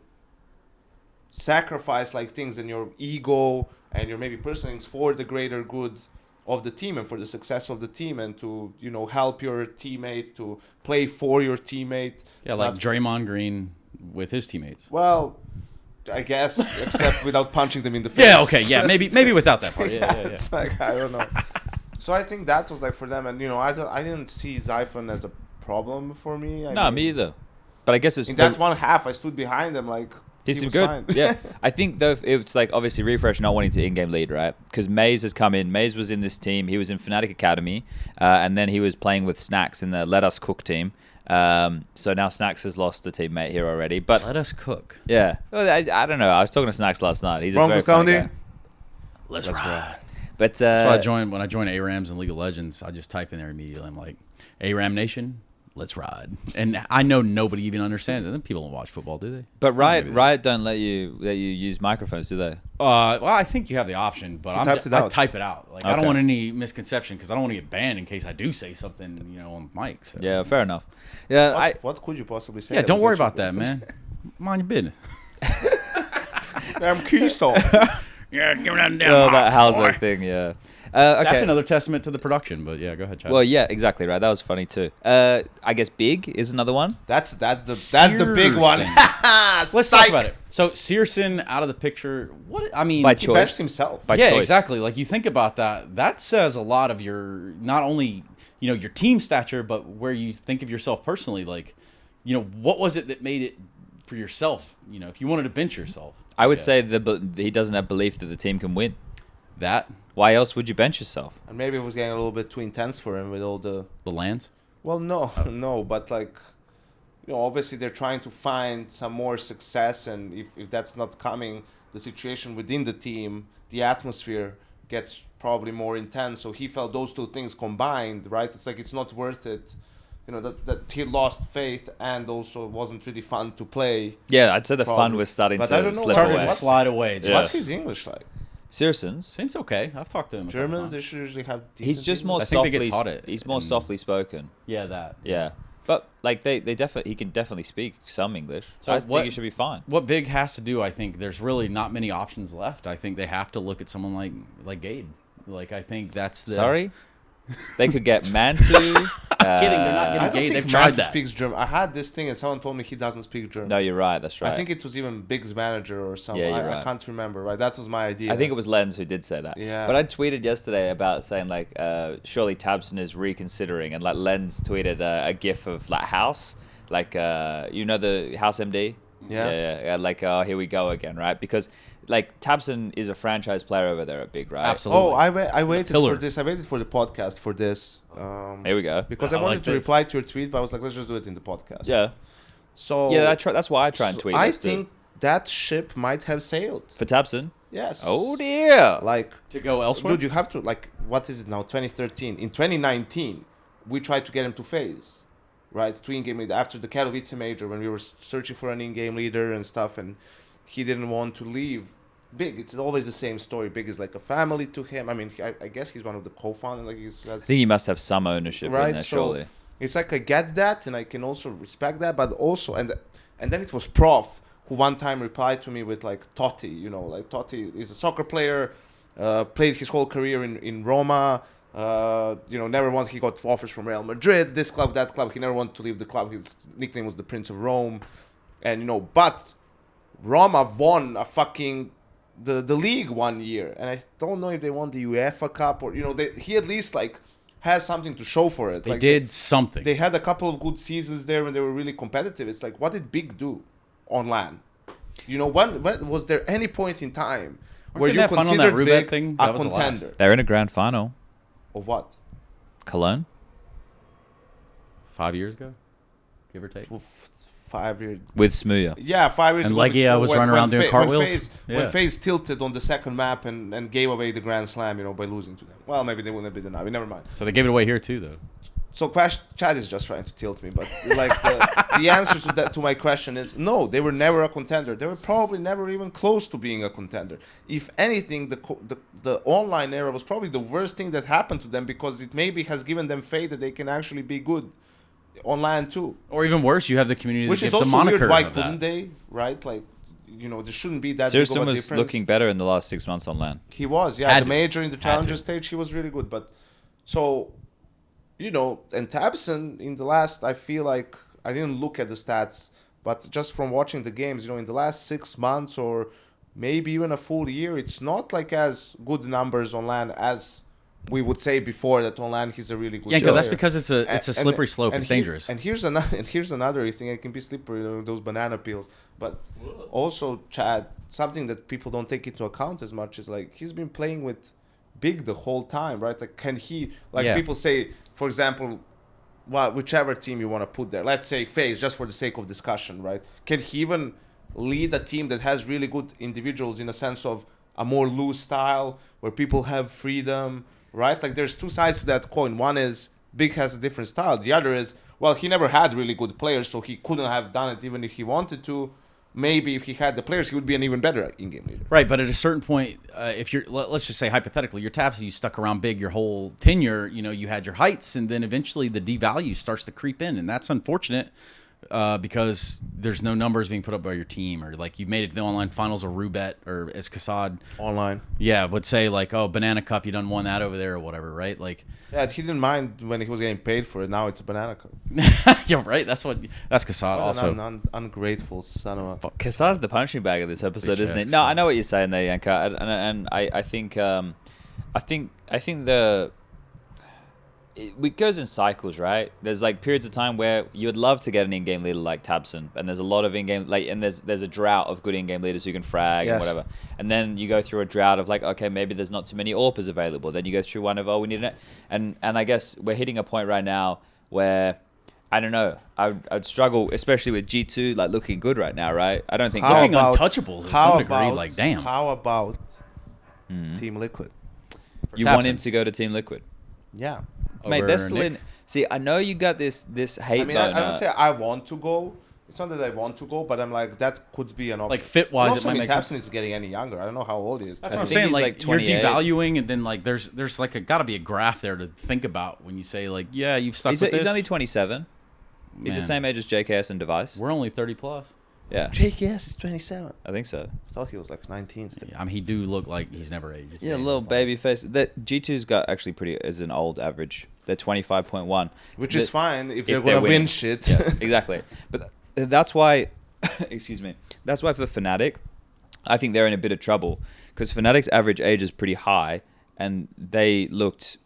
Speaker 2: sacrifice like things in your ego and your maybe personal things for the greater good of the team and for the success of the team, and to help your teammate, to play for your teammate.
Speaker 3: Yeah, like Draymond Green with his teammates.
Speaker 2: Well, I guess, except without punching them in the face.
Speaker 3: Yeah, okay, yeah, maybe without that part. Yeah.
Speaker 2: It's like, I don't know. So I think that was like for them, and I didn't see Zyphon as a problem for me. I mean,
Speaker 1: me either. But I guess it's
Speaker 2: in that one half, I stood behind them like.
Speaker 1: He seemed good.
Speaker 2: Fine.
Speaker 1: Yeah. I think, though, it's like obviously Refresh not wanting to in-game lead, right? Because Maze has come in. Maze was in this team. He was in Fnatic Academy. And then he was playing with Snacks in the Let Us Cook team. So now Snacks has lost a teammate here already. But
Speaker 3: Let us cook.
Speaker 1: yeah, well, I don't know. I was talking to Snacks last night. He's a
Speaker 2: Broncos
Speaker 1: very funny
Speaker 2: County.
Speaker 1: guy.
Speaker 3: Let's ride.
Speaker 1: But
Speaker 3: That's why when I join ARAMs and League of Legends, I just type in there immediately. I'm like, ARAM Nation, let's ride. And I know nobody even understands it. Then people don't watch football, do they?
Speaker 1: But Riot don't let you use microphones, do they?
Speaker 3: Well, I think you have the option, but I type it out. Like I don't
Speaker 1: Okay.
Speaker 3: want any misconception because I don't want to get banned in case I do say something, on mic. So.
Speaker 1: Yeah, fair enough. Yeah,
Speaker 2: What could you possibly say?
Speaker 3: Yeah,
Speaker 2: that
Speaker 3: don't
Speaker 2: would
Speaker 3: worry
Speaker 2: get you
Speaker 3: about that,
Speaker 2: banned?
Speaker 3: man. Mind your business.
Speaker 2: I'm Keystone.
Speaker 3: Yeah, give me that damn
Speaker 1: that
Speaker 3: box,
Speaker 1: Hauser
Speaker 3: boy.
Speaker 1: thing, yeah. Okay.
Speaker 3: That's another testament to the production, but yeah, go ahead, Chad.
Speaker 1: Well, yeah, exactly right. That was funny too. I guess Big is another one.
Speaker 2: That's the big one.
Speaker 3: Let's talk about it. So Searson out of the picture. What I mean,
Speaker 1: By
Speaker 2: He
Speaker 1: choice.
Speaker 2: benched himself.
Speaker 1: By
Speaker 3: yeah,
Speaker 1: choice.
Speaker 3: exactly. Like you think about that. That says a lot of your not only your team stature, but where you think of yourself personally. Like, what was it that made it for yourself? If you wanted to bench yourself.
Speaker 1: I would
Speaker 3: guess.
Speaker 1: say he doesn't have belief that the team can win.
Speaker 3: that
Speaker 1: Why else would you bench yourself?
Speaker 2: And maybe it was getting a little bit too intense for him with all the.
Speaker 3: the lands.
Speaker 2: Well, no, but obviously they're trying to find some more success, and if that's not coming, the situation within the team, the atmosphere gets probably more intense. So he felt those two things combined, right? It's like it's not worth it. That he lost faith, and also it wasn't really fun to play.
Speaker 1: Yeah, I'd say the fun
Speaker 2: Probably.
Speaker 1: was starting
Speaker 2: But
Speaker 1: to
Speaker 2: I don't know,
Speaker 1: slip
Speaker 2: started
Speaker 1: away.
Speaker 2: to
Speaker 3: Slide away.
Speaker 1: Yeah.
Speaker 3: Just,
Speaker 2: What's his English like?
Speaker 1: Searson's.
Speaker 3: Seems okay. I've talked to him. a couple
Speaker 2: Germans,
Speaker 3: times.
Speaker 2: they should usually have.
Speaker 1: He's
Speaker 2: decent
Speaker 1: just more
Speaker 2: English.
Speaker 3: I think they
Speaker 1: softly.
Speaker 3: get taught it
Speaker 1: He's more
Speaker 3: in-
Speaker 1: softly spoken.
Speaker 3: Yeah, that.
Speaker 1: Yeah, but like they definitely he can definitely speak some English.
Speaker 3: So
Speaker 1: I
Speaker 3: what-
Speaker 1: think he should be fine.
Speaker 3: What Big has to do, I think, there's really not many options left. I think they have to look at someone like Gade. Like I think that's the.
Speaker 1: Sorry, they could get Mantu.
Speaker 3: Kidding, they're not
Speaker 2: I
Speaker 3: getting
Speaker 2: don't
Speaker 3: Gade.
Speaker 2: think
Speaker 3: They've tried
Speaker 2: Mantu
Speaker 3: that.
Speaker 2: speaks German. I had this thing, and someone told me he doesn't speak German.
Speaker 1: No, you're right. That's right.
Speaker 2: I think it was even Big's manager or something.
Speaker 1: Yeah, you're
Speaker 2: I
Speaker 1: right.
Speaker 2: can't remember. Right, that was my idea.
Speaker 1: I think it was Lenz who did say that.
Speaker 2: Yeah.
Speaker 1: But I tweeted yesterday about saying like, surely Tabson is reconsidering, and like Lenz tweeted a GIF of like House, like the House MD.
Speaker 2: Yeah.
Speaker 1: Like here we go again, right? Because like Tabson is a franchise player over there at Big, right?
Speaker 3: Absolutely.
Speaker 2: Oh, I waited
Speaker 3: pillar.
Speaker 2: for this. I waited for the podcast for this.
Speaker 1: Here we go.
Speaker 2: Because
Speaker 3: I
Speaker 2: I wanted
Speaker 3: like
Speaker 2: to
Speaker 3: this.
Speaker 2: reply to your tweet, but I was like, let's just do it in the podcast.
Speaker 1: Yeah.
Speaker 2: So
Speaker 1: Yeah, that's why I try and
Speaker 2: so
Speaker 1: tweet.
Speaker 2: I
Speaker 1: this, too.
Speaker 2: think that ship might have sailed.
Speaker 1: for Tabson.
Speaker 2: Yes.
Speaker 1: Oh dear.
Speaker 2: Like,
Speaker 3: To go elsewhere.
Speaker 2: dude, you have to what is it now? 2013. In 2019, we tried to get him to phase, right? To in-game leader after the Katowice major when we were searching for an in-game leader and stuff, and he didn't want to leave. Big, it's always the same story. Big is like a family to him. I mean, I guess he's one of the co-founders. Like
Speaker 1: I think he must have some ownership in
Speaker 2: Right,
Speaker 1: there,
Speaker 2: so-
Speaker 1: surely.
Speaker 2: it's like I get that, and I can also respect that, but also and then it was Prof who one time replied to me with like Totti, like Totti is a soccer player, played his whole career in Roma, never wanted. He got offers from Real Madrid, this club, that club. He never wanted to leave the club. His nickname was the Prince of Rome, and but Roma won a fucking the league one year, and I don't know if they won the UEFA Cup or he at least like has something to show for it.
Speaker 3: they
Speaker 2: Like,
Speaker 3: did something.
Speaker 2: They had a couple of good seasons there when they were really competitive. It's like, what did Big do on LAN? When was there any point in time where
Speaker 3: they
Speaker 2: you
Speaker 3: have fun on that
Speaker 2: considered
Speaker 3: roulette
Speaker 2: Big
Speaker 3: thing?
Speaker 2: a
Speaker 3: That was the last.
Speaker 2: contender?
Speaker 1: They're in a grand final.
Speaker 2: Or what?
Speaker 1: Cologne.
Speaker 3: 5 years ago, give or take.
Speaker 2: 5 years.
Speaker 1: With Smuya.
Speaker 2: Yeah, 5 years
Speaker 3: And
Speaker 2: ago.
Speaker 3: Legia was running around doing cartwheels?
Speaker 2: When
Speaker 3: Yeah.
Speaker 2: FaZe tilted on the second map and gave away the Grand Slam, by losing to them. Well, maybe they wouldn't have been the Navi. Never mind.
Speaker 3: So they gave it away here too, though.
Speaker 2: So Chad is just trying to tilt me, but like the answer to my question is no. They were never a contender. They were probably never even close to being a contender. If anything, the online era was probably the worst thing that happened to them because it maybe has given them faith that they can actually be good online too.
Speaker 3: Or even worse, you have the community
Speaker 2: Which
Speaker 3: that
Speaker 2: is
Speaker 3: gives the
Speaker 2: also
Speaker 3: moniker
Speaker 2: weird. Why
Speaker 3: of
Speaker 2: couldn't
Speaker 3: that.
Speaker 2: they? Right? Like, there shouldn't be that big of
Speaker 1: Searson
Speaker 2: a
Speaker 1: was
Speaker 2: difference.
Speaker 1: looking better in the last 6 months on LAN.
Speaker 2: He was, yeah.
Speaker 3: Had
Speaker 2: The
Speaker 3: to.
Speaker 2: major in the
Speaker 3: Had
Speaker 2: challenger
Speaker 3: to.
Speaker 2: stage, he was really good. But so, and Tabson in the last, I feel like I didn't look at the stats, but just from watching the games, in the last 6 months or maybe even a full year, it's not like as good numbers on LAN as we would say before that on LAN he's a really good
Speaker 3: Yeah,
Speaker 2: player.
Speaker 3: that's because it's a slippery slope. It's dangerous.
Speaker 2: And here's another thing. It can be slippery, those banana peels. But also, Chad, something that people don't take into account as much is like he's been playing with Big the whole time, right? Like, can he? Like
Speaker 3: Yeah.
Speaker 2: people say, for example, whichever team you want to put there. Let's say FaZe, just for the sake of discussion, right? Can he even lead a team that has really good individuals in a sense of a more loose style where people have freedom, right? Like there's two sides to that coin. One is Big has a different style. The other is, well, he never had really good players, so he couldn't have done it even if he wanted to. Maybe if he had the players, he would be an even better in-game leader.
Speaker 3: Right, but at a certain point, if you're, let's just say hypothetically, you're Tabson, you stuck around Big your whole tenure, you had your heights, and then eventually the devalue starts to creep in, and that's unfortunate because there's no numbers being put up by your team, or like you made it to the online finals or Rubet or Escasad.
Speaker 2: Online.
Speaker 3: Yeah, would say like, oh, Banana Cup, you done won that over there or whatever, right? Like,
Speaker 2: yeah, he didn't mind when he was getting paid for it. Now it's a Banana Cup.
Speaker 3: yeah, right. That's Casad also.
Speaker 2: An ungrateful son of a.
Speaker 1: Kassad's the punching bag of this episode, isn't it? No, I know what you're saying there, Yanka, and I think it goes in cycles, right? There's like periods of time where you'd love to get an in-game leader like Tabson, and there's a lot of in-game and there's a drought of good in-game leaders who can frag and whatever. And then you go through a drought of like, okay, maybe there's not too many AWPers available. Then you go through one of, oh, we need it. And I guess we're hitting a point right now where I don't know. I'd struggle, especially with G2 like looking good right now, right? I don't think
Speaker 3: looking untouchable to some degree. Like, damn.
Speaker 2: How about Team Liquid?
Speaker 1: You want him to go to Team Liquid?
Speaker 2: Yeah.
Speaker 1: Mate, they're still in. See, I know you got this hate.
Speaker 2: I mean, I don't say I want to go. It's not that I want to go, but I'm like, that could be an option.
Speaker 3: Like fit wise, it might make sense.
Speaker 2: Tabson is getting any younger. I don't know how old he is.
Speaker 3: That's what I'm saying. Like you're devaluing, and then like there's like got to be a graph there to think about when you say like, yeah, you've stuck with this.
Speaker 1: He's only 27. He's the same age as JKS and Device.
Speaker 3: We're only 30 plus.
Speaker 1: Yeah.
Speaker 2: JKS is 27.
Speaker 1: I think so.
Speaker 2: I thought he was like 19 still.
Speaker 3: Yeah, I mean, he do look like he's never aged.
Speaker 1: Yeah, a little baby face. That G2's got actually is an old average. They're 25.1.
Speaker 2: Which is fine if they're going to win shit.
Speaker 1: Yes, exactly. But that's why, excuse me, that's why for Fnatic, I think they're in a bit of trouble. Because Fnatic's average age is pretty high, and they looked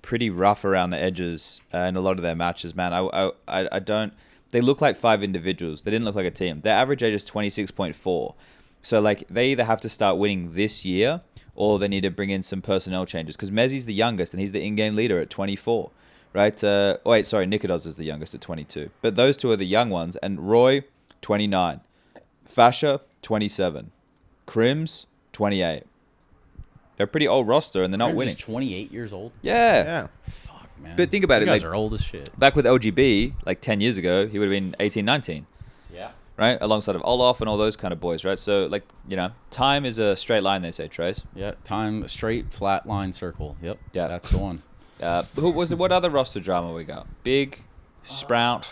Speaker 1: pretty rough around the edges in a lot of their matches, man. I don't... They look like 5 individuals. They didn't look like a team. Their average age is 26.4. So, like, they either have to start winning this year or they need to bring in some personnel changes. Because Mezzi's the youngest, and he's the in-game leader at 24, right? Nikodos is the youngest at 22. But those two are the young ones. And Roy, 29. Fasha, 27. Crims, 28. They're a pretty old roster, and they're not winning.
Speaker 3: He's 28 years old?
Speaker 1: Yeah.
Speaker 3: Fuck. Man.
Speaker 1: But think about
Speaker 3: you
Speaker 1: it.
Speaker 3: guys are old as shit.
Speaker 1: Back with LGB, like 10 years ago, he would have been 18, 19.
Speaker 3: Yeah.
Speaker 1: Right? Alongside of Olaf and all those kind of boys, right? So, like, time is a straight line, they say, Trace.
Speaker 3: Yeah, time, straight, flat line circle. Yep.
Speaker 1: Yeah.
Speaker 3: That's the one.
Speaker 1: What other roster drama we got? Big, Sprout.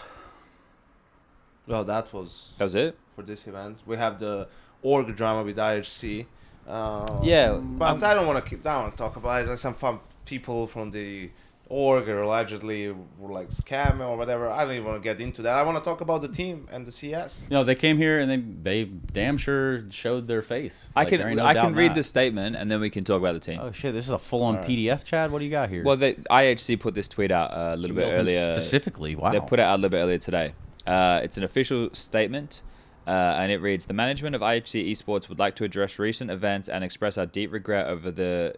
Speaker 2: Well, that was
Speaker 1: it?
Speaker 2: For this event. We have the org drama with IHC.
Speaker 1: Yeah.
Speaker 2: But I don't want to talk about it. Like some fun people from the org allegedly were like scam or whatever. I don't even want to get into that. I want to talk about the team and the CS.
Speaker 3: They came here and they damn sure showed their face.
Speaker 1: I can read the statement and then we can talk about the team.
Speaker 3: Oh shit, this is a full-on PDF, Chad. What do you got here?
Speaker 1: Well, the IHC put this tweet out a little bit earlier.
Speaker 3: Specifically, wow.
Speaker 1: They put it out a little bit earlier today. It's an official statement. And it reads, the management of IHC Esports would like to address recent events and express our deep regret over the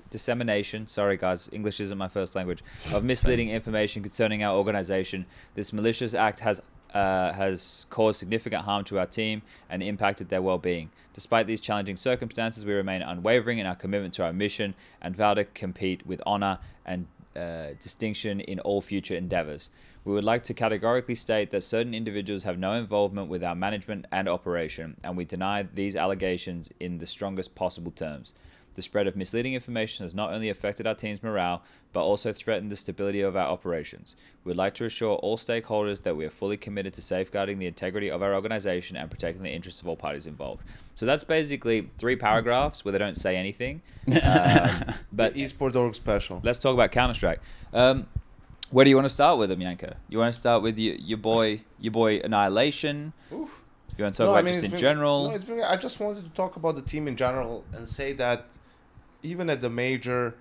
Speaker 1: dissemination, sorry guys, English isn't my first language, of misleading information concerning our organization. This malicious act has caused significant harm to our team and impacted their well-being. Despite these challenging circumstances, we remain unwavering in our commitment to our mission and vow to compete with honor and distinction in all future endeavors. We would like to categorically state that certain individuals have no involvement with our management and operation, and we deny these allegations in the strongest possible terms. The spread of misleading information has not only affected our team's morale, but also threatened the stability of our operations. We would like to assure all stakeholders that we are fully committed to safeguarding the integrity of our organization and protecting the interests of all parties involved. So that's basically 3 paragraphs where they don't say anything. But
Speaker 2: the Esports org special.
Speaker 1: Let's talk about Counter-Strike. Where do you want to start with them, Yanka? You want to start with your boy Annihilation?
Speaker 2: Oof.
Speaker 1: You want to talk about just in general?
Speaker 2: No, I just wanted to talk about the team in general and say that even at the major,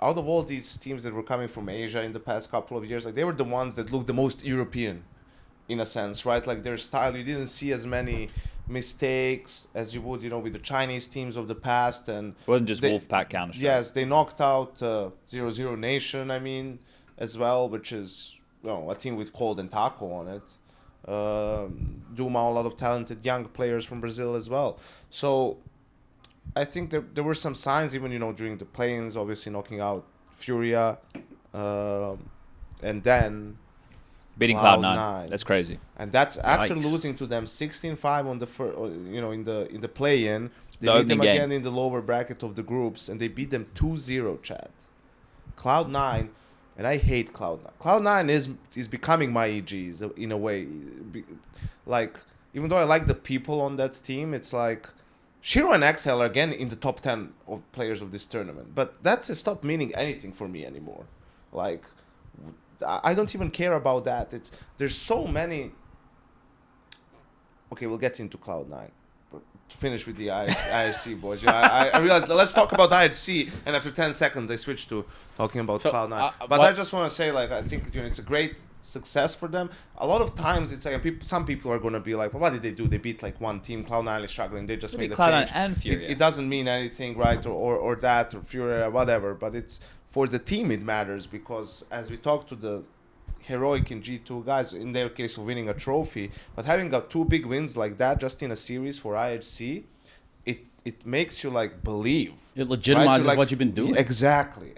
Speaker 2: out of all these teams that were coming from Asia in the past couple of years, like they were the ones that looked the most European, in a sense, right? Like their style, you didn't see as many mistakes as you would, with the Chinese teams of the past. And
Speaker 1: It wasn't just Wolfpack Counter-Strike.
Speaker 2: yes, they knocked out 0-0 Nation, as well, which is a team with Cold and Taco on it. Duma, a lot of talented young players from Brazil as well. So I think there were some signs even, during the play-ins, obviously knocking out Furia, and then
Speaker 1: Beating Cloud9. That's crazy.
Speaker 2: And that's after
Speaker 3: Yikes.
Speaker 2: losing to them 16-5 on the in the play-in. They
Speaker 1: The
Speaker 2: beat
Speaker 1: opening
Speaker 2: them
Speaker 1: game.
Speaker 2: again in the lower bracket of the groups, and they beat them 2-0, Chad. Cloud9, and I hate Cloud9. Cloud9 is becoming my EGs in a way. Like, even though I like the people on that team, it's like Shiro and Excel are again in the top 10 of players of this tournament. But that's stopped meaning anything for me anymore. Like, I don't even care about that. There's so many. Okay, we'll get into Cloud9. But to finish with the IHC boys, I realized let's talk about IHC, and after 10 seconds I switched to talking about Cloud9. But I just want to say, like, I think it's a great success for them. A lot of times it's like some people are gonna be like, well, what did they do? They beat like one team. Cloud9 is struggling. They just made a
Speaker 1: Cloud9
Speaker 2: change.
Speaker 1: and Furia.
Speaker 2: It doesn't mean anything, right? Or that, or Furia, whatever. But it's for the team it matters, because as we talk to the heroic and G2 guys, in their case of winning a trophy, but having got 2 big wins like that just in a series for IHC, it makes you like believe.
Speaker 3: It legitimizes
Speaker 2: like,
Speaker 3: what you've been doing.
Speaker 2: Exactly.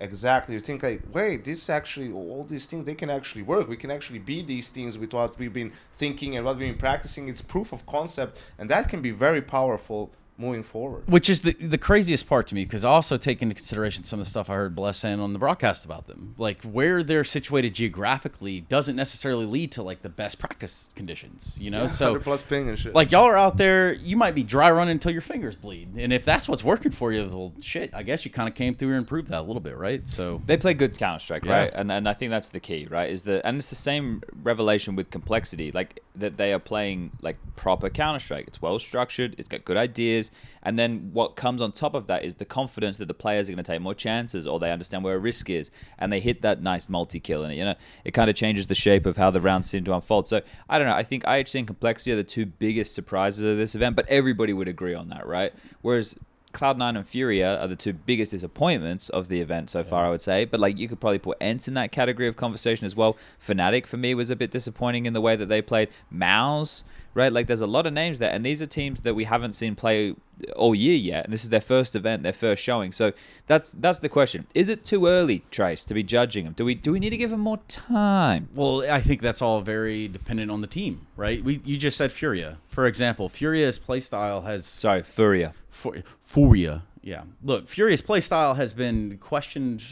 Speaker 2: You think like, wait, this actually, all these things, they can actually work. We can actually beat these teams with what we've been thinking and what we've been practicing. It's proof of concept, and that can be very powerful moving forward.
Speaker 3: Which is the craziest part to me, because I also take into consideration some of the stuff I heard Bless saying on the broadcast about them. Like, where they're situated geographically doesn't necessarily lead to like the best practice conditions,
Speaker 2: Yeah,
Speaker 3: So
Speaker 2: 100+ ping and shit.
Speaker 3: like, y'all are out there, you might be dry running until your fingers bleed. And if that's what's working for you, well, shit, I guess you kind of came through here and proved that a little bit, right? So
Speaker 1: They play good Counter-Strike,
Speaker 3: Yeah.
Speaker 1: right? And I think that's the key, right? And it's the same revelation with complexity, like that they are playing like proper Counter-Strike. It's well structured, it's got good ideas, and then what comes on top of that is the confidence that the players are going to take more chances, or they understand where a risk is, and they hit that nice multi-kill, and it kind of changes the shape of how the rounds seem to unfold. So I don't know. I think IHC and complexity are the 2 biggest surprises of this event, but everybody would agree on that, right? Whereas Cloud9 and Furia are the 2 biggest disappointments of the event so far, I would say. But like, you could probably put ENT in that category of conversation as well. Fnatic for me was a bit disappointing in the way that they played. Mouse, right? Like, there's a lot of names there, and these are teams that we haven't seen play all year yet, and this is their first event, their first showing. So that's the question. Is it too early, Trace, to be judging them? Do we need to give them more time?
Speaker 3: well, I think that's all very dependent on the team, right? You just said Furia. For example, Furia's playstyle has
Speaker 1: Sorry, Furia.
Speaker 3: Furia. Yeah. Look, Furia's playstyle has been questioned,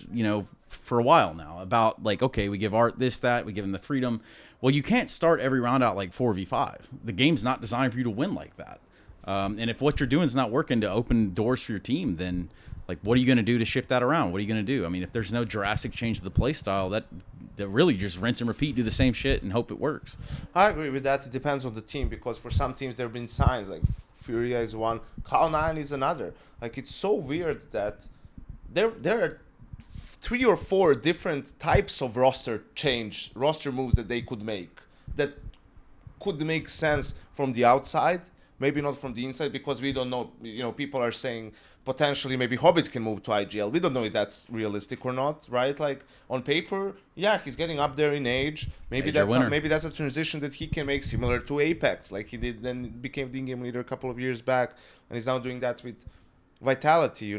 Speaker 3: for a while now about like, okay, we give Art this, that, we give him the freedom. Well, you can't start every round out like 4v5. The game's not designed for you to win like that. And if what you're doing is not working to open doors for your team, then like, what are you going to do to shift that around? What are you going to do? I mean, if there's no drastic change to the playstyle, that really just rinse and repeat, do the same shit and hope it works.
Speaker 2: I agree with that. It depends on the team, because for some teams there have been signs, like Furia is one, Cloud9 is another. Like, it's so weird that there are 3 or 4 different types of roster moves that they could make that could make sense from the outside, maybe not from the inside, because we don't know. People are saying potentially maybe Hobbit can move to IGL. We don't know if that's realistic or not, right? Like, on paper, yeah, he's getting up there in age. Maybe that's a transition that he can make similar to Apex, like he did, then became the in-game leader a couple of years back, and he's now doing that with Vitality.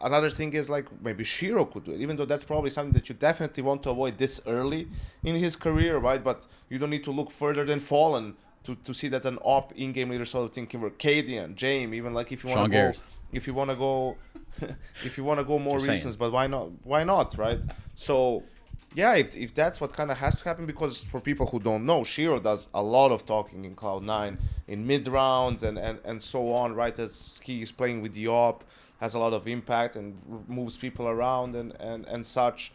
Speaker 2: Another thing is, like, maybe Shiro could do it, even though that's probably something that you definitely want to avoid this early in his career, right? But you don't need to look further than Fallen to see that an op in-game leader sort of thing can work. Cadian, Jame, even like if you want to go more
Speaker 3: Just
Speaker 2: reasons,
Speaker 3: saying.
Speaker 2: but why not, right? So yeah, if that's what kind of has to happen, because for people who don't know, Shiro does a lot of talking in Cloud9 in mid rounds and so on, right? As he is playing with the op, has a lot of impact and moves people around and such.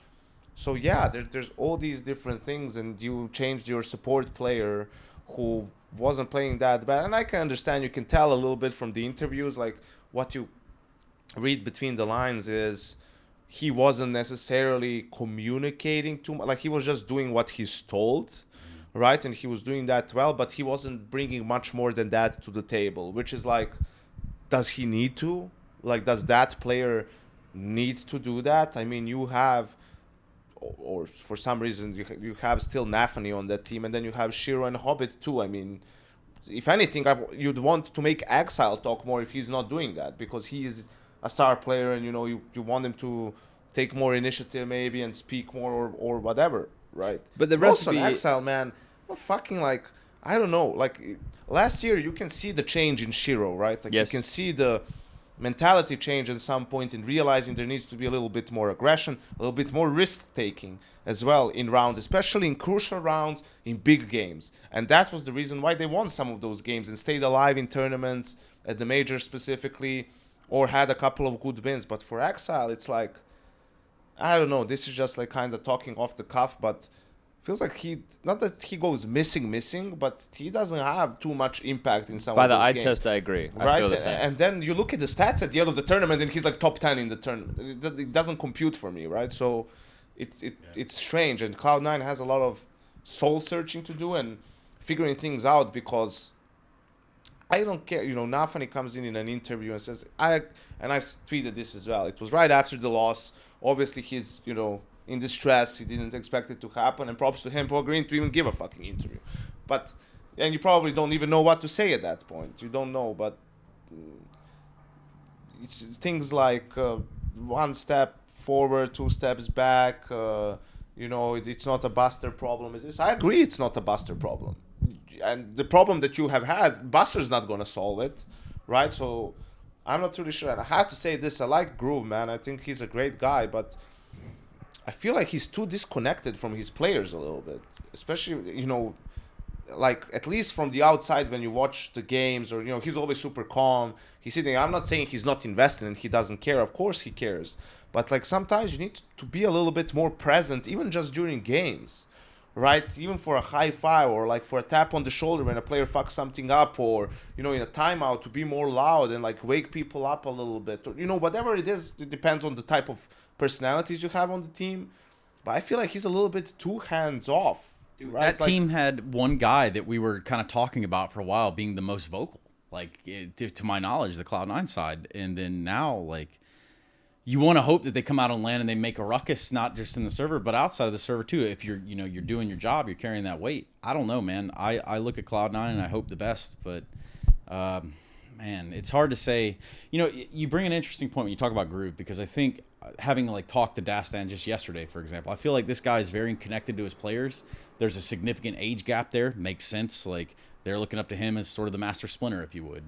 Speaker 2: So yeah, there's all these different things, and you changed your support player who wasn't playing that bad. And I can understand, you can tell a little bit from the interviews, like what you read between the lines is he wasn't necessarily communicating too much. Like, he was just doing what he's told, right? And he was doing that well, but he wasn't bringing much more than that to the table, which is like, does he need to? Like, does that player need to do that? I mean, you have, or for some reason, you have still Navi on that team, and then you have Shiro and Hobbit too. I mean, if anything, you'd want to make Exile talk more if he's not doing that, because he is a star player, and you want him to take more initiative maybe and speak more or whatever, right?
Speaker 1: But the
Speaker 2: also
Speaker 1: recipe,
Speaker 2: Exile, man, fucking like, I don't know, like last year you can see the change in Shiro, right? Like
Speaker 1: yes.
Speaker 2: You can see the mentality change at some point in realizing there needs to be a little bit more aggression, a little bit more risk taking as well in rounds, especially in crucial rounds, in big games. And that was the reason why they won some of those games and stayed alive in tournaments, at the majors specifically, or had a couple of good wins. But for Exile, it's like, I don't know, this is just like kind of talking off the cuff, but feels like not that he goes missing, but he doesn't have too much impact in some
Speaker 1: by
Speaker 2: of those
Speaker 1: the eye
Speaker 2: games.
Speaker 1: test, I agree.
Speaker 2: Right?
Speaker 1: I feel the same.
Speaker 2: And then you look at the stats at the end of the tournament, and he's like top 10 in the tournament. It doesn't compute for me, right? So it's strange, and Cloud9 has a lot of soul searching to do and figuring things out, because I don't care. Navi comes in an interview and says, I tweeted this as well. It was right after the loss. Obviously, he's, in distress. He didn't expect it to happen, and props to him for agreeing to even give a fucking interview. And you probably don't even know what to say at that point. You don't know, but it's things like one step forward, two steps back. It's not a Buster problem. I agree, it's not a Buster problem. And the problem that you have had, Buster's not going to solve it, right? So I'm not really sure. And I have to say this, I like Groove, man. I think he's a great guy, but I feel like he's too disconnected from his players a little bit. Especially, like at least from the outside when you watch the games, or, he's always super calm. He's sitting, I'm not saying he's not invested and he doesn't care. Of course he cares. But like sometimes you need to be a little bit more present, even just during games. Right, even for a high five, or like for a tap on the shoulder when a player fucks something up, or in a timeout, to be more loud and like wake people up a little bit, or whatever it is. It depends on the type of personalities you have on the team, but I feel like he's a little bit too hands off. Right?
Speaker 3: That team had one guy that we were kind of talking about for a while being the most vocal, like to my knowledge, the Cloud9 side, and then now like. You want to hope that they come out on LAN and they make a ruckus, not just in the server, but outside of the server too. If you're doing your job, you're carrying that weight. I don't know, man. I look at Cloud9 and I hope the best, but man, it's hard to say. You bring an interesting point when you talk about Groove, because I think having like talked to Dastan just yesterday, for example, I feel like this guy is very connected to his players. There's a significant age gap there. Makes sense. Like they're looking up to him as sort of the master splinter, if you would,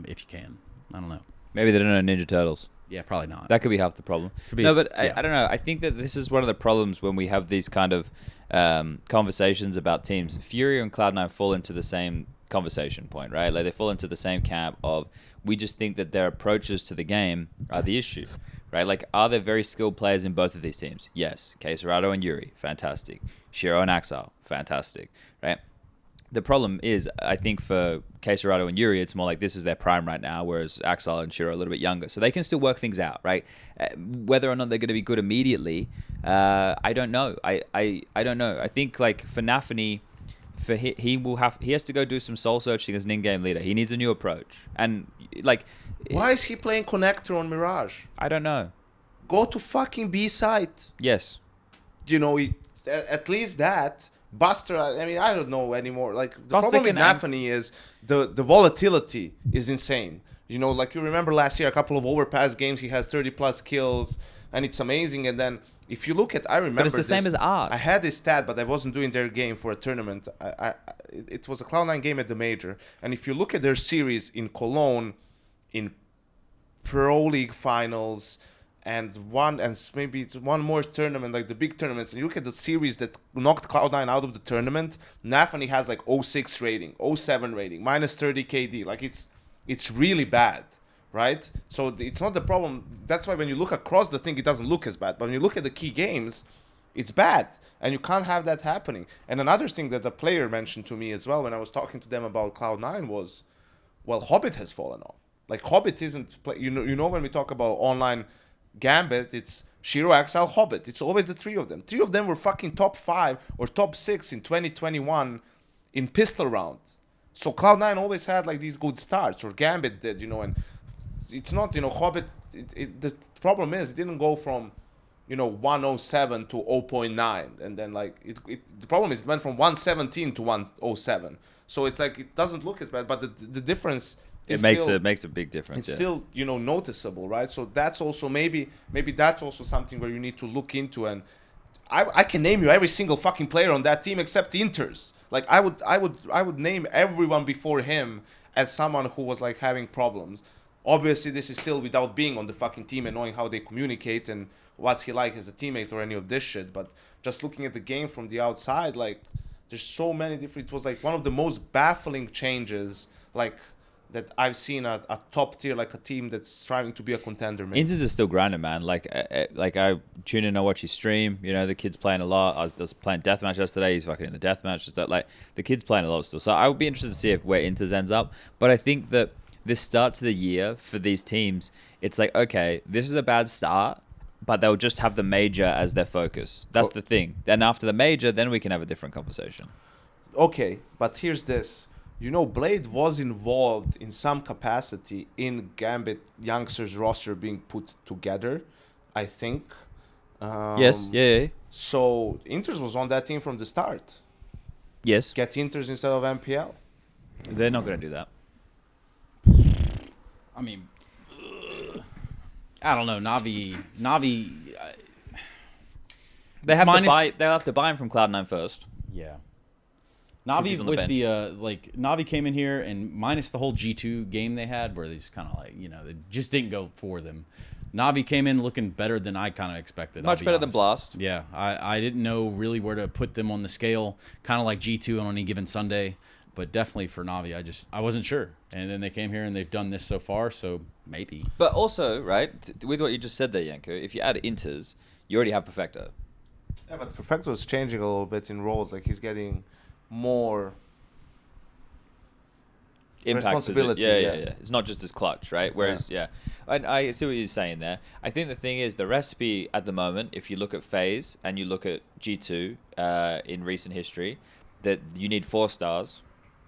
Speaker 3: if you can. I don't know.
Speaker 1: Maybe they don't know Ninja Turtles.
Speaker 3: Yeah, probably not.
Speaker 1: That could be half the problem. No, but yeah. I don't know. I think that this is one of the problems when we have these kind of conversations about teams. Fury and Cloud9 fall into the same conversation point, right? Like they fall into the same camp of, we just think that their approaches to the game are the issue, right? Like, are there very skilled players in both of these teams? Yes. Caserado and Yuri, fantastic. Shiro and Axel, fantastic, right? The problem is, I think for Caserado and Yuri, it's more like this is their prime right now, whereas Axel and Shiro are a little bit younger. So they can still work things out, right? Whether or not they're going to be good immediately, I don't know. I don't know. I think like for Nafi, he has to go do some soul searching as an in-game leader. He needs a new approach. And like,
Speaker 2: why is he playing connector on Mirage?
Speaker 1: I don't know.
Speaker 2: Go to fucking B site.
Speaker 1: Yes.
Speaker 2: At least that. Buster, I mean, I don't know anymore. Like, the
Speaker 1: Buster
Speaker 2: problem with Nafi is the volatility is insane. Like you remember last year, a couple of overpass games, he has 30+ kills, and it's amazing. And then if you look at, I remember,
Speaker 1: but it's the same as Art.
Speaker 2: I had this stat, but I wasn't doing their game for a tournament. It was a Cloud9 game at the major. And if you look at their series in Cologne, in Pro League finals, and maybe it's one more tournament, like the big tournaments, and you look at the series that knocked Cloud9 out of the tournament, Nafi has like 06 rating, 07 rating, minus 30 KD. Like it's really bad, right? So it's not the problem. That's why when you look across the thing, it doesn't look as bad. But when you look at the key games, it's bad, and you can't have that happening. And another thing that the player mentioned to me as well when I was talking to them about Cloud9 was, well, Hobbit has fallen off. Like Hobbit isn't when we talk about online Gambit, it's Shiro, Axel, Hobbit. It's always the three of them. Three of them were fucking top 5 or top 6 in 2021 in pistol round. So Cloud9 always had like these good starts, or Gambit did, and it's not, Hobbit, the problem is it didn't go from, 107 to 0.9. And then like, the problem is it went from 117 to 107. So it's like, it doesn't look as bad, but the difference
Speaker 1: it makes a big difference.
Speaker 2: It's still, noticeable, right? So that's also maybe that's also something where you need to look into. And I can name you every single fucking player on that team except Inters. Like I would name everyone before him as someone who was like having problems. Obviously, this is still without being on the fucking team and knowing how they communicate and what's he like as a teammate or any of this shit. But just looking at the game from the outside, like there's so many different. It was like one of the most baffling changes, like, that I've seen a top tier, like a team that's striving to be a contender.
Speaker 1: Inters is still grinding, man. Like I tune in, I watch his stream. The kid's playing a lot. I was playing deathmatch yesterday. He's fucking in the deathmatch. Just like the kid's playing a lot still. So I would be interested to see where Inters ends up. But I think that this start to the year for these teams, it's like, okay, this is a bad start, but they'll just have the major as their focus. That's the thing. Then after the major, then we can have a different conversation.
Speaker 2: Okay, but here's this. Blade was involved in some capacity in Gambit youngsters roster being put together, I think.
Speaker 1: Yes, yeah.
Speaker 2: So Inters was on that team from the start.
Speaker 1: Yes.
Speaker 2: Get Inters instead of MPL.
Speaker 1: They're not going to do that.
Speaker 3: I mean, I don't know. Navi.
Speaker 1: They have to buy. They'll have to buy him from Cloud9 first.
Speaker 3: Yeah. Navi with Navi came in here and minus the whole G2 game they had where they just kind of like, they just didn't go for them. Navi came in looking better than I kind of expected.
Speaker 1: Much better than Blast.
Speaker 3: Yeah, I didn't know really where to put them on the scale, kind of like G2 on any given Sunday, but definitely for Navi, I wasn't sure. And then they came here and they've done this so far, so maybe.
Speaker 1: But also, right, with what you just said there, Yanko, if you add Inters, you already have Perfecto.
Speaker 2: Yeah, but Perfecto is changing a little bit in roles. Like he's getting more responsibility.
Speaker 1: Yeah. It's not just as clutch, right? Whereas, and I see what you're saying there. I think the thing is the recipe at the moment, if you look at FaZe and you look at G2 in recent history, that you need 4 stars.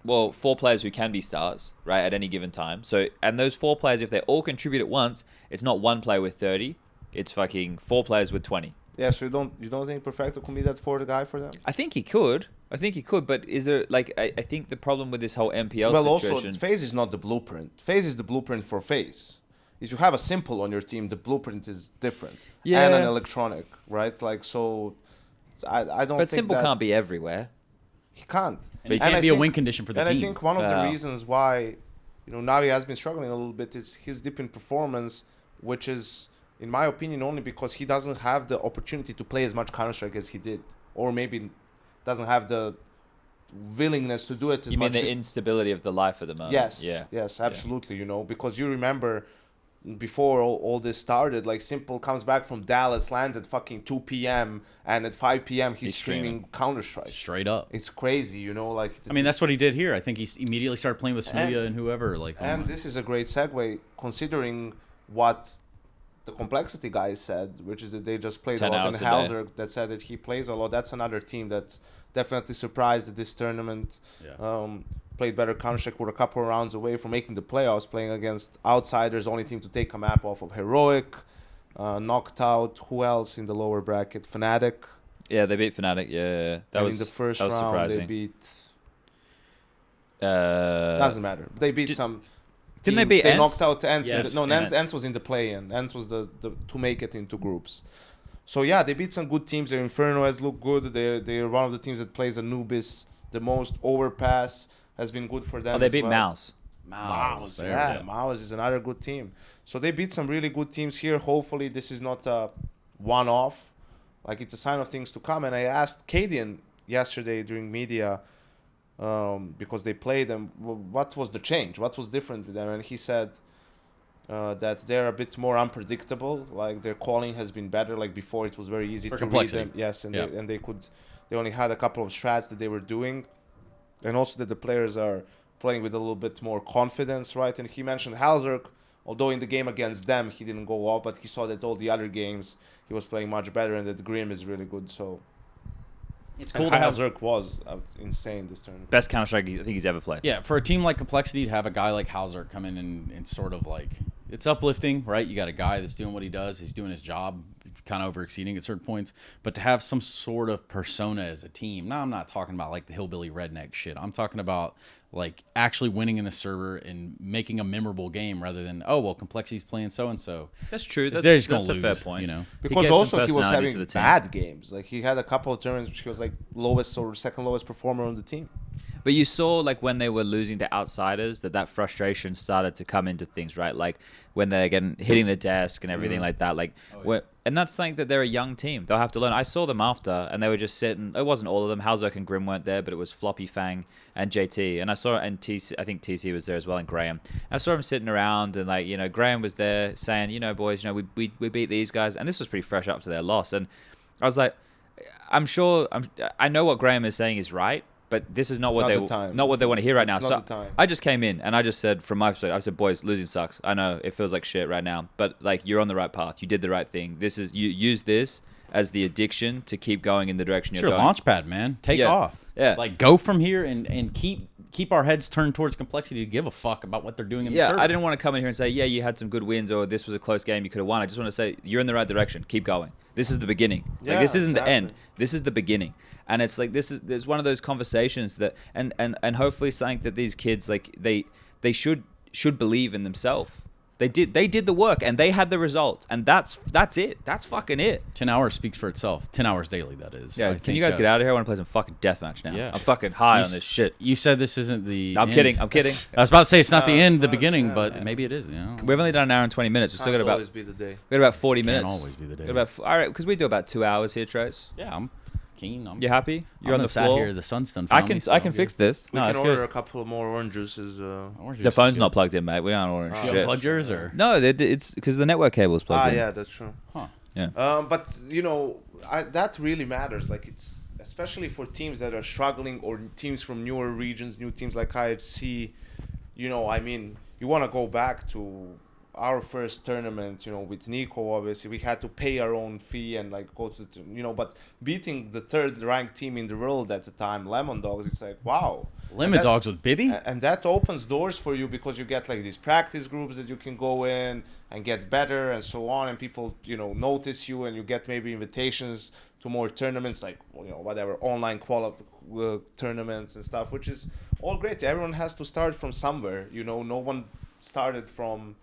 Speaker 1: Well, 4 players who can be stars, right, at any given time. So, and those 4 players, if they all contribute at once, it's not 1 player with 30. It's fucking 4 players with 20.
Speaker 2: Yeah, so you don't think Perfecto can be that 4th guy for them?
Speaker 1: I think he could, but is there, like, I think the problem with this whole MPL situation...
Speaker 2: Well, also, FaZe is not the blueprint. FaZe is the blueprint for FaZe. If you have a simple on your team, the blueprint is different.
Speaker 1: Yeah.
Speaker 2: And an electronic, right? Like, so, I don't think
Speaker 1: But simple can't be everywhere.
Speaker 2: He can't.
Speaker 3: And it can't be a win condition for the team.
Speaker 2: And I think one of the reasons why, Navi has been struggling a little bit is his dip in performance, which is... in my opinion, only because he doesn't have the opportunity to play as much Counter-Strike as he did. Or maybe doesn't have the willingness to do it as much.
Speaker 1: You mean the instability of the life at the moment?
Speaker 2: Yes. Yeah. Yes, absolutely, Because you remember before all this started, like Simple comes back from Dallas, lands at fucking 2 p.m. and at 5 p.m. he's streaming Counter-Strike.
Speaker 3: Straight up.
Speaker 2: It's crazy, Like,
Speaker 3: I mean, that's what he did here. I think he immediately started playing with Smilja and whoever.
Speaker 2: And this is a great segue considering what... the complexity guys said, which is that they just played a lot, and Hauser that said that he plays a lot. That's another team that's definitely surprised at this tournament. Played better Counter-Strike, were a couple of rounds away from making the playoffs, playing against outsiders, only team to take a map off of Heroic, knocked out. Who else in the lower bracket? Fnatic.
Speaker 1: Yeah, they beat Fnatic. Yeah,
Speaker 2: that was in the first round.
Speaker 1: Surprising.
Speaker 2: They beat. Doesn't matter. They beat some.
Speaker 1: Didn't they beat
Speaker 2: They
Speaker 1: Ents?
Speaker 2: knocked out Ents.
Speaker 3: Yes,
Speaker 2: Ents was in the play-in. Ents was the to make it into groups. So yeah, they beat some good teams. Their Inferno has looked good. They're one of the teams that plays Anubis the most. Overpass has been good for them.
Speaker 1: Oh, they beat Mouse.
Speaker 3: Mouse.
Speaker 2: Mouse is another good team. So they beat some really good teams here. Hopefully this is not a one-off. Like, it's a sign of things to come. And I asked Cadian yesterday during media, because they played them, what was the change? What was different with them? And he said that they're a bit more unpredictable. Like, their calling has been better. Like, before it was very easy to read them. Yes, and they only had a couple of strats that they were doing. And also that the players are playing with a little bit more confidence, right? And he mentioned Halzerk Although in the game against them, he didn't go off, but he saw that all the other games he was playing much better, and that Grim is really good. So
Speaker 3: It's
Speaker 2: and
Speaker 3: cool to have.
Speaker 2: Hazard was insane this tournament.
Speaker 1: Best Counter-Strike I think he's ever played.
Speaker 3: Yeah, for a team like Complexity to have a guy like Hauser come in and sort of like, it's uplifting, right? You got a guy that's doing what he does. He's doing his job, kind of over exceeding at certain points. But to have some sort of persona as a team. Now, I'm not talking about like the hillbilly redneck shit. I'm talking about like actually winning in a server and making a memorable game rather than, oh, well, Complexity's playing so-and-so.
Speaker 1: That's true.
Speaker 3: They're
Speaker 1: That's
Speaker 3: just
Speaker 1: a
Speaker 3: gonna
Speaker 1: fair
Speaker 3: lose,
Speaker 1: point.
Speaker 3: you know?
Speaker 2: Because
Speaker 1: gets some
Speaker 2: also he was
Speaker 1: personality
Speaker 2: having
Speaker 1: to the team.
Speaker 2: bad games. Like he had a couple of tournaments which he was like lowest or second lowest performer on the team.
Speaker 1: But you saw, like, when they were losing to outsiders, that frustration started to come into things, right? Like, when they're hitting the desk and everything like that. Like, and that's saying that they're a young team. They'll have to learn. I saw them after, and they were just sitting. It wasn't all of them. Halzok and Grim weren't there, but it was Floppy, Fang, and JT. And I saw, and TC, I think TC was there as well, and Graham. I saw them sitting around, and, like, you know, Graham was there saying, you know, boys, you know, we beat these guys. And this was pretty fresh up to their loss. And I was like, I know what Graham is saying is right. But this is not what they want to hear right now. So I just came in and I just said, from my perspective, I said, boys, losing sucks. I know it feels like shit right now, but like you're on the right path. You did the right thing. You use this as the addiction to keep going in the direction you're going.
Speaker 3: Launch pad, man. Take off.
Speaker 1: Yeah.
Speaker 3: Like go from here and keep our heads turned towards Complexity to give a fuck about what they're doing in the server.
Speaker 1: I didn't want to come in here and say, yeah, you had some good wins or this was a close game you could have won. I just want to say you're in the right direction. Keep going. This is the beginning. Like this isn't the end. This is the beginning. And it's like there's one of those conversations that and hopefully something that these kids like they should believe in themselves. They did the work and they had the results and that's it. That's fucking it.
Speaker 3: 10 hours speaks for itself. 10 hours daily, that is.
Speaker 1: Yeah. Can you guys get out of here? I want to play some fucking deathmatch now.
Speaker 3: Yeah.
Speaker 1: I'm fucking high on this shit.
Speaker 3: You said this isn't the
Speaker 1: I'm
Speaker 3: end.
Speaker 1: kidding. I'm kidding.
Speaker 3: I was about to say it's not the end, the beginning, but maybe it is. You know?
Speaker 1: We've only done an hour and 20 minutes. We've still got about
Speaker 2: always be the day.
Speaker 1: we got about 40 minutes.
Speaker 3: Can't always be the day.
Speaker 1: All right, because we do about 2 hours here, Trace.
Speaker 3: Yeah, I'm keen.
Speaker 1: You happy? You're on the
Speaker 3: sat
Speaker 1: floor.
Speaker 3: Here. The sun's done.
Speaker 1: I can fix this.
Speaker 2: We
Speaker 3: No,
Speaker 2: can
Speaker 3: it's
Speaker 2: order
Speaker 3: good.
Speaker 2: a couple more orange juices.
Speaker 1: The phone's not plugged in, mate. We aren't ordering
Speaker 3: You
Speaker 1: shit.
Speaker 3: unplugged yours or?
Speaker 1: No, it's because the network cable's plugged in.
Speaker 2: Yeah, that's true.
Speaker 3: Huh.
Speaker 1: Yeah.
Speaker 2: But you know, that really matters. Like it's especially for teams that are struggling or teams from newer regions, new teams like IHC. You know, I mean, you want to go back to our first tournament, you know, with Nico, obviously, we had to pay our own fee and like go to, you know, but beating the third ranked team in the world at the time, Lemon Dogs, it's like, wow.
Speaker 3: Lemon Dogs with Bibby?
Speaker 2: And that opens doors for you because you get like these practice groups that you can go in and get better and so on. And people, you know, notice you and you get maybe invitations to more tournaments like, you know, whatever, online tournaments and stuff, which is all great. Everyone has to start from somewhere, you know, no one started from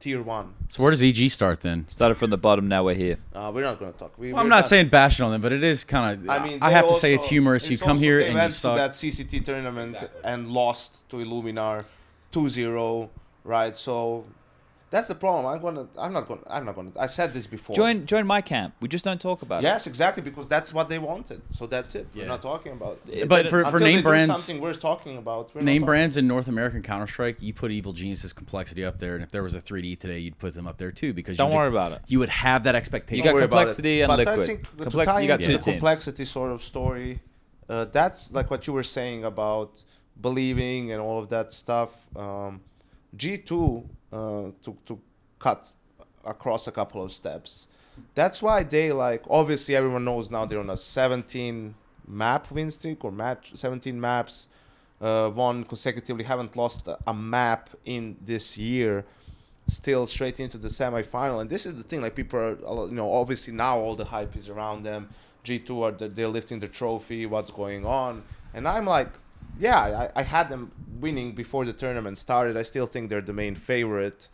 Speaker 2: Tier 1.
Speaker 3: So where does EG start then?
Speaker 1: Started from the bottom, now we're here.
Speaker 2: We're not going to talk.
Speaker 3: I'm not saying bashing on them, but it is kind of.
Speaker 2: I mean,
Speaker 3: I have to say it's humorous. You come here
Speaker 2: they
Speaker 3: and
Speaker 2: went
Speaker 3: you suck.
Speaker 2: to that CCT tournament and lost to Illuminar 2-0, right? So that's the problem. I'm not gonna. I said this before.
Speaker 1: Join my camp. We just don't talk about it.
Speaker 2: Yes, exactly, because that's what they wanted. So that's it. We're
Speaker 3: Yeah.
Speaker 2: not talking about.
Speaker 3: But for
Speaker 2: Until
Speaker 3: name
Speaker 2: they do
Speaker 3: brands,
Speaker 2: something worth talking about. We're not
Speaker 3: name
Speaker 2: talking.
Speaker 3: brands in North American Counter Strike, you put Evil Genius's Complexity up there, and if there was a 3D today, you'd put them up there too because
Speaker 1: Don't worry about it.
Speaker 3: You would have that expectation.
Speaker 1: You got
Speaker 2: Don't worry about
Speaker 1: Complexity
Speaker 2: it.
Speaker 1: and
Speaker 2: But
Speaker 1: Liquid.
Speaker 2: I think to
Speaker 1: Complexity,
Speaker 2: tie
Speaker 1: you got
Speaker 2: into
Speaker 1: two
Speaker 2: the
Speaker 1: teams.
Speaker 2: complexity sort of story, that's like what you were saying about believing and all of that stuff. G2 to cut across a couple of steps. That's why they like, obviously everyone knows now they're on a 17 map win streak or 17 maps, won consecutively, haven't lost a map in this year, still straight into the semifinal. And this is the thing, like people are, you know, obviously now all the hype is around them. G2 they're lifting the trophy, what's going on? And I'm like, yeah, I had them winning before the tournament started. I still think they're the main favorite,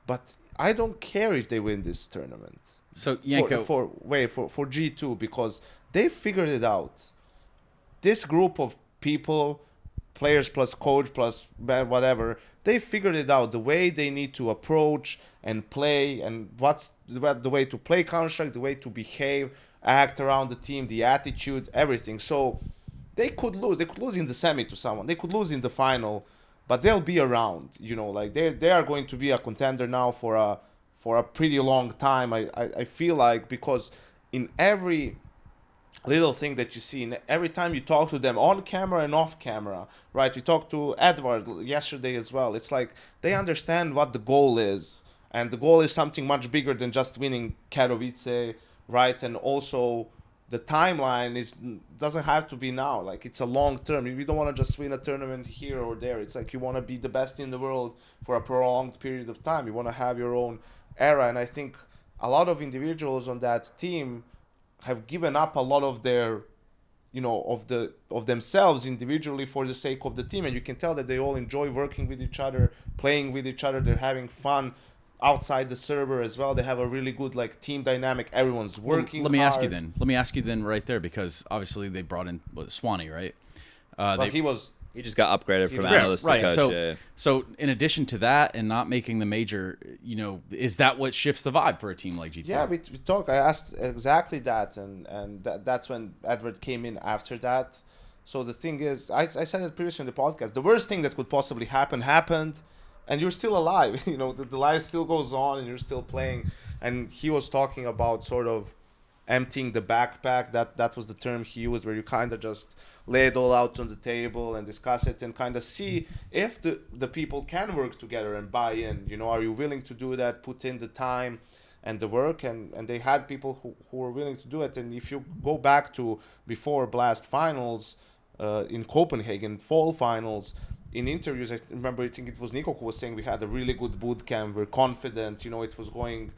Speaker 2: but I don't care if they win this tournament.
Speaker 3: So Yanko,
Speaker 2: for G2, because they figured it out. This group of people, players plus coach plus whatever, they figured it out. The way they need to approach and play, and what's the way to play Counter-Strike, the way to behave, act around the team, the attitude, everything. So they could lose. They could lose in the semi to someone. They could lose in the final, but they'll be around. You know, like they are going to be a contender now for a pretty long time. I feel like, because in every little thing that you see every time you talk to them on camera and off camera, right? We talked to Edward yesterday as well. It's like they understand what the goal is, and the goal is something much bigger than just winning Katowice, right? And also the timeline doesn't have to be now. Like, it's a long term. We don't want to just win a tournament here or there. It's like you want to be the best in the world for a prolonged period of time. You want to have your own era, and I think a lot of individuals on that team have given up a lot of their, of themselves individually for the sake of the team, and you can tell that they all enjoy working with each other, playing with each other. They're having fun outside the server as well. They have a really good team dynamic. Everyone's working.
Speaker 3: Let me
Speaker 2: hard.
Speaker 3: ask you then right there, because obviously they brought in Swanee, right?
Speaker 1: He just got upgraded from analyst to coach.
Speaker 3: So in addition to that and not making the major, is that what shifts the vibe for a team like GT?
Speaker 2: Yeah, we talk. I asked exactly that, and that's when Edward came in after that. So the thing is, I said it previously in the podcast, the worst thing that could possibly happen happened, and you're still alive. The life still goes on, and you're still playing. And he was talking about sort of emptying the backpack. That was the term he used, where you kind of just lay it all out on the table and discuss it and kind of see if the people can work together and buy in. Are you willing to do that, put in the time and the work? And they had people who were willing to do it. And if you go back to before Blast finals in Copenhagen, fall finals, in interviews, I remember, I think it was Nico who was saying we had a really good boot camp. We're confident, it was going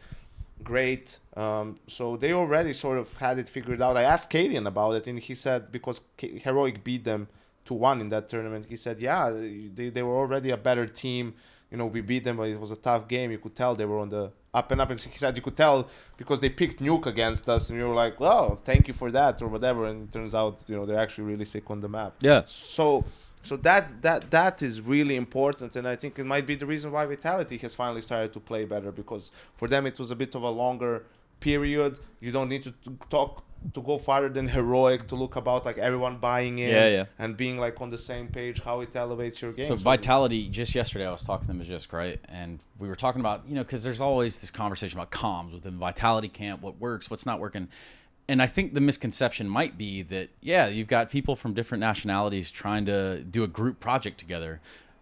Speaker 2: great. So they already sort of had it figured out. I asked Kadian about it, and he said, because Heroic beat them 2-1 in that tournament, he said, yeah, they were already a better team. We beat them, but it was a tough game. You could tell they were on the up and up. And he said you could tell because they picked Nuke against us, and you were like, well, thank you for that, or whatever. And it turns out, they're actually really sick on the map.
Speaker 1: Yeah.
Speaker 2: So that is really important, and I think it might be the reason why Vitality has finally started to play better, because for them it was a bit of a longer period. You don't need to go farther than Heroic to look about everyone buying in and being on the same page, how it elevates your game.
Speaker 3: So Vitality, just yesterday I was talking to them, Majest, right? And we were talking about, because there's always this conversation about comms within the Vitality camp, what works, what's not working. And I think the misconception might be that, you've got people from different nationalities trying to do a group project together.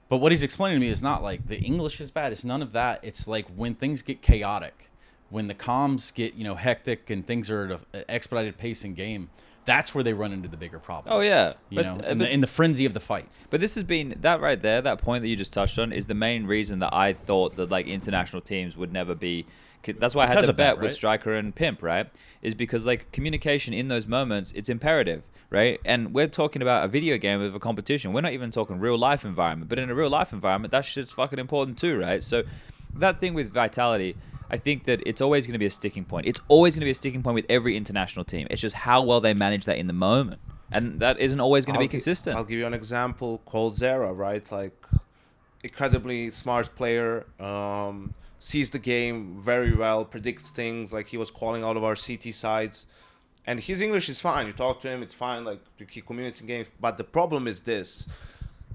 Speaker 3: But what he's explaining to me is not the English is bad. It's none of that. It's when things get chaotic, when the comms get, hectic and things are at an expedited pace in game, that's where they run into the bigger problems.
Speaker 1: Oh, yeah.
Speaker 3: In the frenzy of the fight.
Speaker 1: But this has been, that right there, that point that you just touched on, is the main reason that I thought that international teams would never be. That's why I had the bet with Striker and Pimp, right? Is because communication in those moments, it's imperative, right? And we're talking about a video game of a competition. We're not even talking real life environment, but in a real life environment, that shit's fucking important too, right? So that thing with Vitality, I think that it's always going to be a sticking point. It's always going to be a sticking point with every international team. It's just how well they manage that in the moment, and that isn't always going to be consistent.
Speaker 2: I'll give you an example. Coldzera, right? Incredibly smart player. Sees the game very well, predicts things. He was calling out of our CT sides, and his English is fine. You talk to him, it's fine. He communicates in games. But the problem is this: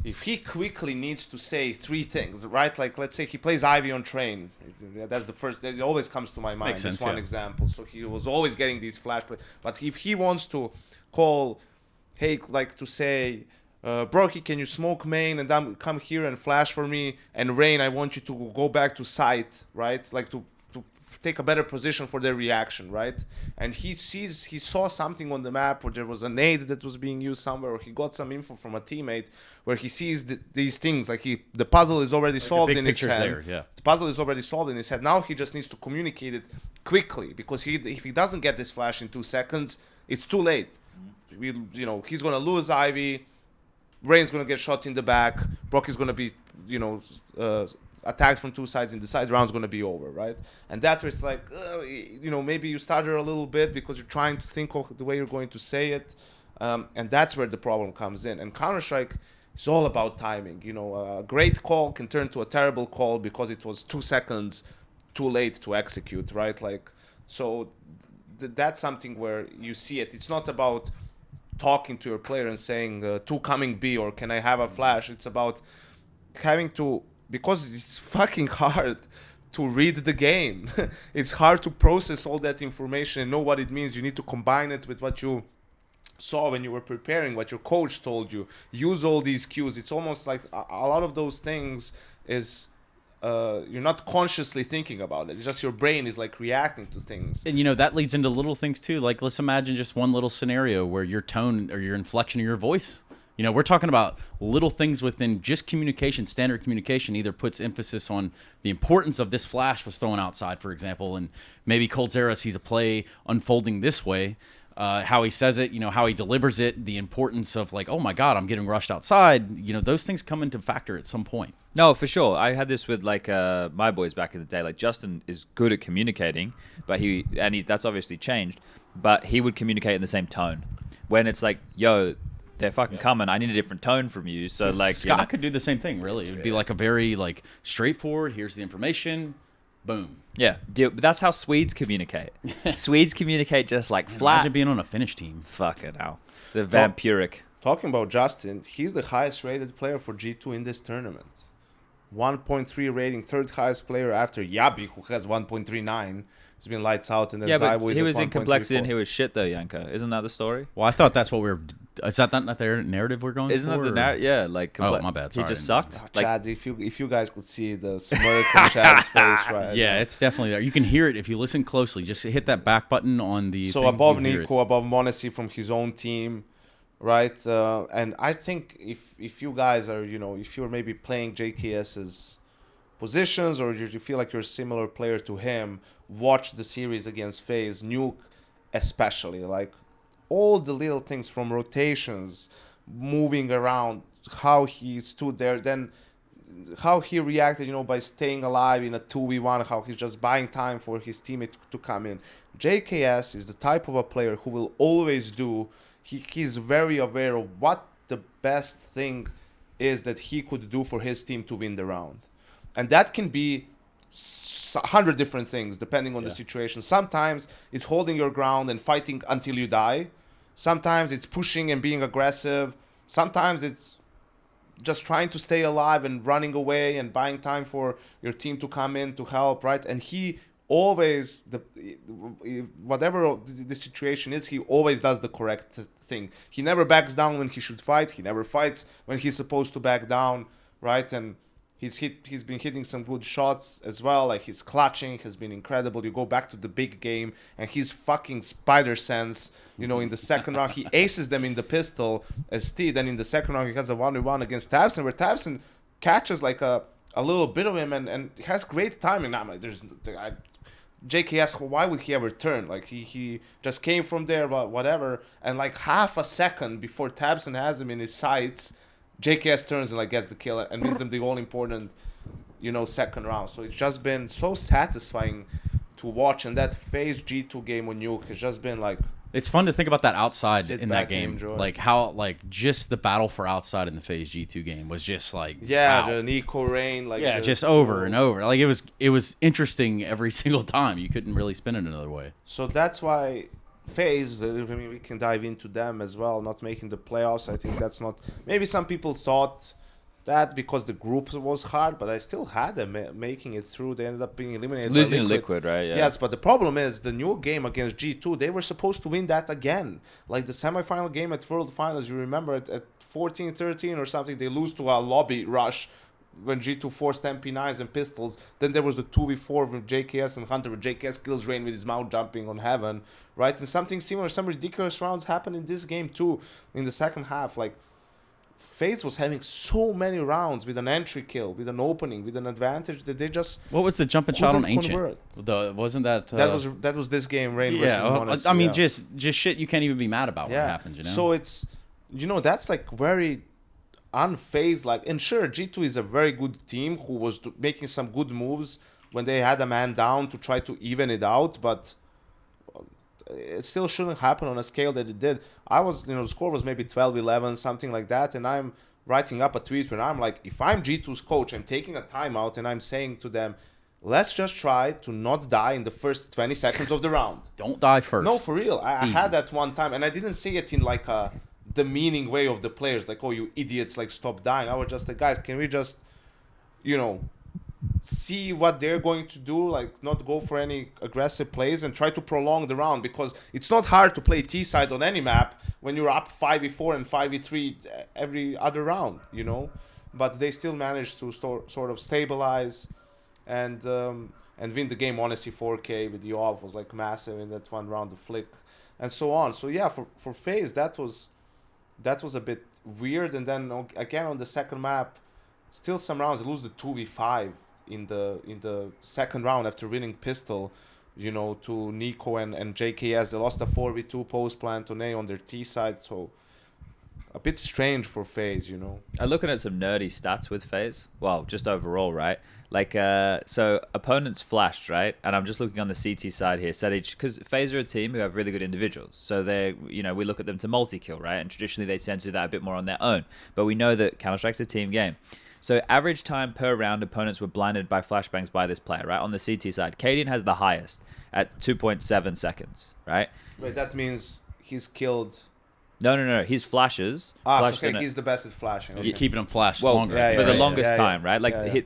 Speaker 2: if he quickly needs to say 3 things, right? Let's say he plays Ivy on train. That's the first. It always comes to my mind.
Speaker 3: Makes sense,
Speaker 2: this one example. So he was always getting these flash plays. But if he wants to call, hey, to say, Brocky, can you smoke main and then come here and flash for me? And Rain, I want you to go back to site, right? To take a better position for their reaction, right? And he saw something on the map where there was a nade that was being used somewhere, or he got some info from a teammate where he sees these things. The puzzle is already solved in his head.
Speaker 3: There, yeah.
Speaker 2: The puzzle is already solved in his head. Now he just needs to communicate it quickly, because if he doesn't get this flash in 2 seconds, it's too late. He's gonna lose Ivy. Rain's going to get shot in the back. Brock is going to be, attacked from 2 sides, and the side round's going to be over, right? And that's where it's maybe you stutter a little bit because you're trying to think of the way you're going to say it. And that's where the problem comes in. And Counter-Strike is all about timing. A great call can turn to a terrible call because it was 2 seconds too late to execute, right? So that's something where you see it. It's not about talking to your player and saying 2 coming B, or can I have a flash. It's about having to, because it's fucking hard to read the game. It's hard to process all that information and know what it means. You need to combine it with what you saw when you were preparing, what your coach told you. Use all these cues. It's almost like a lot of those things is you're not consciously thinking about it. It's just your brain is like reacting to things.
Speaker 3: And that leads into little things too. Like, let's imagine just one little scenario where your tone or your inflection of your voice. We're talking about little things within just communication, standard communication, either puts emphasis on the importance of this flash was thrown outside, for example, and maybe Coldzera sees a play unfolding this way. How he says it, how he delivers it, the importance of like, oh my God, I'm getting rushed outside. Those things come into factor at some point.
Speaker 1: No, for sure. I had this with like my boys back in the day. Like Justin is good at communicating, but that's obviously changed. But he would communicate in the same tone. When it's like, yo, they're fucking coming. I need a different tone from you. So like,
Speaker 3: Scott could do the same thing. Really, it'd be like a very like straightforward. Here's the information. Boom.
Speaker 1: Yeah, but that's how Swedes communicate. Swedes communicate just like flat.
Speaker 3: Imagine being on a Finnish team.
Speaker 1: Fucking hell. They're vampiric.
Speaker 2: Talking about Justin, he's the highest rated player for G2 in this tournament. 1.3 rating, third highest player after Yabi, who has 1.39. He's been lights out, and then Zybo is
Speaker 1: he was
Speaker 2: at
Speaker 1: in complexity and
Speaker 2: 1.34.
Speaker 1: he was shit though, Yanko. Isn't that the story?
Speaker 3: Well, I thought that's what we were. Is that not the narrative we're going?
Speaker 1: Isn't
Speaker 3: for,
Speaker 1: that the narrative? Yeah, like.
Speaker 3: Oh, my bad.
Speaker 1: He
Speaker 3: Sorry.
Speaker 1: just sucked.
Speaker 2: Oh,
Speaker 1: Like,
Speaker 2: Chad, if you guys could see the smirk on Chad's face right
Speaker 3: Yeah,
Speaker 2: now.
Speaker 3: it's definitely there. You can hear it if you listen closely. Just hit that back button on the.
Speaker 2: So
Speaker 3: thing,
Speaker 2: above
Speaker 3: you'll hear it.
Speaker 2: Nico, above Monesi from his own team, right? And I think if you guys are, if you're maybe playing JKS's positions or you feel like you're a similar player to him, watch the series against FaZe, Nuke especially. Like all the little things from rotations, moving around, how he stood there, then how he reacted, by staying alive in a 2v1, how he's just buying time for his teammate to come in. JKS is the type of a player who will always do, he's very aware of what the best thing is that he could do for his team to win the round. And that can be 100 different things depending on the situation. Sometimes it's holding your ground and fighting until you die. Sometimes it's pushing and being aggressive. Sometimes it's just trying to stay alive and running away and buying time for your team to come in to help, right? And he always, whatever the situation is, he always does the correct thing. He never backs down when he should fight. He never fights when he's supposed to back down, right? And he's been hitting some good shots as well. Like his clutching has been incredible. You go back to the big game and his fucking spider sense, in the second round, he aces them in the pistol as T. Then in the second round, he has a 1v1 against Tabson, where Tabson catches like a little bit of him and has great timing. I'm like, JKS, why would he ever turn? Like he just came from there, but whatever. And like half a second before Tabson has him in his sights, JKS turns and like gets the kill and wins them the all important, second round. So it's just been so satisfying to watch. And that FaZe G2 game on Nuke has just been like.
Speaker 3: It's fun to think about that outside
Speaker 2: Sit
Speaker 3: in
Speaker 2: back
Speaker 3: that
Speaker 2: and
Speaker 3: game.
Speaker 2: enjoy.
Speaker 3: Like how, like just the battle for outside in the FaZe G2 game was just like,
Speaker 2: Yeah,
Speaker 3: wow.
Speaker 2: the Nico Rain, like
Speaker 3: Just over and over. Like it was interesting every single time. You couldn't really spin it another way.
Speaker 2: So that's why FaZe, we can dive into them as well, not making the playoffs. I think that's not. Maybe some people thought that because the group was hard, but I still had them making it through. They ended up being eliminated.
Speaker 1: losing
Speaker 2: by
Speaker 1: to Liquid, right? Yeah.
Speaker 2: Yes, but the problem is the new game against G2, they were supposed to win that again. Like the semifinal game at World Finals, you remember at 14-13 or something, they lose to a lobby rush when G2 forced MP9s and pistols. Then there was the 2v4 with JKS and Hunter, where JKS kills Rain with his mouth jumping on heaven, right? And something similar, some ridiculous rounds happened in this game too, in the second half. Like, FaZe was having so many rounds with an entry kill, with an opening, with an advantage that they just.
Speaker 3: What was the jump and shot on
Speaker 2: couldn't
Speaker 3: Ancient?
Speaker 2: convert.
Speaker 3: Wasn't that?
Speaker 2: That was this game, Rain versus
Speaker 3: yeah.
Speaker 2: Monesi,
Speaker 3: I mean,
Speaker 2: yeah.
Speaker 3: just shit you can't even be mad about when it happens.
Speaker 2: So it's, that's like very unfazed. Like, and sure, G2 is a very good team who was making some good moves when they had a man down to try to even it out, but it still shouldn't happen on a scale that it did. I was, the score was maybe 12-11, something like that, and I'm writing up a tweet where I'm like, if I'm G2's coach, I'm taking a timeout and I'm saying to them, let's just try to not die in the first 20 seconds of the round.
Speaker 3: Don't die first.
Speaker 2: No, for real. I had that one time, and I didn't say it in like a demeaning way of the players, like, oh, you idiots, like, stop dying. I was just like, guys, can we just, see what they're going to do, like not go for any aggressive plays and try to prolong the round, because it's not hard to play T-side on any map when you're up 5v4 and 5v3 every other round, you know. But they still managed to sort of stabilize and win the game. Honestly, 4K with the off was like massive in that one round, the flick and so on. So yeah, for FaZe that was a bit weird. And then again on the second map, still some rounds they lose the 2v5 in the second round after winning pistol, you know, to Nico and JKS. They lost a 4v2 post plan to Ney on their T side, so a bit strange for FaZe, you know.
Speaker 1: I'm looking at some nerdy stats with FaZe. Well, just overall, right? Like, so opponents flashed, right? And I'm just looking on the CT side here. Because FaZe are a team who have really good individuals. So they, you know, we look at them to multi-kill, right? And traditionally they tend to do that a bit more on their own. But we know that Counter-Strike's a team game. So average time per round, opponents were blinded by flashbangs by this player, right? On the CT side, Cadian has the highest at 2.7 seconds, right?
Speaker 2: Wait, that means he's killed.
Speaker 1: No. His flashes.
Speaker 2: So okay, he's the best at flashing. Okay.
Speaker 3: You're keeping them flashed
Speaker 1: Well,
Speaker 3: longer.
Speaker 1: for the longest time, right? Like
Speaker 2: Yeah.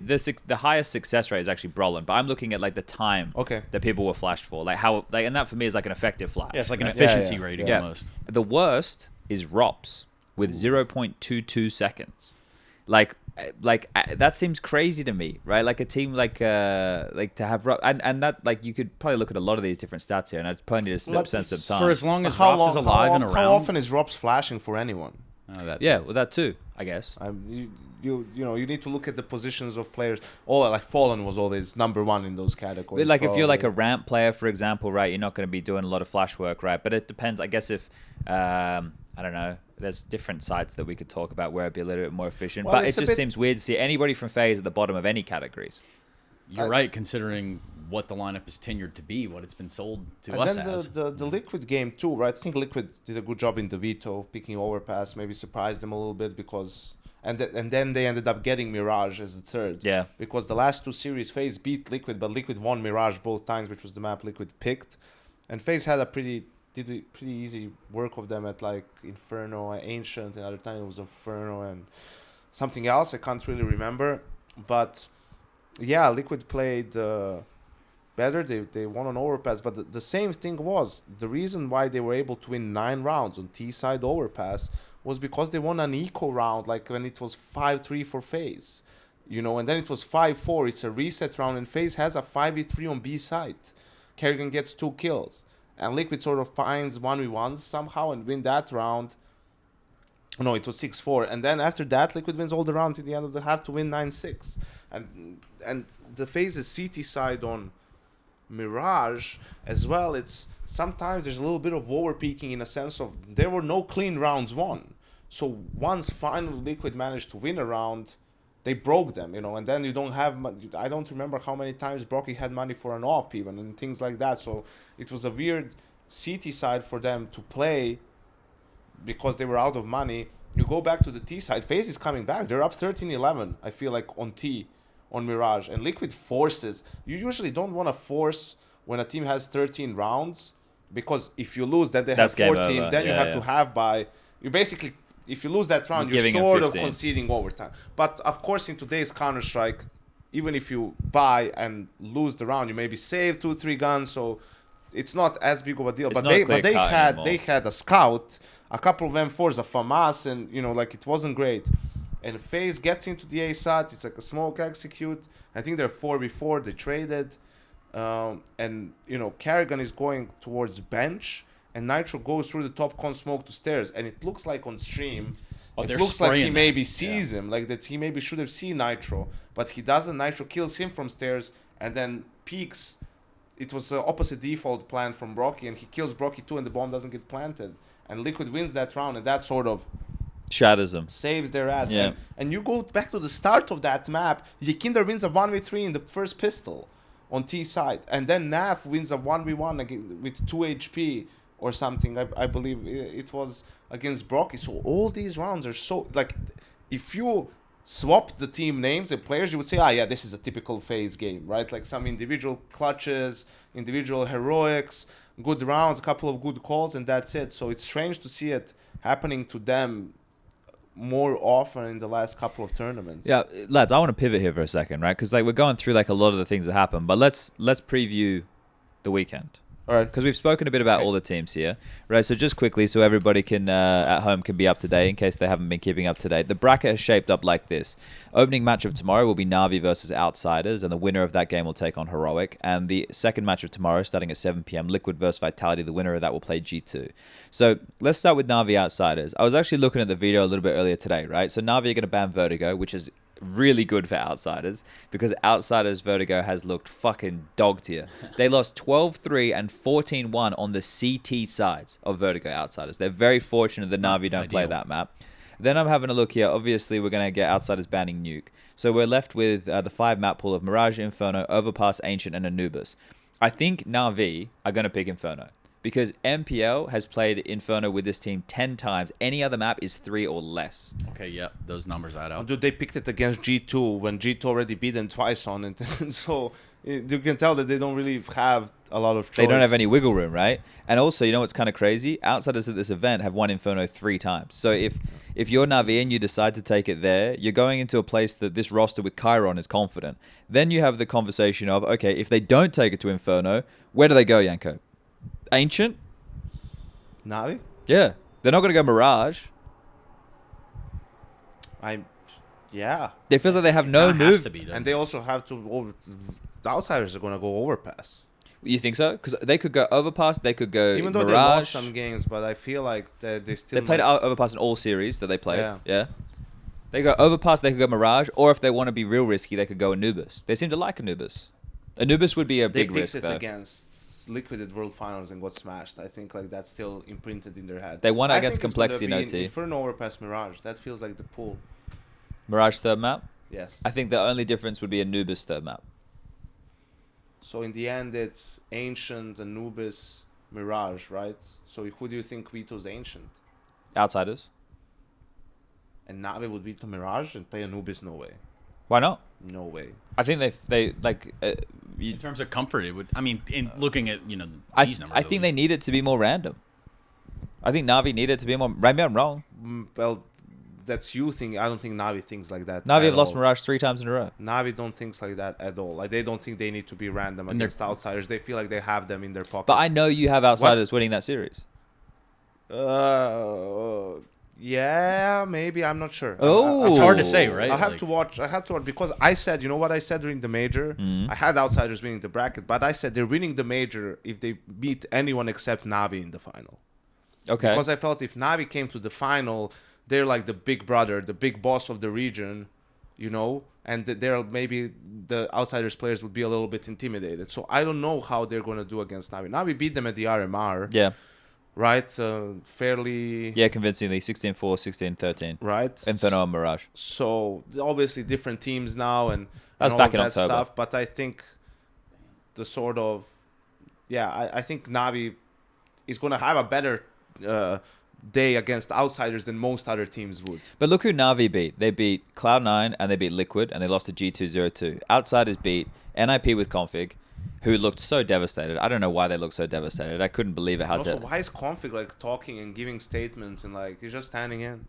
Speaker 1: the highest success rate is actually Brolin, but I'm looking at like the time that people were flashed for, like how, like, and that for me is like an effective flash.
Speaker 3: Yeah, it's like an efficiency rating
Speaker 1: Yeah.
Speaker 3: almost.
Speaker 1: The worst is Rops with 0.22 seconds. Like that seems crazy to me, right? Like a team like to have and that, like, you could probably look at a lot of these different stats here, and I'd probably need to spend some time.
Speaker 3: For as long as Rops is alive and around.
Speaker 2: How often is Rops flashing for anyone?
Speaker 1: Yeah, well, that too, I guess.
Speaker 2: You know, you need to look at the positions of players. Oh, like Fallen was always number one in those categories.
Speaker 1: But like if you're like a ramp player, for example, right, you're not going to be doing a lot of flash work, right? But it depends, I guess. If I don't know, there's different sites that we could talk about where it'd be a little bit more efficient.
Speaker 2: Well,
Speaker 1: but it just seems weird to see anybody from FaZe at the bottom of any categories.
Speaker 3: You're right, considering what the lineup is tenured to be, what it's been sold to
Speaker 2: and
Speaker 3: us
Speaker 2: then
Speaker 3: as.
Speaker 2: the Liquid game too, right? I think Liquid did a good job in the veto, picking Overpass, maybe surprised them a little bit because... And then they ended up getting Mirage as the third.
Speaker 1: Yeah.
Speaker 2: Because the last two series, FaZe beat Liquid, but Liquid won Mirage both times, which was the map Liquid picked. And FaZe had did a pretty easy work of them at like Inferno and Ancient, and other time it was Inferno and something else. I can't really remember. But yeah, Liquid played better. They won on Overpass. But the same thing was, the reason why they were able to win 9 rounds on T-side Overpass was because they won an eco round, like when it was 5-3 for FaZe. You know, and then it was 5-4. It's a reset round, and FaZe has a 5v3 on B side. Kerrigan gets 2 kills. And Liquid sort of finds 1v1s somehow and win that round. No, it was 6-4. And then after that, Liquid wins all the rounds at the end of the half to win 9-6. And the FaZe's CT side on Mirage as well, it's sometimes there's a little bit of overpeaking in a sense of there were no clean rounds won. So once finally Liquid managed to win a round, they broke them, you know, and then you don't have... I don't remember how many times Brocky had money for an op even and things like that. So it was a weird CT side for them to play because they were out of money. You go back to the T side, FaZe is coming back. They're up 13-11, I feel like, on T, on Mirage. And Liquid forces. You usually don't want to force when a team has 13 rounds, because if you lose, then they have 14, then you have to have by... You basically... If you lose that round, you're sort of conceding overtime. But, of course, in today's Counter-Strike, even if you buy and lose the round, you maybe save 2-3 guns, so it's not as big of a deal. But they had a scout, a couple of M4s, a FAMAS, and, you know, like, it wasn't great. And FaZe gets into the A site. It's like a smoke execute. I think they're 4v4. They traded. And, you know, Kerrigan is going towards bench. And Nitro goes through the top con smoke to stairs, and it looks like on stream, it looks like he maybe sees him, like that he maybe should have seen Nitro, but he doesn't. Nitro kills him from stairs and then peeks. It was the opposite default plan from Brocky, and he kills Brocky too, and the bomb doesn't get planted. And Liquid wins that round, and that sort of
Speaker 1: shatters them,
Speaker 2: saves their ass.
Speaker 1: Yeah.
Speaker 2: And you go back to the start of that map, Ykinder wins a 1v3 in the first pistol on T side, and then Nav wins a 1v1 again with 2 HP. Or something, I believe it was against Brocky. So all these rounds are so, like, if you swap the team names and players, you would say, yeah, this is a typical FaZe game, right? Like some individual clutches, individual heroics, good rounds, a couple of good calls, and that's it. So it's strange to see it happening to them more often in the last couple of tournaments.
Speaker 1: Yeah, lads, I want to pivot here for a second, right? Because like we're going through like a lot of the things that happen, but let's preview the weekend.
Speaker 2: All right.
Speaker 1: Because we've spoken a bit about all the teams here, right? So just quickly, so everybody can at home can be up to date in case they haven't been keeping up to date. The bracket has shaped up like this: opening match of tomorrow will be Navi versus Outsiders, and the winner of that game will take on Heroic. And the second match of tomorrow, starting at 7 p.m., Liquid versus Vitality. The winner of that will play G2. So let's start with Navi Outsiders. I was actually looking at the video a little bit earlier today, right? So Navi are going to ban Vertigo, which is really good for Outsiders because Outsiders Vertigo has looked fucking dog tier. They lost 12-3 and 14-1 on the CT sides of Vertigo Outsiders. They're very fortunate that Navi don't play that map. Then I'm having a look here. Obviously, we're going to get Outsiders banning Nuke. So we're left with the 5 map pool of Mirage, Inferno, Overpass, Ancient, and Anubis. I think Navi are going to pick Inferno because MPL has played Inferno with this team 10 times. Any other map is 3 or less.
Speaker 3: Okay, yep, those numbers add up.
Speaker 2: Dude, they picked it against G2 when G2 already beat them twice on it. So you can tell that they don't really have a lot of choice.
Speaker 1: They don't have any wiggle room, right? And also, you know what's kind of crazy? Outsiders at this event have won Inferno 3 times. So if you're Navi and you decide to take it there, you're going into a place that this roster with Chiron is confident. Then you have the conversation of, okay, if they don't take it to Inferno, where do they go, Yanko? Ancient?
Speaker 2: Navi?
Speaker 1: Yeah. They're not going to go Mirage.
Speaker 2: Yeah.
Speaker 1: It feels like they have no move.
Speaker 2: And they also have to... the Outsiders are going to go Overpass.
Speaker 1: You think so? Because they could go Overpass, they could go
Speaker 2: Even though
Speaker 1: Mirage.
Speaker 2: they lost some games, but I feel like they still...
Speaker 1: They played Overpass in all series that they played. Yeah. They go Overpass, they could go Mirage, or if they want to be real risky, they could go Anubis. They seem to like Anubis. Anubis would be a big risk,
Speaker 2: They
Speaker 1: though.
Speaker 2: picked it against Liquid at World Finals and got smashed. I think like that's still imprinted in their head.
Speaker 1: They won
Speaker 2: I
Speaker 1: against
Speaker 2: think it's
Speaker 1: Complexity
Speaker 2: gonna
Speaker 1: and
Speaker 2: be
Speaker 1: OT.
Speaker 2: Inferno Overpass Mirage. That feels like the pool.
Speaker 1: Mirage third map?
Speaker 2: Yes.
Speaker 1: I think the only difference would be Anubis third map.
Speaker 2: So in the end, it's Ancient, Anubis, Mirage, right? So who do you think vetoes Ancient?
Speaker 1: Outsiders.
Speaker 2: And Navi would veto Mirage and play Anubis? No way.
Speaker 1: Why not?
Speaker 2: No way.
Speaker 1: I think they like...
Speaker 3: in terms of comfort, it would... I mean, in looking at, these numbers...
Speaker 1: I think they need it to be more random. I think Navi need it to be more... Maybe I'm wrong.
Speaker 2: Well, that's you think. I don't think Navi thinks like that.
Speaker 1: Navi have lost Mirage 3 times in a row.
Speaker 2: Navi don't think like that at all. Like they don't think they need to be random against Outsiders. They feel like they have them in their pocket.
Speaker 1: But I know you have Outsiders winning that series.
Speaker 2: Yeah, maybe. I'm not sure.
Speaker 3: It's hard to say, right?
Speaker 2: I have to watch because I said, you know what I said during the major? I had Outsiders winning the bracket, but I said they're winning the major if they beat anyone except Navi in the final.
Speaker 1: Okay.
Speaker 2: Because I felt if Navi came to the final, they're like the big brother, the big boss of the region, and they're maybe the Outsiders players would be a little bit intimidated. So I don't know how they're going to do against Navi. Navi beat them at the RMR.
Speaker 1: Yeah.
Speaker 2: Right? Fairly...
Speaker 1: Yeah, convincingly. 16-4, 16-13.
Speaker 2: Right?
Speaker 1: Inferno and Mirage.
Speaker 2: So obviously different teams now and
Speaker 1: That's
Speaker 2: all
Speaker 1: back
Speaker 2: of
Speaker 1: in
Speaker 2: that
Speaker 1: October.
Speaker 2: stuff. But I think the sort of... Yeah, I think Navi is going to have a better... day against Outsiders than most other teams would.
Speaker 1: But look who Navi beat. They beat Cloud9 and they beat Liquid and they lost to G202. Outsiders beat NIP with Config, who looked so devastated. I don't know why they looked so devastated. I couldn't believe it.
Speaker 2: Why is Config like talking and giving statements and like he's just standing in?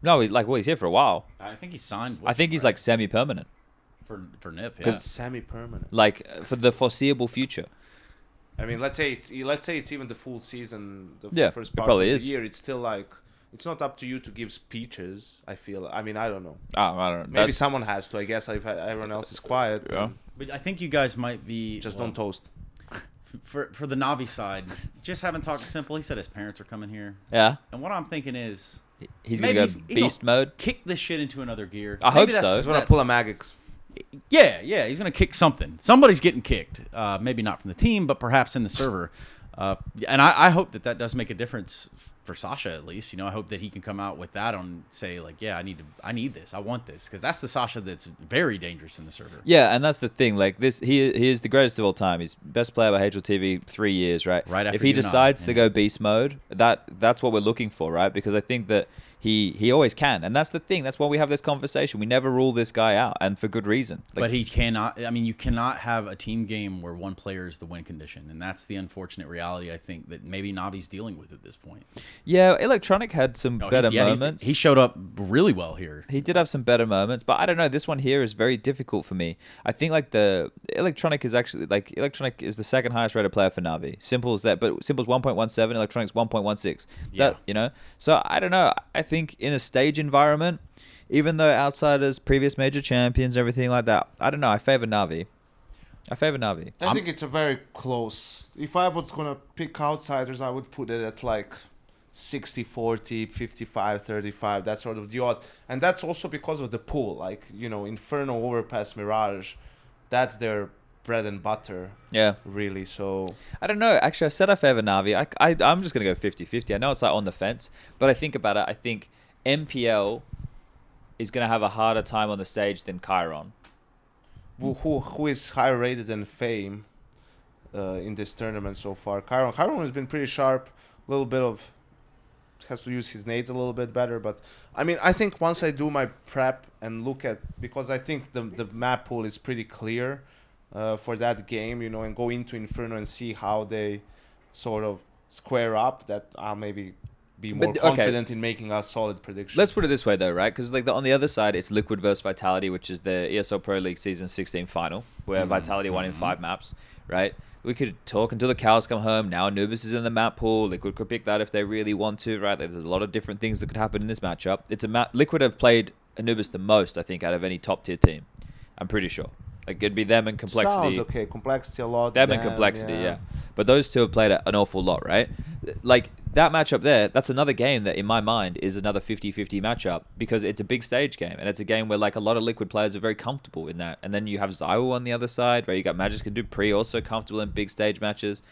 Speaker 1: No, he's here for a while.
Speaker 3: I think he's signed.
Speaker 1: I think he's like semi-permanent.
Speaker 3: For NIP, yeah.
Speaker 2: It's semi-permanent.
Speaker 1: Like for the foreseeable future.
Speaker 2: I mean, let's say it's even the full season, first part
Speaker 1: probably
Speaker 2: of the
Speaker 1: is.
Speaker 2: year. It's still like it's not up to you to give speeches. I feel. I mean, I don't know.
Speaker 1: I don't know.
Speaker 2: Maybe someone has to. I guess if everyone else is quiet.
Speaker 1: Yeah.
Speaker 3: But I think you guys might be...
Speaker 2: Don't toast.
Speaker 3: For the Navi side, just haven't talked to Simple. He said his parents are coming here.
Speaker 1: Yeah.
Speaker 3: And what I'm thinking is...
Speaker 1: He's going to go beast mode?
Speaker 3: Kick this shit into another gear.
Speaker 1: I hope so.
Speaker 2: He's going to pull a Magix.
Speaker 3: Yeah, he's going to kick something. Somebody's getting kicked. Maybe not from the team, but perhaps in the server. And I hope that does make a difference for Sasha, at least. I hope that he can come out with that and say, like, yeah, I need this. I want this. Because that's the Sasha that's very dangerous in the server.
Speaker 1: Yeah, and that's the thing. Like, he is the greatest of all time. He's best player by HLTV 3 years, right?
Speaker 3: Right after
Speaker 1: if he decides to go beast mode, that's what we're looking for, right? Because I think that he always can. And that's the thing. That's why we have this conversation. We never rule this guy out, and for good reason.
Speaker 3: But he cannot. I mean, you cannot have a team game where one player is the win condition, and that's the unfortunate reality. I think that maybe Navi's dealing with at this point.
Speaker 1: Yeah, Electronic had some better moments.
Speaker 3: He showed up really well here.
Speaker 1: He did have some better moments, but I don't know. This one here is very difficult for me. I think like the Electronic is actually Electronic is the second highest rated player for Navi. Simple as that. But Simple's 1.17, Electronic's 1.16.
Speaker 3: Yeah.
Speaker 1: So I don't know. I think in a stage environment, even though Outsiders, previous major champions, everything like that, I don't know. I favor Navi. I
Speaker 2: think it's a very close. If I was gonna pick Outsiders, I would put it at like 60-40, 55-35, that sort of the odds. And that's also because of the pool. Like, Inferno, Overpass, Mirage, that's their bread and butter.
Speaker 1: Yeah.
Speaker 2: Really, so...
Speaker 1: I don't know. Actually, I said I favor Navi. I'm just going to go 50-50. I know it's like on the fence, but I think about it. I think MPL is going to have a harder time on the stage than Chiron.
Speaker 2: Who is higher rated than Fame in this tournament so far? Chiron has been pretty sharp. A little bit of... has to use his nades a little bit better, but I mean, I think once I do my prep and look at, because I think the map pool is pretty clear for that game, and go into Inferno and see how they sort of square up, that I'll maybe be more confident in making a solid prediction.
Speaker 1: Let's put it this way though, right? Because on the other side, it's Liquid versus Vitality, which is the ESL Pro League Season 16 final, where Vitality won in 5 maps, right? We could talk until the cows come home. Now Anubis is in the map pool. Liquid could pick that if they really want to, right? There's a lot of different things that could happen in this matchup. Liquid have played Anubis the most, I think, out of any top tier team. I'm pretty sure. Like, it'd be them and Complexity.
Speaker 2: Sounds okay. Complexity a lot.
Speaker 1: Them and Complexity, yeah. But those two have played an awful lot, right? Like, that matchup there, that's another game that, in my mind, is another 50-50 matchup, because it's a big stage game, and it's a game where, like, a lot of Liquid players are very comfortable in that. And then you have Zywoo on the other side, where you got Magisk and Dupree also comfortable in big stage matches.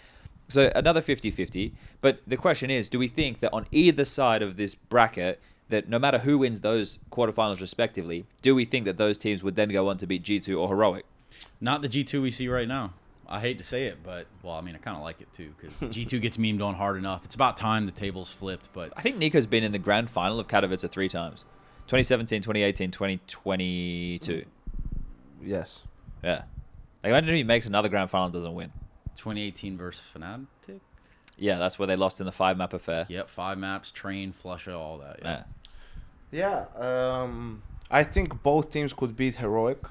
Speaker 1: So, another 50-50. But the question is, do we think that on either side of this bracket, that no matter who wins those quarterfinals respectively, do we think that those teams would then go on to beat G2 or Heroic?
Speaker 3: Not the G2 we see right now. I hate to say it, but, well, I mean, I kind of like it too, because G2 gets memed on hard enough. It's about time the table's flipped, but...
Speaker 1: I think Nico's been in the grand final of Katowice 3 times. 2017, 2018, 2022.
Speaker 2: Yes.
Speaker 1: Yeah. Like, imagine if he makes another grand final and doesn't win.
Speaker 3: 2018 versus Fnatic?
Speaker 1: Yeah, that's where they lost in the 5-map affair.
Speaker 3: Yep, 5 maps, Train, Flusha, all that.
Speaker 1: Yeah.
Speaker 2: Yeah, I think both teams could beat Heroic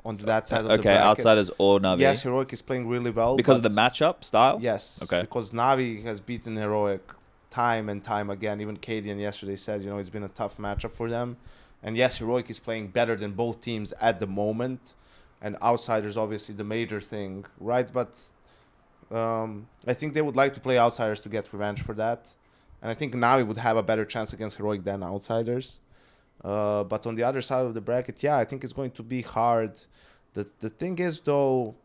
Speaker 2: on that side of the bracket.
Speaker 1: Okay, Outsiders or Navi.
Speaker 2: Yes, Heroic is playing really well.
Speaker 1: Because of the matchup style?
Speaker 2: Yes.
Speaker 1: Okay.
Speaker 2: Because Navi has beaten Heroic time and time again. Even Cadian yesterday said, it's been a tough matchup for them. And yes, Heroic is playing better than both teams at the moment. And Outsiders, obviously, the major thing, right? But I think they would like to play Outsiders to get revenge for that. And I think Navi would have a better chance against Heroic than Outsiders. But on the other side of the bracket, yeah, I think it's going to be hard. The thing is, though,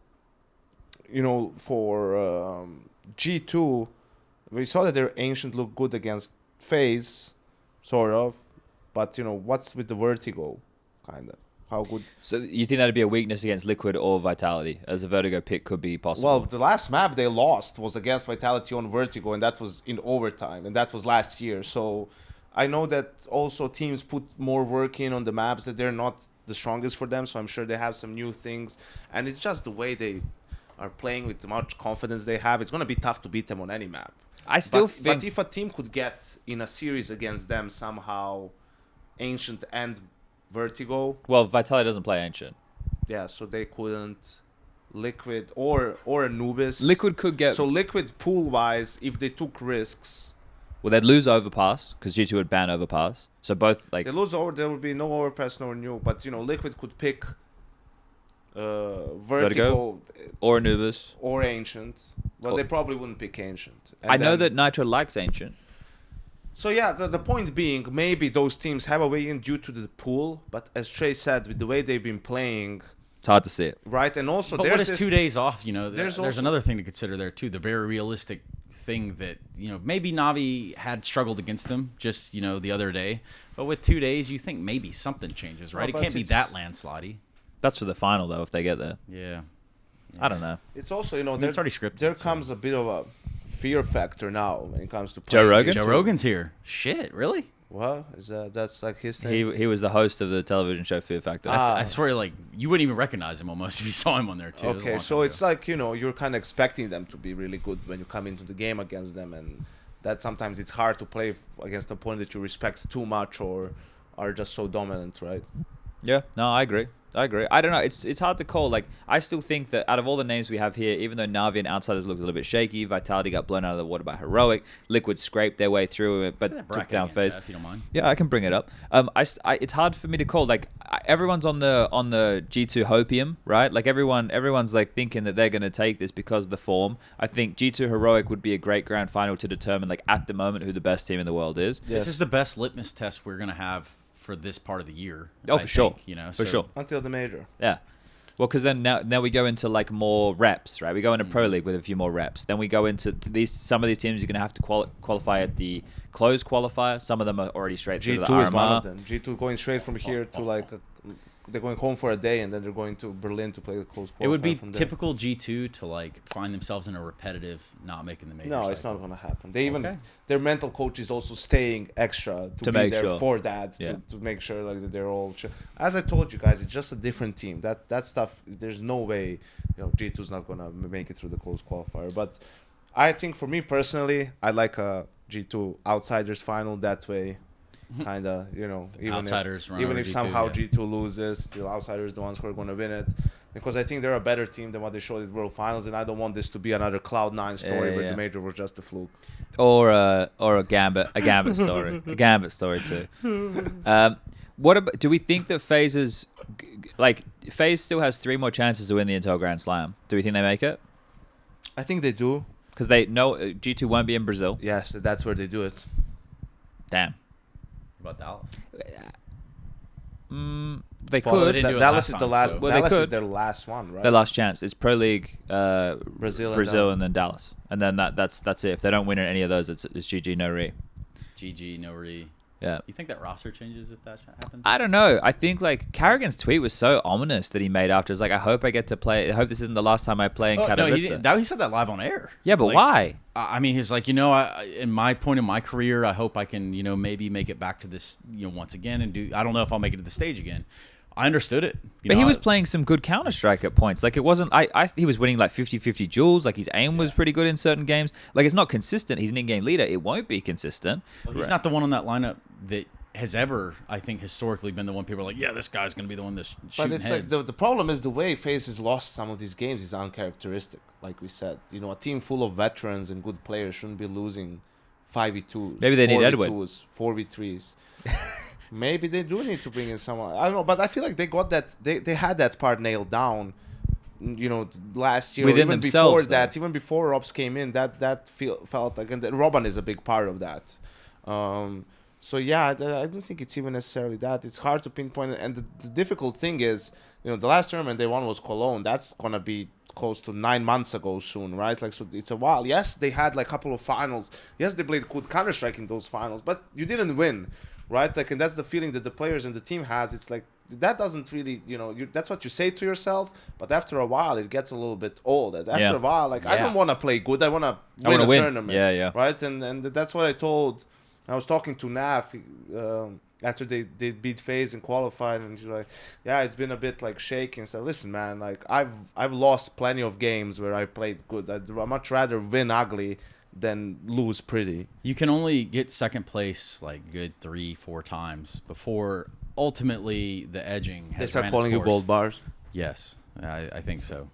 Speaker 2: for G2, we saw that their Ancient looked good against FaZe, sort of. But, what's with the Vertigo, kind of? How good?
Speaker 1: So you think that'd be a weakness against Liquid or Vitality, as a Vertigo pick could be possible?
Speaker 2: Well, the last map they lost was against Vitality on Vertigo, and that was in overtime, and that was last year. So I know that also teams put more work in on the maps, that they're not the strongest for them, so I'm sure they have some new things. And it's just the way they are playing with the much confidence they have. It's going to be tough to beat them on any map. But if a team could get in a series against them somehow, Ancient and Vertigo.
Speaker 1: Well, Vitality doesn't play Ancient.
Speaker 2: Yeah, so they couldn't. Liquid or Anubis.
Speaker 1: Liquid could get...
Speaker 2: So Liquid pool-wise, if they took risks...
Speaker 1: Well, they'd lose Overpass, because G2 would ban Overpass. So both, like...
Speaker 2: They lose there would be no Overpass, no new. But, Liquid could pick Vertigo...
Speaker 1: Or Anubis.
Speaker 2: Or Ancient. Well, they probably wouldn't pick Ancient.
Speaker 1: I know that Nitro likes Ancient.
Speaker 2: So, yeah, the point being, maybe those teams have a way in due to the pool. But as Trey said, with the way they've been playing...
Speaker 1: It's hard to see it.
Speaker 2: Right, and also
Speaker 3: but
Speaker 2: there's
Speaker 3: what is 2 days off, there's
Speaker 2: also
Speaker 3: another thing to consider there, too. The very realistic thing that, maybe Navi had struggled against them just, the other day. But with 2 days, you think maybe something changes, right? It can't be that landslidey.
Speaker 1: That's for the final, though, if they get there.
Speaker 3: Yeah.
Speaker 1: I don't know.
Speaker 2: It's also,
Speaker 3: it's already scripted.
Speaker 2: There comes a bit of a fear factor now when it comes to
Speaker 1: Joe Rogan?
Speaker 3: Joe Rogan's here. Shit, really?
Speaker 2: What is that? That's like his name.
Speaker 1: He was the host of the television show Fear Factor.
Speaker 3: I swear, like you wouldn't even recognize him almost if you saw him on there too.
Speaker 2: Okay, so it's like, you're kind of expecting them to be really good when you come into the game against them, and that sometimes it's hard to play against a opponent that you respect too much or are just so dominant, right?
Speaker 1: Yeah, no, I agree. I don't know. It's hard to call. Like, I still think that out of all the names we have here, even though Navi and Outsiders looked a little bit shaky, Vitality got blown out of the water by Heroic, Liquid scraped their way through it, but took down FaZe.
Speaker 3: If you don't mind.
Speaker 1: Yeah, I can bring it up. It's hard for me to call. Like, everyone's on the G2 hopium, right? Like, everyone's like thinking that they're going to take this because of the form. I think G2 Heroic would be a great grand final to determine, like, at the moment, who the best team in the world is.
Speaker 2: Yes.
Speaker 3: This is the best litmus test we're going to have for this part of the year.
Speaker 1: Oh, for sure.
Speaker 3: For
Speaker 1: sure.
Speaker 2: Until the major.
Speaker 1: Yeah. Well, because then now we go into like more reps, right? We go into Pro League with a few more reps. Then we go into some of these teams you're going to have to qualify at the closed qualifier. Some of them are already straight through to the
Speaker 2: G2 is
Speaker 1: RMR.
Speaker 2: one of them. G2 going straight from here to like they're going home for a day and then they're going to Berlin to play the close qualifier.
Speaker 3: It would be
Speaker 2: from there.
Speaker 3: typical G2 to like find themselves in a repetitive not making the major.
Speaker 2: No,
Speaker 3: cycle.
Speaker 2: it's not going to happen. They even their mental coach is also staying extra to be
Speaker 1: make
Speaker 2: there
Speaker 1: sure.
Speaker 2: for that to make sure like that they're all. As I told you guys, it's just a different team. That stuff. There's no way G2's not going to make it through the close qualifier. But I think for me personally, I like a G2 Outsiders final that way. Kind of, even
Speaker 3: Outsiders
Speaker 2: if
Speaker 3: G2,
Speaker 2: somehow G2 loses, still Outsiders the ones who are going to win it, because I think they're a better team than what they showed at World Finals, and I don't want this to be another Cloud9 story where the major was just a fluke.
Speaker 1: Or a Gambit story, a Gambit story too. What about? Do we think that FaZe still has 3 more chances to win the Intel Grand Slam? Do we think they make it?
Speaker 2: I think they do.
Speaker 1: Because they know G2 won't be in Brazil.
Speaker 2: Yes, that's where they do it.
Speaker 1: Damn.
Speaker 3: What about Dallas?
Speaker 1: They
Speaker 3: Well, they
Speaker 1: could.
Speaker 3: didn't do it
Speaker 2: Dallas
Speaker 3: last
Speaker 2: is the
Speaker 3: time,
Speaker 2: last.
Speaker 3: so-
Speaker 1: Well, they
Speaker 2: Dallas is
Speaker 1: could.
Speaker 2: their last one, right?
Speaker 1: Their last chance. It's Pro League,
Speaker 2: Brazil,
Speaker 1: and then Dallas, and then that's it. If they don't win at any of those, it's GG no re.
Speaker 3: GG, no re.
Speaker 1: Yeah.
Speaker 3: You think that roster changes if that happens?
Speaker 1: I don't know. I think like Carrigan's tweet was so ominous that he made after. It's like, I hope I get to play. I hope this isn't the last time I play in
Speaker 3: No,
Speaker 1: Katowice.
Speaker 3: he said that live on air.
Speaker 1: Yeah, but
Speaker 3: Like,
Speaker 1: why?
Speaker 3: I mean, he's like, in my point in my career, I hope I can, maybe make it back to this, once again and do. I don't know if I'll make it to the stage again. I understood it.
Speaker 1: But he was playing some good Counter-Strike at points. Like, it wasn't... he was winning, like, 50-50 duels. Like, his aim was pretty good in certain games. Like, it's not consistent. He's an in-game leader. It won't be consistent.
Speaker 3: Well, he's not the one on that lineup that has ever, I think, historically been the one people are like, yeah, this guy's going to be the one that's shooting
Speaker 2: But it's
Speaker 3: heads.
Speaker 2: like the problem is the way FaZe has lost some of these games is uncharacteristic. Like we said, a team full of veterans and good players shouldn't be losing 5v2s.
Speaker 1: Maybe they need Edwin.
Speaker 2: 4v3s. Maybe they do need to bring in someone. I don't know, but I feel like they got that. They had that part nailed down. Last year,
Speaker 1: Within
Speaker 2: or even
Speaker 1: themselves,
Speaker 2: before that, even before Robs came in, that felt like, and Robin is a big part of that. So yeah, I don't think it's even necessarily that. It's hard to pinpoint, and the difficult thing is, the last tournament they won was Cologne. That's gonna be close to 9 months ago soon, right? Like, so it's a while. Yes, they had like a couple of finals. Yes, they played good Counter-Strike in those finals, but you didn't win, right? Like, and that's the feeling that the players and the team has. It's like that doesn't really, that's what you say to yourself, but after a while it gets a little bit old. After a while, like, I don't want to play good. I want to win a tournament.
Speaker 1: Yeah.
Speaker 2: Right, and that's what I told. I was talking to Nav after they beat FaZe and qualified, and he's like, yeah, it's been a bit like shaky. And so, listen, man, like I've lost plenty of games where I played good. I'd much rather win ugly than lose pretty.
Speaker 3: You can only get second place like good 3-4 times before ultimately the edging has
Speaker 2: They start
Speaker 3: ran
Speaker 2: calling
Speaker 3: its
Speaker 2: you
Speaker 3: course.
Speaker 2: gold bars.
Speaker 3: Yes, I think so.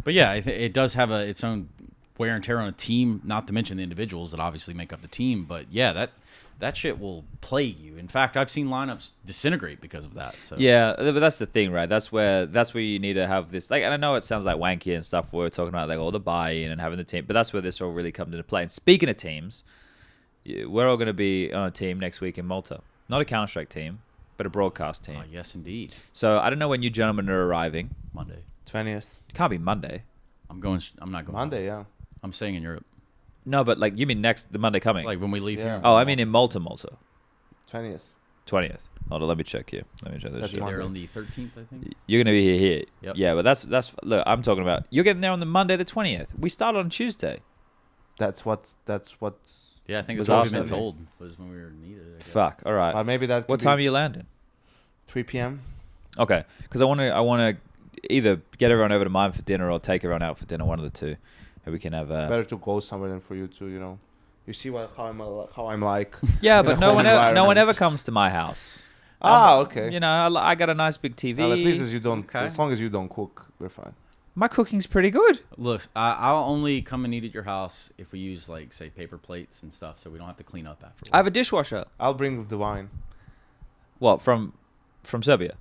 Speaker 3: But yeah, it does have its own wear and tear on a team, not to mention the individuals that obviously make up the team. But yeah, that shit will plague you. In fact, I've seen lineups disintegrate because of that. So.
Speaker 1: Yeah, but that's the thing, right? That's where you need to have this. Like, and I know it sounds like wanky and stuff. We're talking about like all the buy-in and having the team, but that's where this all really comes into play. And speaking of teams, we're all going to be on a team next week in Malta. Not a Counter-Strike team, but a broadcast team.
Speaker 3: Oh, yes, indeed.
Speaker 1: So I don't know when you gentlemen are arriving.
Speaker 3: Monday.
Speaker 2: 20th.
Speaker 1: It can't be Monday.
Speaker 3: I'm not going.
Speaker 2: Monday, yeah.
Speaker 3: I'm staying in Europe.
Speaker 1: No, but like you mean the Monday coming?
Speaker 3: Like when we leave here.
Speaker 1: Oh, I mean in Malta.
Speaker 2: 20th.
Speaker 1: 20th. Hold on, let me check here. Let me check this
Speaker 2: That's
Speaker 1: shit.
Speaker 3: There on the 13th, I think.
Speaker 1: You're gonna be here.
Speaker 3: Yep.
Speaker 1: Yeah, but that's look. I'm talking about you're getting there on the Monday the 20th. We start on Tuesday.
Speaker 2: That's what's
Speaker 3: Yeah, I think
Speaker 1: Was
Speaker 3: that's what we've been
Speaker 1: awesome.
Speaker 3: told was when we were needed. I guess.
Speaker 1: Fuck. All right.
Speaker 2: Maybe that.
Speaker 1: What time are you landing?
Speaker 2: 3 p.m.
Speaker 1: Okay, because I want to either get everyone over to mine for dinner or take everyone out for dinner. One of the two, and we can have.
Speaker 2: Better to go somewhere than for you to, You see how I'm like.
Speaker 1: Yeah,
Speaker 2: in
Speaker 1: but
Speaker 2: a
Speaker 1: no
Speaker 2: home
Speaker 1: one ever
Speaker 2: environment.
Speaker 1: comes to my house.
Speaker 2: Okay.
Speaker 1: You know, I got a nice big TV.
Speaker 2: Well, at least
Speaker 3: Okay.
Speaker 2: as long as you don't cook, we're fine.
Speaker 1: My cooking's pretty good.
Speaker 3: Look, I'll only come and eat at your house if we use, like, say, paper plates and stuff, so we don't have to clean up afterwards.
Speaker 1: I have a dishwasher.
Speaker 2: I'll bring the wine.
Speaker 1: What from Serbia?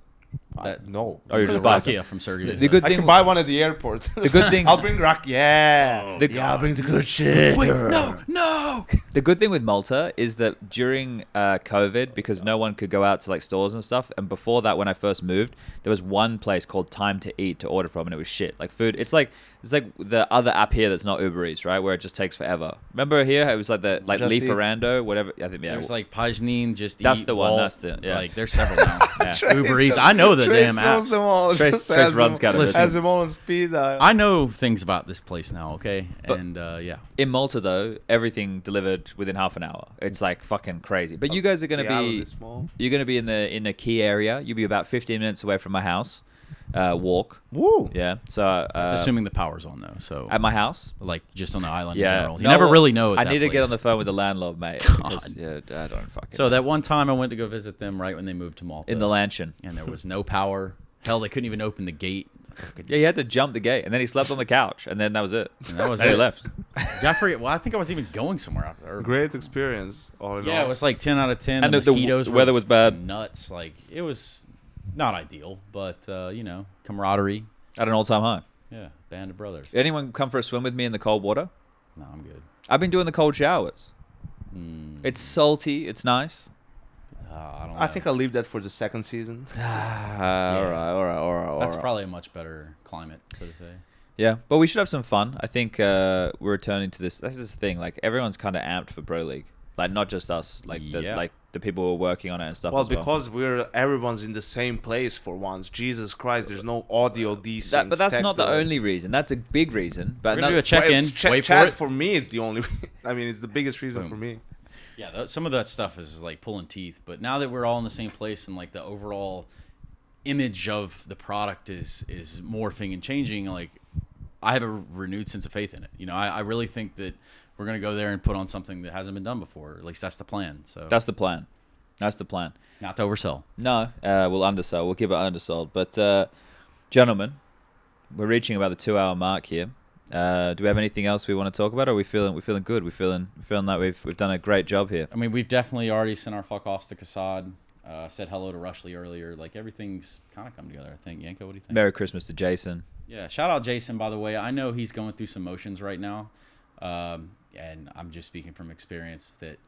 Speaker 2: No.
Speaker 1: Or you're just buying some?
Speaker 3: Rakia from Serbia.
Speaker 1: The good
Speaker 2: I
Speaker 1: thing.
Speaker 2: can buy one at the airport.
Speaker 1: The good thing.
Speaker 2: I'll bring rack. Yeah.
Speaker 1: The-
Speaker 2: I'll bring the good shit.
Speaker 3: Wait, no.
Speaker 1: The good thing with Malta is that during COVID, because no one could go out to like stores and stuff, and before that, when I first moved, there was one place called Time to Eat to order from, and it was shit. Like food, it's like the other app here that's not Uber Eats, right? Where it just takes forever. Remember here, it was like the
Speaker 2: Just Eat.
Speaker 1: Lieferando, whatever. I think
Speaker 3: There's like Pajnin, Just
Speaker 1: That's
Speaker 3: Eat,
Speaker 1: the one,
Speaker 3: Walt,
Speaker 1: that's the- yeah.
Speaker 3: Like, there's several now.
Speaker 1: Yeah.
Speaker 3: Uber Eats. I know the
Speaker 2: Trace
Speaker 3: damn
Speaker 2: knows
Speaker 3: apps.
Speaker 2: them all.
Speaker 1: Trace-
Speaker 2: Just
Speaker 1: Trace
Speaker 2: has
Speaker 1: runs
Speaker 2: them,
Speaker 1: kind of
Speaker 3: Listen.
Speaker 2: has them all on speed dial.
Speaker 3: I know things about this place now, okay?
Speaker 1: But-
Speaker 3: And, yeah.
Speaker 1: In Malta though, everything delivered within half an hour. It's like fucking crazy. But you guys are gonna
Speaker 2: The island
Speaker 1: be
Speaker 2: is small.
Speaker 1: you're gonna be in a key area. You'll be about 15 minutes away from my house. Walk.
Speaker 2: Woo.
Speaker 1: Yeah. So
Speaker 3: Assuming the power's on, though, so...
Speaker 1: at my house.
Speaker 3: like, just on the island
Speaker 1: Yeah.
Speaker 3: in general. You
Speaker 1: No,
Speaker 3: never
Speaker 1: well,
Speaker 3: really know at
Speaker 1: I
Speaker 3: that
Speaker 1: need to get
Speaker 3: place.
Speaker 1: on the phone with the landlord, mate. Because, yeah, I don't fucking.
Speaker 3: So that one time I went to go visit them right when they moved to Malta.
Speaker 1: in the Lanshan.
Speaker 3: And there was no power. Hell, they couldn't even open the gate.
Speaker 1: Yeah, he had to jump the gate, and then he slept on the couch, and then that was it.
Speaker 3: And that was
Speaker 1: And he
Speaker 3: it.
Speaker 1: left.
Speaker 3: Did I forget? Well, I think I was even going somewhere out there.
Speaker 2: Great experience. All in
Speaker 3: Yeah,
Speaker 2: all.
Speaker 3: it was like 10 out of 10.
Speaker 1: And
Speaker 3: the
Speaker 1: the
Speaker 3: mosquitoes
Speaker 1: weather
Speaker 3: were
Speaker 1: was bad.
Speaker 3: Nuts. Like, it was not ideal, but, camaraderie.
Speaker 1: At an all-time high.
Speaker 3: Yeah, band of brothers.
Speaker 1: Anyone come for a swim with me in the cold water?
Speaker 3: No, I'm good.
Speaker 1: I've been doing the cold showers. It's salty. It's nice.
Speaker 3: I don't know.
Speaker 2: I think I'll leave that for the second season.
Speaker 1: All right.
Speaker 3: That's probably a much better climate, so to say.
Speaker 1: Yeah, but we should have some fun. I think we're returning to this. That's this thing. Like everyone's kind of amped for Pro League. Like not just us. Like the people who are working on it and stuff.
Speaker 2: Well,
Speaker 1: as well.
Speaker 2: because everyone's in the same place for once. Jesus Christ, there's no audio desync.
Speaker 1: But that's not the only reason. That's a big reason. But
Speaker 3: We're going to do a
Speaker 1: another-
Speaker 3: check-in. Wait for
Speaker 2: chat
Speaker 3: it.
Speaker 2: for me is the only. I mean, it's the biggest reason
Speaker 3: Boom.
Speaker 2: for me.
Speaker 3: Yeah, some of that stuff is like pulling teeth. But now that we're all in the same place and like the overall image of the product is morphing and changing, like I have a renewed sense of faith in it. I really think that we're going to go there and put on something that hasn't been done before. At least that's the plan. So
Speaker 1: that's the plan. That's the plan.
Speaker 3: not to oversell.
Speaker 1: No, we'll undersell. We'll keep it undersold. But gentlemen, we're reaching about the 2-hour mark here. Do we have anything else we want to talk about? Or are we feeling good? We're feeling like we've done a great job here.
Speaker 3: I mean, we've definitely already sent our fuck offs to Kassad. Said hello to Rushley earlier. Like everything's kind of come together. I think. Yanko, what do you think?
Speaker 1: Merry Christmas to Jason.
Speaker 3: Yeah, shout out Jason, by the way. I know he's going through some motions right now. And I'm just speaking from experience that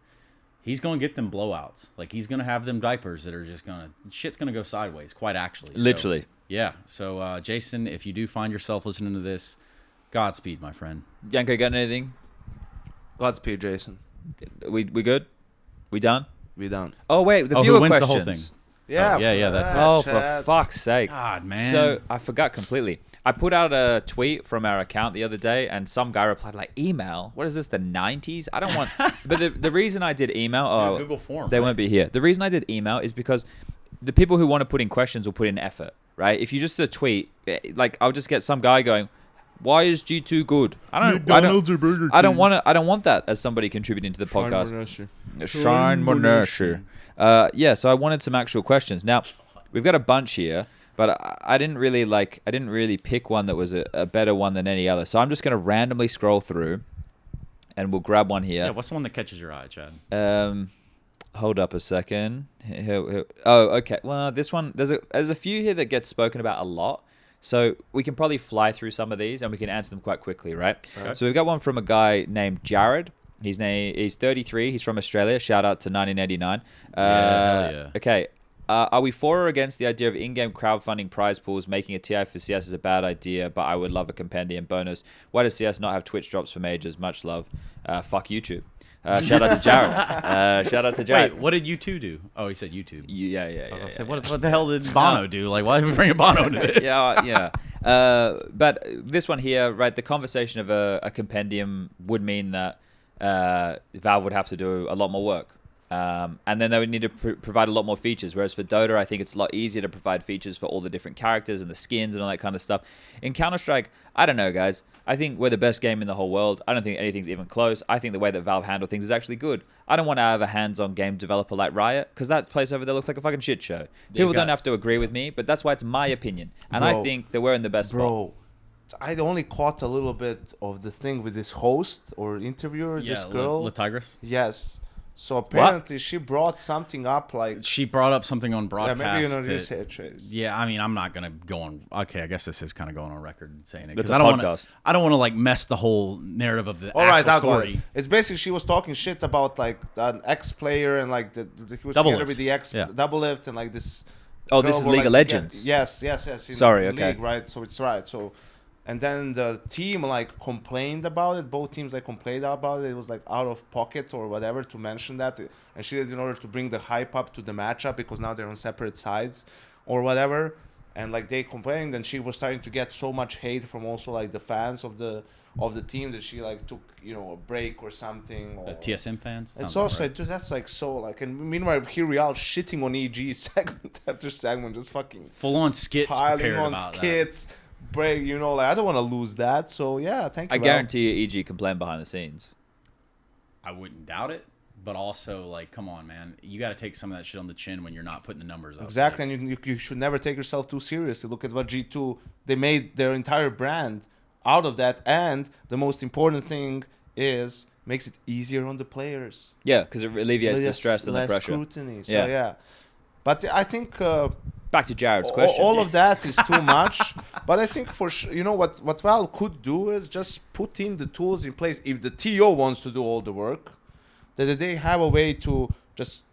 Speaker 3: he's going to get them blowouts. Like, he's going to have them diapers that are just going to... Shit's going to go sideways, quite actually.
Speaker 1: Literally.
Speaker 3: So, yeah. So, Jason, if you do find yourself listening to this, Godspeed, my friend.
Speaker 1: Yanko, got anything?
Speaker 2: Godspeed, Jason.
Speaker 1: We good? We done?
Speaker 2: We done.
Speaker 1: Oh, wait. The
Speaker 3: who
Speaker 1: viewer
Speaker 3: wins
Speaker 1: questions.
Speaker 3: the whole thing?
Speaker 2: Yeah.
Speaker 3: yeah, that too.
Speaker 1: Oh, for fuck's sake.
Speaker 3: God, man.
Speaker 1: So, I forgot completely. I put out a tweet from our account the other day, and some guy replied, like, email? What is this, the 90s? I don't want... But the reason I did email... Oh,
Speaker 3: Google form.
Speaker 1: they won't be here. The reason I did email is because the people who want to put in questions will put in effort, right? If you just a tweet, like, I'll just get some guy going, why is G2 good? I don't want that as somebody contributing to the podcast. Shine Monashi. Yeah, so I wanted some actual questions. Now, we've got a bunch here, but I didn't really pick one that was a better one than any other. So I'm just going to randomly scroll through, and we'll grab one here.
Speaker 3: Yeah, what's the one that catches your eye, Chad?
Speaker 1: Hold up a second. Oh, okay. Well, this one, there's a few here that get spoken about a lot. So we can probably fly through some of these and we can answer them quite quickly, right?
Speaker 3: Okay.
Speaker 1: So we've got one from a guy named Jared. He's 33. He's from Australia. Shout out to 1989.
Speaker 3: Hell yeah.
Speaker 1: Okay. Are we for or against the idea of in-game crowdfunding prize pools? Making a TI for CS is a bad idea, but I would love a compendium bonus. Why does CS not have Twitch drops for majors? Much love. Fuck YouTube. Shout out to Jared.
Speaker 3: Wait, what did you two do? Oh, he said YouTube.
Speaker 1: Yeah.
Speaker 3: I was gonna say, what the hell did Bono do? Like, why did we bring Bono to this?
Speaker 1: Yeah. But this one here, right? The conversation of a compendium would mean that Valve would have to do a lot more work. And then they would need to provide a lot more features. Whereas for Dota, I think it's a lot easier to provide features for all the different characters and the skins and all that kind of stuff. In Counter-Strike, I don't know, guys. I think we're the best game in the whole world. I don't think anything's even close. I think the way that Valve handle things is actually good. I don't want to have a hands-on game developer like Riot, because that place over there looks like a fucking shit show. People don't have to agree with me, but that's why it's my opinion. And I think that we're in the best spot.
Speaker 2: I only caught a little bit of the thing with this host or interviewer, this girl.
Speaker 3: La Tigress?
Speaker 2: Yes. So apparently she brought something up like...
Speaker 3: She brought up something on broadcast.
Speaker 2: Yeah, maybe you say it, Chase.
Speaker 3: Yeah, I mean, I'm not going to go on... Okay, I guess this is kind of going on record saying it.
Speaker 1: It's
Speaker 3: Because
Speaker 1: a
Speaker 3: I don't want to like mess the whole narrative of the actual story.
Speaker 2: It's basically she was talking shit about like an ex-player and like he was
Speaker 3: Double
Speaker 2: together
Speaker 3: lift.
Speaker 2: with the ex double lift and like this...
Speaker 1: Oh, this is League of Legends.
Speaker 2: Yes.
Speaker 1: Sorry, okay.
Speaker 2: League, right? So it's right. So... And then the team like complained about it. Both teams like complained about it. It was like out of pocket or whatever to mention that. And she did it in order to bring the hype up to the matchup because now they're on separate sides or whatever. And like they complained, and she was starting to get so much hate from also like the fans of the team that she like took a break or something. Or
Speaker 3: TSM fans.
Speaker 2: It's also dude, that's like so like. And meanwhile here we are shitting on EG segment after segment, just fucking
Speaker 3: full on skits prepared
Speaker 2: on
Speaker 3: about
Speaker 2: skits.
Speaker 3: That.
Speaker 2: Break, like I don't want to lose that. So yeah, thank you.
Speaker 1: I guarantee you, EG can plan behind the scenes.
Speaker 3: I wouldn't doubt it, but also like, come on, man, you got to take some of that shit on the chin when you're not putting the numbers up.
Speaker 2: Exactly, and you should never take yourself too seriously. Look at what G2 they made their entire brand out of that, and the most important thing is makes it easier on the players.
Speaker 1: Yeah, because it alleviates the stress and the pressure.
Speaker 2: Scrutiny. So yeah. But I think.
Speaker 1: Back to Jared's question.
Speaker 2: All of that is too much, but I think for sure, what Valve could do is just put in the tools in place. If the TO wants to do all the work, that they have a way to just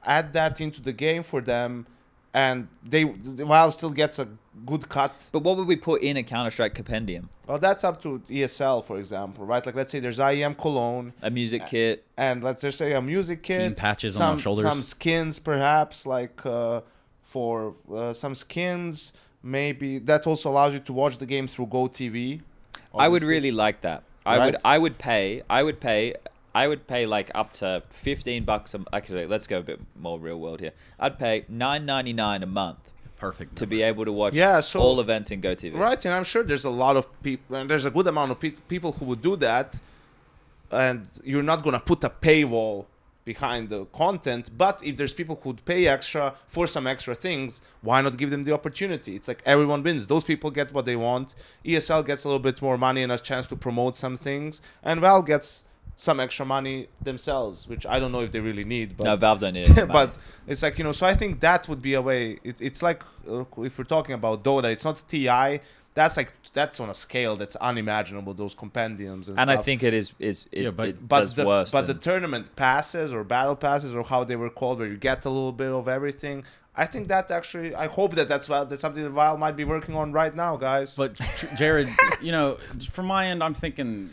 Speaker 2: add that into the game for them, and Valve still gets a good cut.
Speaker 1: But what would we put in a Counter-Strike compendium?
Speaker 2: Well, that's up to ESL, for example, right? Like, let's say there's IEM Cologne.
Speaker 1: A music kit.
Speaker 2: And let's just say a music kit.
Speaker 3: Team patches on the shoulders.
Speaker 2: Some skins, perhaps, like... for some skins, maybe that also allows you to watch the game through GoTV.
Speaker 1: I would really like that.
Speaker 2: Right?
Speaker 1: I would pay like up to $15 actually, let's go a bit more real world here. I'd pay $9.99 a month.
Speaker 3: Perfect.
Speaker 1: To be able to watch all events in GoTV.
Speaker 2: Right, and I'm sure there's a lot of people, and there's a good amount of people who would do that, and you're not going to put a paywall behind the content, but if there's people who'd pay extra for some extra things, why not give them the opportunity? It's like everyone wins. Those people get what they want. ESL gets a little bit more money and a chance to promote some things, and Valve gets some extra money themselves, which I don't know if they really need. But
Speaker 1: no, Valve don't need it.
Speaker 2: But it's like, so I think that would be a way. It's like, if we're talking about Dota, it's not TI. That's on a scale that's unimaginable, those compendiums and stuff.
Speaker 1: I think it does worse.
Speaker 2: But the tournament passes or battle passes or how they were called, where you get a little bit of everything, I think that actually, I hope that's something that Valve might be working on right now, guys.
Speaker 3: But Jared, from my end, I'm thinking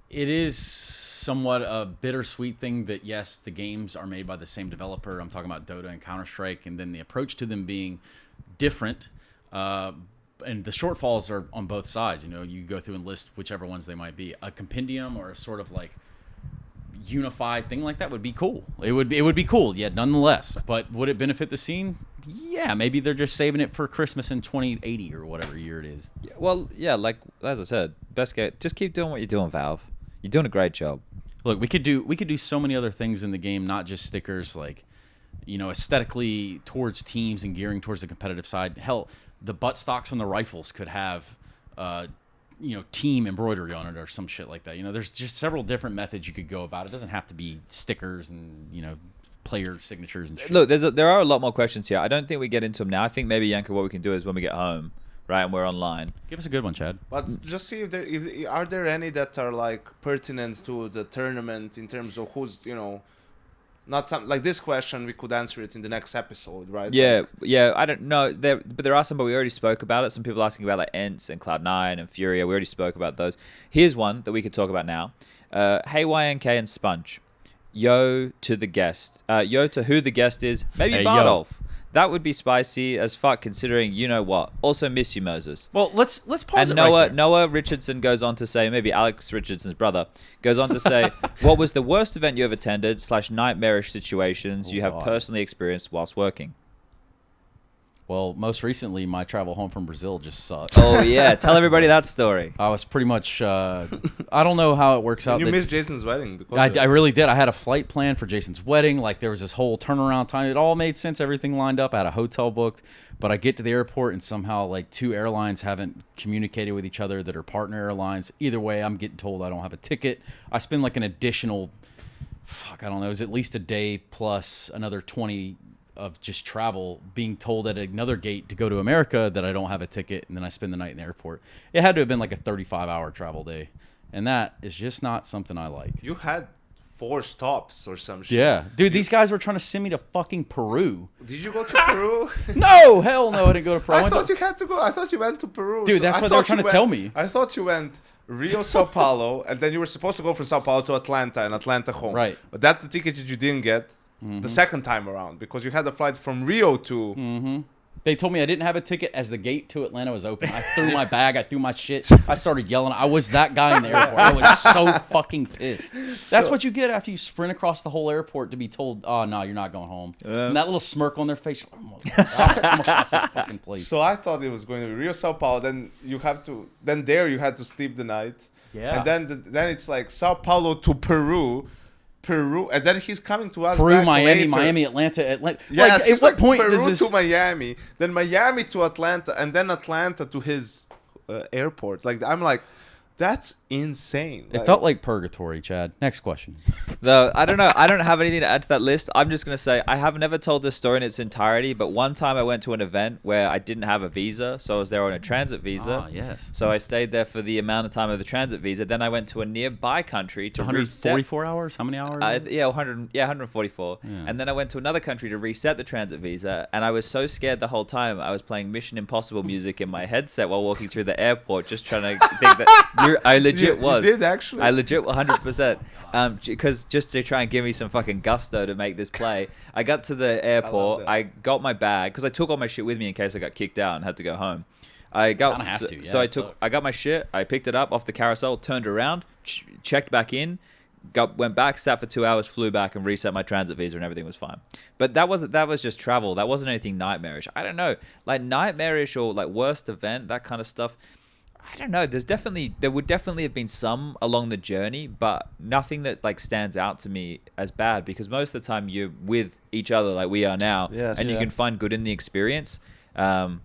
Speaker 3: it is somewhat a bittersweet thing that, yes, the games are made by the same developer. I'm talking about Dota and Counter-Strike, and then the approach to them being different. And the shortfalls are on both sides. You go through and list whichever ones they might be. A compendium or a sort of like unified thing like that would be cool. It would be cool, yet nonetheless. But would it benefit the scene? Yeah, maybe they're just saving it for Christmas in 2080 or whatever year it is.
Speaker 1: Yeah, well, yeah, like as I said, best game. Just keep doing what you're doing, Valve. You're doing a great job.
Speaker 3: Look, we could do so many other things in the game, not just stickers. Like, aesthetically towards teams and gearing towards the competitive side. Hell, the butt stocks on the rifles could have, team embroidery on it or some shit like that. There's just several different methods you could go about it. It doesn't have to be stickers and, player signatures and shit.
Speaker 1: Look, there are a lot more questions here. I don't think we get into them now. I think maybe, Yanko, what we can do is when we get home, right, and we're online.
Speaker 3: Give us a good one, Chad.
Speaker 2: But just see if are there any that are like pertinent to the tournament in terms of who's, not some like this question. We could answer it in the next episode, right?
Speaker 1: Yeah, I don't know. But there are some, but we already spoke about it. Some people asking about like Ents and Cloud9 and Furia. We already spoke about those. Here's one that we could talk about now. Hey, YNk and SPUNJ. Yo to the guest. Yo to who the guest is. Maybe
Speaker 3: hey,
Speaker 1: Bardolph. That would be spicy as fuck, considering you know what. Also, miss you, Moses.
Speaker 3: Well, let's pause
Speaker 1: And
Speaker 3: it right there.
Speaker 1: Noah Richardson goes on to say, maybe Alex Richardson's brother goes on to say, what was the worst event you have attended / nightmarish situations you have personally experienced whilst working?
Speaker 3: Well, most recently, my travel home from Brazil just sucked.
Speaker 1: Oh yeah, tell everybody that story.
Speaker 3: I was pretty much. I don't know how it works out.
Speaker 2: You missed Jason's wedding. Because
Speaker 3: I really did. I had a flight planned for Jason's wedding. Like there was this whole turnaround time. It all made sense. Everything lined up. I had a hotel booked, but I get to the airport and somehow like 2 airlines haven't communicated with each other that are partner airlines. Either way, I'm getting told I don't have a ticket. I spend like an additional, I don't know, it was at least a day plus another 20 of just travel, being told at another gate to go to America that I don't have a ticket, and then I spend the night in the airport. It had to have been like a 35-hour travel day, and that is just not something I like.
Speaker 2: You had 4 stops or some shit.
Speaker 3: Yeah, dude, these guys were trying to send me to fucking Peru.
Speaker 2: Did you go to Peru?
Speaker 3: No, hell no, I didn't go to Peru.
Speaker 2: I thought you had to go. I thought you went to Peru.
Speaker 3: Dude, that's what they were trying to tell me.
Speaker 2: I thought you went Rio, Sao Paulo, and then you were supposed to go from Sao Paulo to Atlanta and Atlanta home.
Speaker 3: Right.
Speaker 2: But that's the ticket that you didn't get the second time around because you had a flight from Rio to...
Speaker 3: They told me I didn't have a ticket as the gate to Atlanta was open. I threw my bag. I threw my shit. I started yelling. I was that guy in the airport. I was so fucking pissed. That's what you get after you sprint across the whole airport to be told, oh, no, you're not going home. And that little smirk on their face. I'm across this fucking place.
Speaker 2: So I thought it was going to be Rio, Sao Paulo. Then you have to... Then there you had to sleep the night.
Speaker 3: Yeah.
Speaker 2: And then it's like Sao Paulo to Peru, and then he's coming to us.
Speaker 3: Peru,
Speaker 2: back
Speaker 3: Miami,
Speaker 2: later.
Speaker 3: Miami, Atlanta.
Speaker 2: Yeah,
Speaker 3: Like, at what point
Speaker 2: Peru
Speaker 3: does this?
Speaker 2: to Miami, then Miami to Atlanta, and then Atlanta to his airport? Like I'm like, that's insane.
Speaker 3: It felt like purgatory, Chad. Next question.
Speaker 1: Though I don't know, I don't have anything to add to that list. I'm just gonna say I have never told this story in its entirety, but one time I went to an event where I didn't have a visa, so I was there on a transit visa.
Speaker 3: Yes.
Speaker 1: So I stayed there for the amount of time of the transit visa. Then I went to a nearby country to reset.
Speaker 3: 144 hours? How many hours?
Speaker 1: 144.
Speaker 3: Yeah.
Speaker 1: And then I went to another country to reset the transit visa, and I was so scared the whole time. I was playing Mission Impossible music in my headset while walking through the airport, just trying to think that I legit was.
Speaker 2: You did actually.
Speaker 1: I legit 100%. Because just to try and give me some fucking gusto to make this play, I got to the airport. I got my bag because I took all my shit with me in case I got kicked out and had to go home. I got
Speaker 3: Kinda have to, yeah,
Speaker 1: so
Speaker 3: it sucks.
Speaker 1: I got my shit. I picked it up off the carousel, turned around, checked back in, went back, sat for 2 hours, flew back, and reset my transit visa, and everything was fine. But that was just travel. That wasn't anything nightmarish. I don't know, like nightmarish or like worst event, that kind of stuff. I don't know. There would definitely have been some along the journey, but nothing that like stands out to me as bad because most of the time you're with each other like we are now,
Speaker 2: Yes,
Speaker 1: and you
Speaker 2: yeah.
Speaker 1: can find good in the experience. So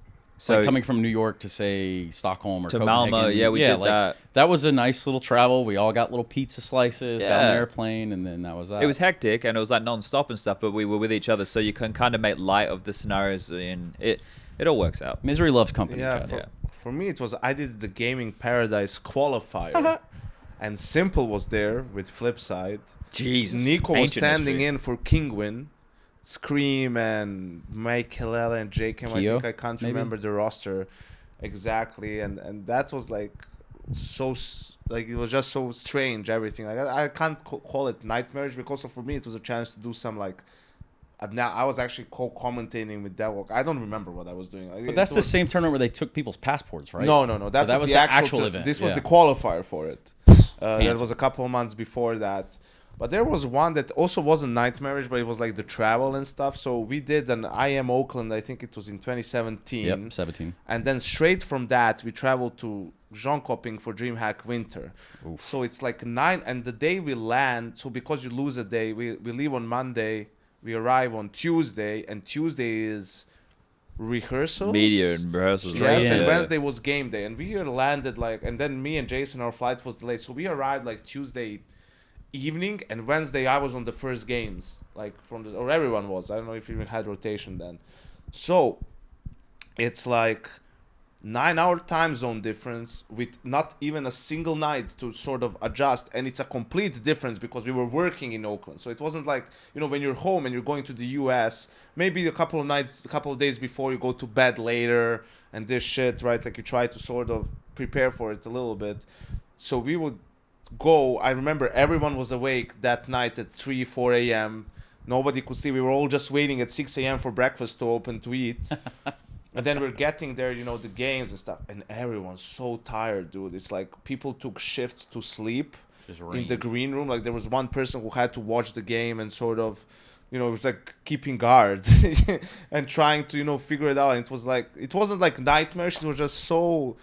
Speaker 3: like coming from New York to say Stockholm or
Speaker 1: to
Speaker 3: Copenhagen.
Speaker 1: Malmo, yeah, we did that.
Speaker 3: That was a nice little travel. We all got little pizza slices, got on
Speaker 1: Yeah.
Speaker 3: the airplane, and then that was that.
Speaker 1: It was hectic and it was like non-stop and stuff, but we were with each other, so you can kind of make light of the scenarios, and it all works out.
Speaker 3: Misery loves company,
Speaker 2: Yeah,
Speaker 3: Chad.
Speaker 2: for me it was I did the Gaming Paradise qualifier, and Simple was there with Flipside.
Speaker 1: Jesus,
Speaker 2: Nico was
Speaker 1: ancient
Speaker 2: standing
Speaker 1: history.
Speaker 2: in for Kingwin, Scream and Mike Hillel and JK. I
Speaker 3: Kyo,
Speaker 2: think I can't
Speaker 3: maybe?
Speaker 2: remember the roster exactly, and that was like like it was just so strange everything. Like I can't call it nightmarish because for me it was a chance to do some like. Now I was actually co-commentating with Devil. I don't remember what I was doing. Like,
Speaker 3: But that's
Speaker 2: it
Speaker 3: the
Speaker 2: was,
Speaker 3: same tournament where they took people's passports, right?
Speaker 2: No. That was the actual
Speaker 3: event.
Speaker 2: This was
Speaker 3: yeah.
Speaker 2: the qualifier for it. That
Speaker 3: Handsome.
Speaker 2: was a couple of months before that. But there was one that also wasn't nightmarish, but it was like the travel and stuff. So we did an IM Oakland, I think it was in 2017.
Speaker 3: Yep, 17.
Speaker 2: And then straight from that, we traveled to Jönköping for DreamHack Winter.
Speaker 3: Oof.
Speaker 2: So it's like 9, and the day we land, so because you lose a day, we leave on Monday, we arrive on Tuesday, and Tuesday is rehearsals.
Speaker 1: Media and rehearsals.
Speaker 2: Yes, and
Speaker 3: Yeah.
Speaker 2: Wednesday was game day, and we landed like, and then me and Jason, our flight was delayed, so we arrived like Tuesday evening, and Wednesday I was on the first games, like or everyone was. I don't know if we even had rotation then. So it's like 9-hour time zone difference with not even a single night to sort of adjust, and it's a complete difference because we were working in Oakland. So it wasn't like, when you're home and you're going to the US, maybe a couple of days before you go to bed later and this shit, right? Like you try to sort of prepare for it a little bit. So we would go, I remember everyone was awake that night at 3-4 a.m. Nobody could sleep. We were all just waiting at 6 a.m. for breakfast to open to eat. And then we're getting there, you know, the games and stuff. And everyone's so tired, dude. It's like people took shifts to sleep in the green room. Like there was one person who had to watch the game and sort of, you know, it was like keeping guard and trying to, you know, figure it out. And it wasn't like nightmares. It was just so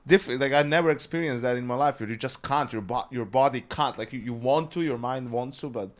Speaker 2: different. Like I never experienced that in my life. You just can't. Your body can't. Like you want to, your mind wants to, but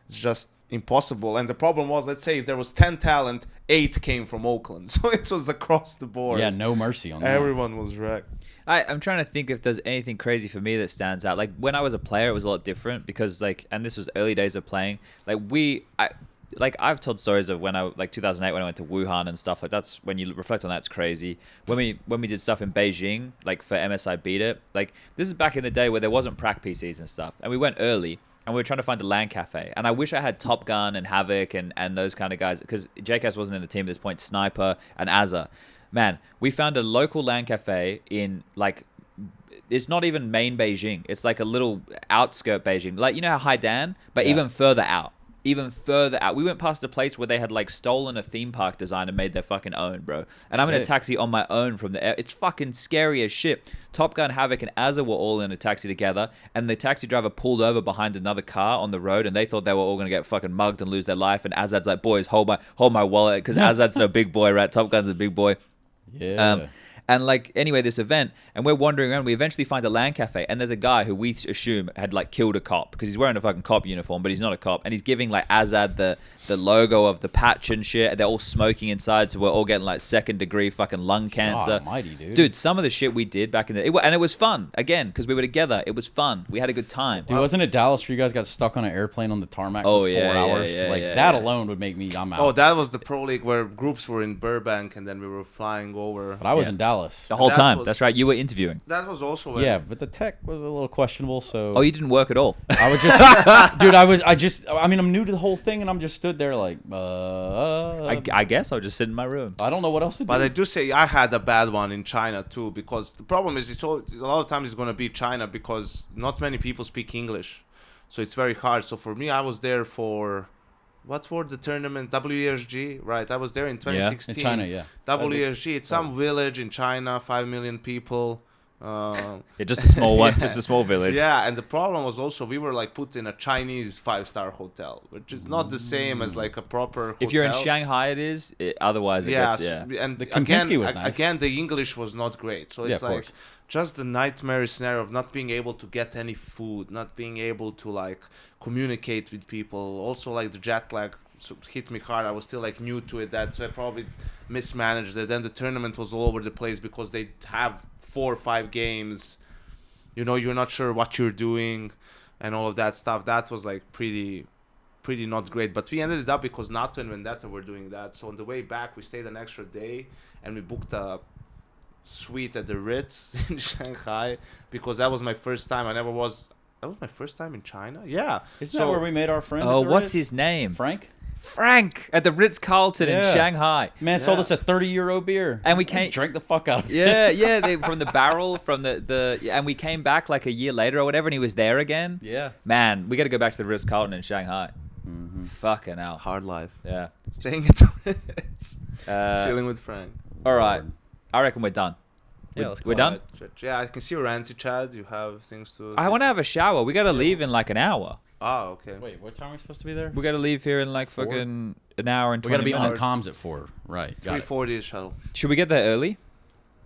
Speaker 2: it's just impossible. And the problem was, let's say if there was 10 talent, 8 came from Oakland. So it was across the board.
Speaker 3: Yeah, no mercy on that.
Speaker 2: Everyone was wrecked.
Speaker 1: I'm trying to think if there's anything crazy for me that stands out. Like when I was a player, it was a lot different because like, and this was early days of playing. Like I've told stories of when 2008 when I went to Wuhan and stuff. Like that's when you reflect on that, it's crazy. When we did stuff in Beijing, like for MSI Beat It, like this is back in the day where there wasn't prac PCs and stuff, and we went early. And we were trying to find a LAN cafe. And I wish I had Top Gun and Havoc and those kind of guys. Because JKS wasn't in the team at this point. Sniper and Azza. Man, we found a local LAN cafe in, like, it's not even main Beijing. It's like a little outskirt Beijing. Like, you know how Haidan? But even further out. Even further out. We went past a place where they had, like, stolen a theme park design and made their fucking own, bro. And I'm in a taxi on my own from the air. It's fucking scary as shit. Top Gun, Havoc, and Azza were all in a taxi together, and the taxi driver pulled over behind another car on the road, and they thought they were all going to get fucking mugged and lose their life, and Azad's like, boys, hold my wallet, because Azad's a big boy, right? Top Gun's a big boy.
Speaker 3: Yeah.
Speaker 1: And like, anyway, this event, and we're wandering around. We eventually find a LAN cafe, and there's a guy who we assume had like killed a cop because he's wearing a fucking cop uniform, but he's not a cop, and he's giving like Azad the logo of the patch and shit. They're all smoking inside, so we're all getting like 2nd degree fucking lung cancer.
Speaker 3: Almighty,
Speaker 1: dude, some of the shit we did back in and it was fun again because we were together. It was fun. We had a good time.
Speaker 3: Dude, wasn't it Dallas where you guys got stuck on an airplane on the tarmac for 4 hours? That alone would make me. I'm out.
Speaker 2: Oh, that was the Pro League where groups were in Burbank and then we were flying over.
Speaker 3: But I was in Dallas
Speaker 1: the whole time. That's right. You were interviewing.
Speaker 2: That was also
Speaker 3: but the tech was a little questionable. So
Speaker 1: you didn't work at all.
Speaker 3: I was just, dude. I mean, I'm new to the whole thing, and I'm just stood there like.
Speaker 1: I guess I'll just sit in my room.
Speaker 3: I don't know what else to do.
Speaker 2: But I do say I had a bad one in China too, because the problem is a lot of times it's going to be China because not many people speak English, so it's very hard. So for me, I was there for what for the tournament WESG, right? I was there in 2016.
Speaker 3: In China,
Speaker 2: WESG. It's some village in China, 5 million people.
Speaker 1: Just a small one, just a small village.
Speaker 2: Yeah, and the problem was also we were like put in a Chinese 5-star hotel, which is not the same as like a proper hotel.
Speaker 1: If you're in Shanghai, it is. Otherwise, it gets,
Speaker 2: and
Speaker 3: the Kempinski was nice.
Speaker 2: Again, the English was not great, so it's like just the nightmare scenario of not being able to get any food, not being able to like communicate with people. Also, like the jet lag hit me hard. I was still like new to it, so I probably mismanaged it. Then the tournament was all over the place because they have 4 or 5 games, you know, you're not sure what you're doing and all of that stuff. That was like pretty not great, but we ended it up because NATO and Vendetta were doing that. So on the way back we stayed an extra day and we booked a suite at the Ritz in Shanghai because that was my first time. That was my first time in China.
Speaker 3: Isn't that where we made our friend?
Speaker 1: What's his name? Frank at the Ritz-Carlton in Shanghai.
Speaker 3: Man sold us a €30 beer.
Speaker 1: And we came...
Speaker 3: drank the fuck out of it.
Speaker 1: They, from the barrel, from and we came back like a year later or whatever, and he was there again.
Speaker 3: Yeah.
Speaker 1: Man, we got to go back to the Ritz-Carlton in Shanghai.
Speaker 3: Mm-hmm.
Speaker 1: Fucking hell.
Speaker 2: Hard life.
Speaker 1: Yeah.
Speaker 2: Staying at the Ritz. Chilling with Frank.
Speaker 1: All right. I reckon we're done.
Speaker 3: Yeah, let's go.
Speaker 1: We're done?
Speaker 2: Yeah, I can see you're antsy, Chad. You have things to...
Speaker 1: I want to have a shower. We got to leave in like an hour.
Speaker 2: Oh, okay.
Speaker 3: Wait, what time are we supposed to be there?
Speaker 1: We got to leave here in like
Speaker 3: 4?
Speaker 1: fucking an hour and 20 minutes.
Speaker 3: We got to be on comms at 4. Right.
Speaker 2: 3:40 is shuttle.
Speaker 1: Should we get there early?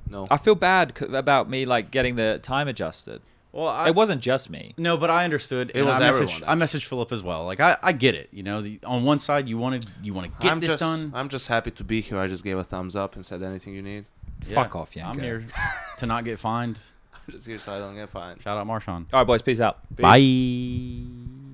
Speaker 2: No.
Speaker 1: I feel bad about me like getting the time adjusted.
Speaker 3: Well,
Speaker 1: it wasn't just me.
Speaker 3: No, but I understood.
Speaker 2: It was everyone.
Speaker 3: I messaged Philip as well. Like I get it. You know, on one side you want to get this done.
Speaker 2: I'm just happy to be here. I just gave a thumbs up and said anything you need.
Speaker 1: Fuck off, YNk.
Speaker 3: I'm here to not get fined.
Speaker 2: I'm just here so I don't get fined.
Speaker 3: Shout out Marshawn.
Speaker 1: All right, boys. Peace out.
Speaker 3: Bye.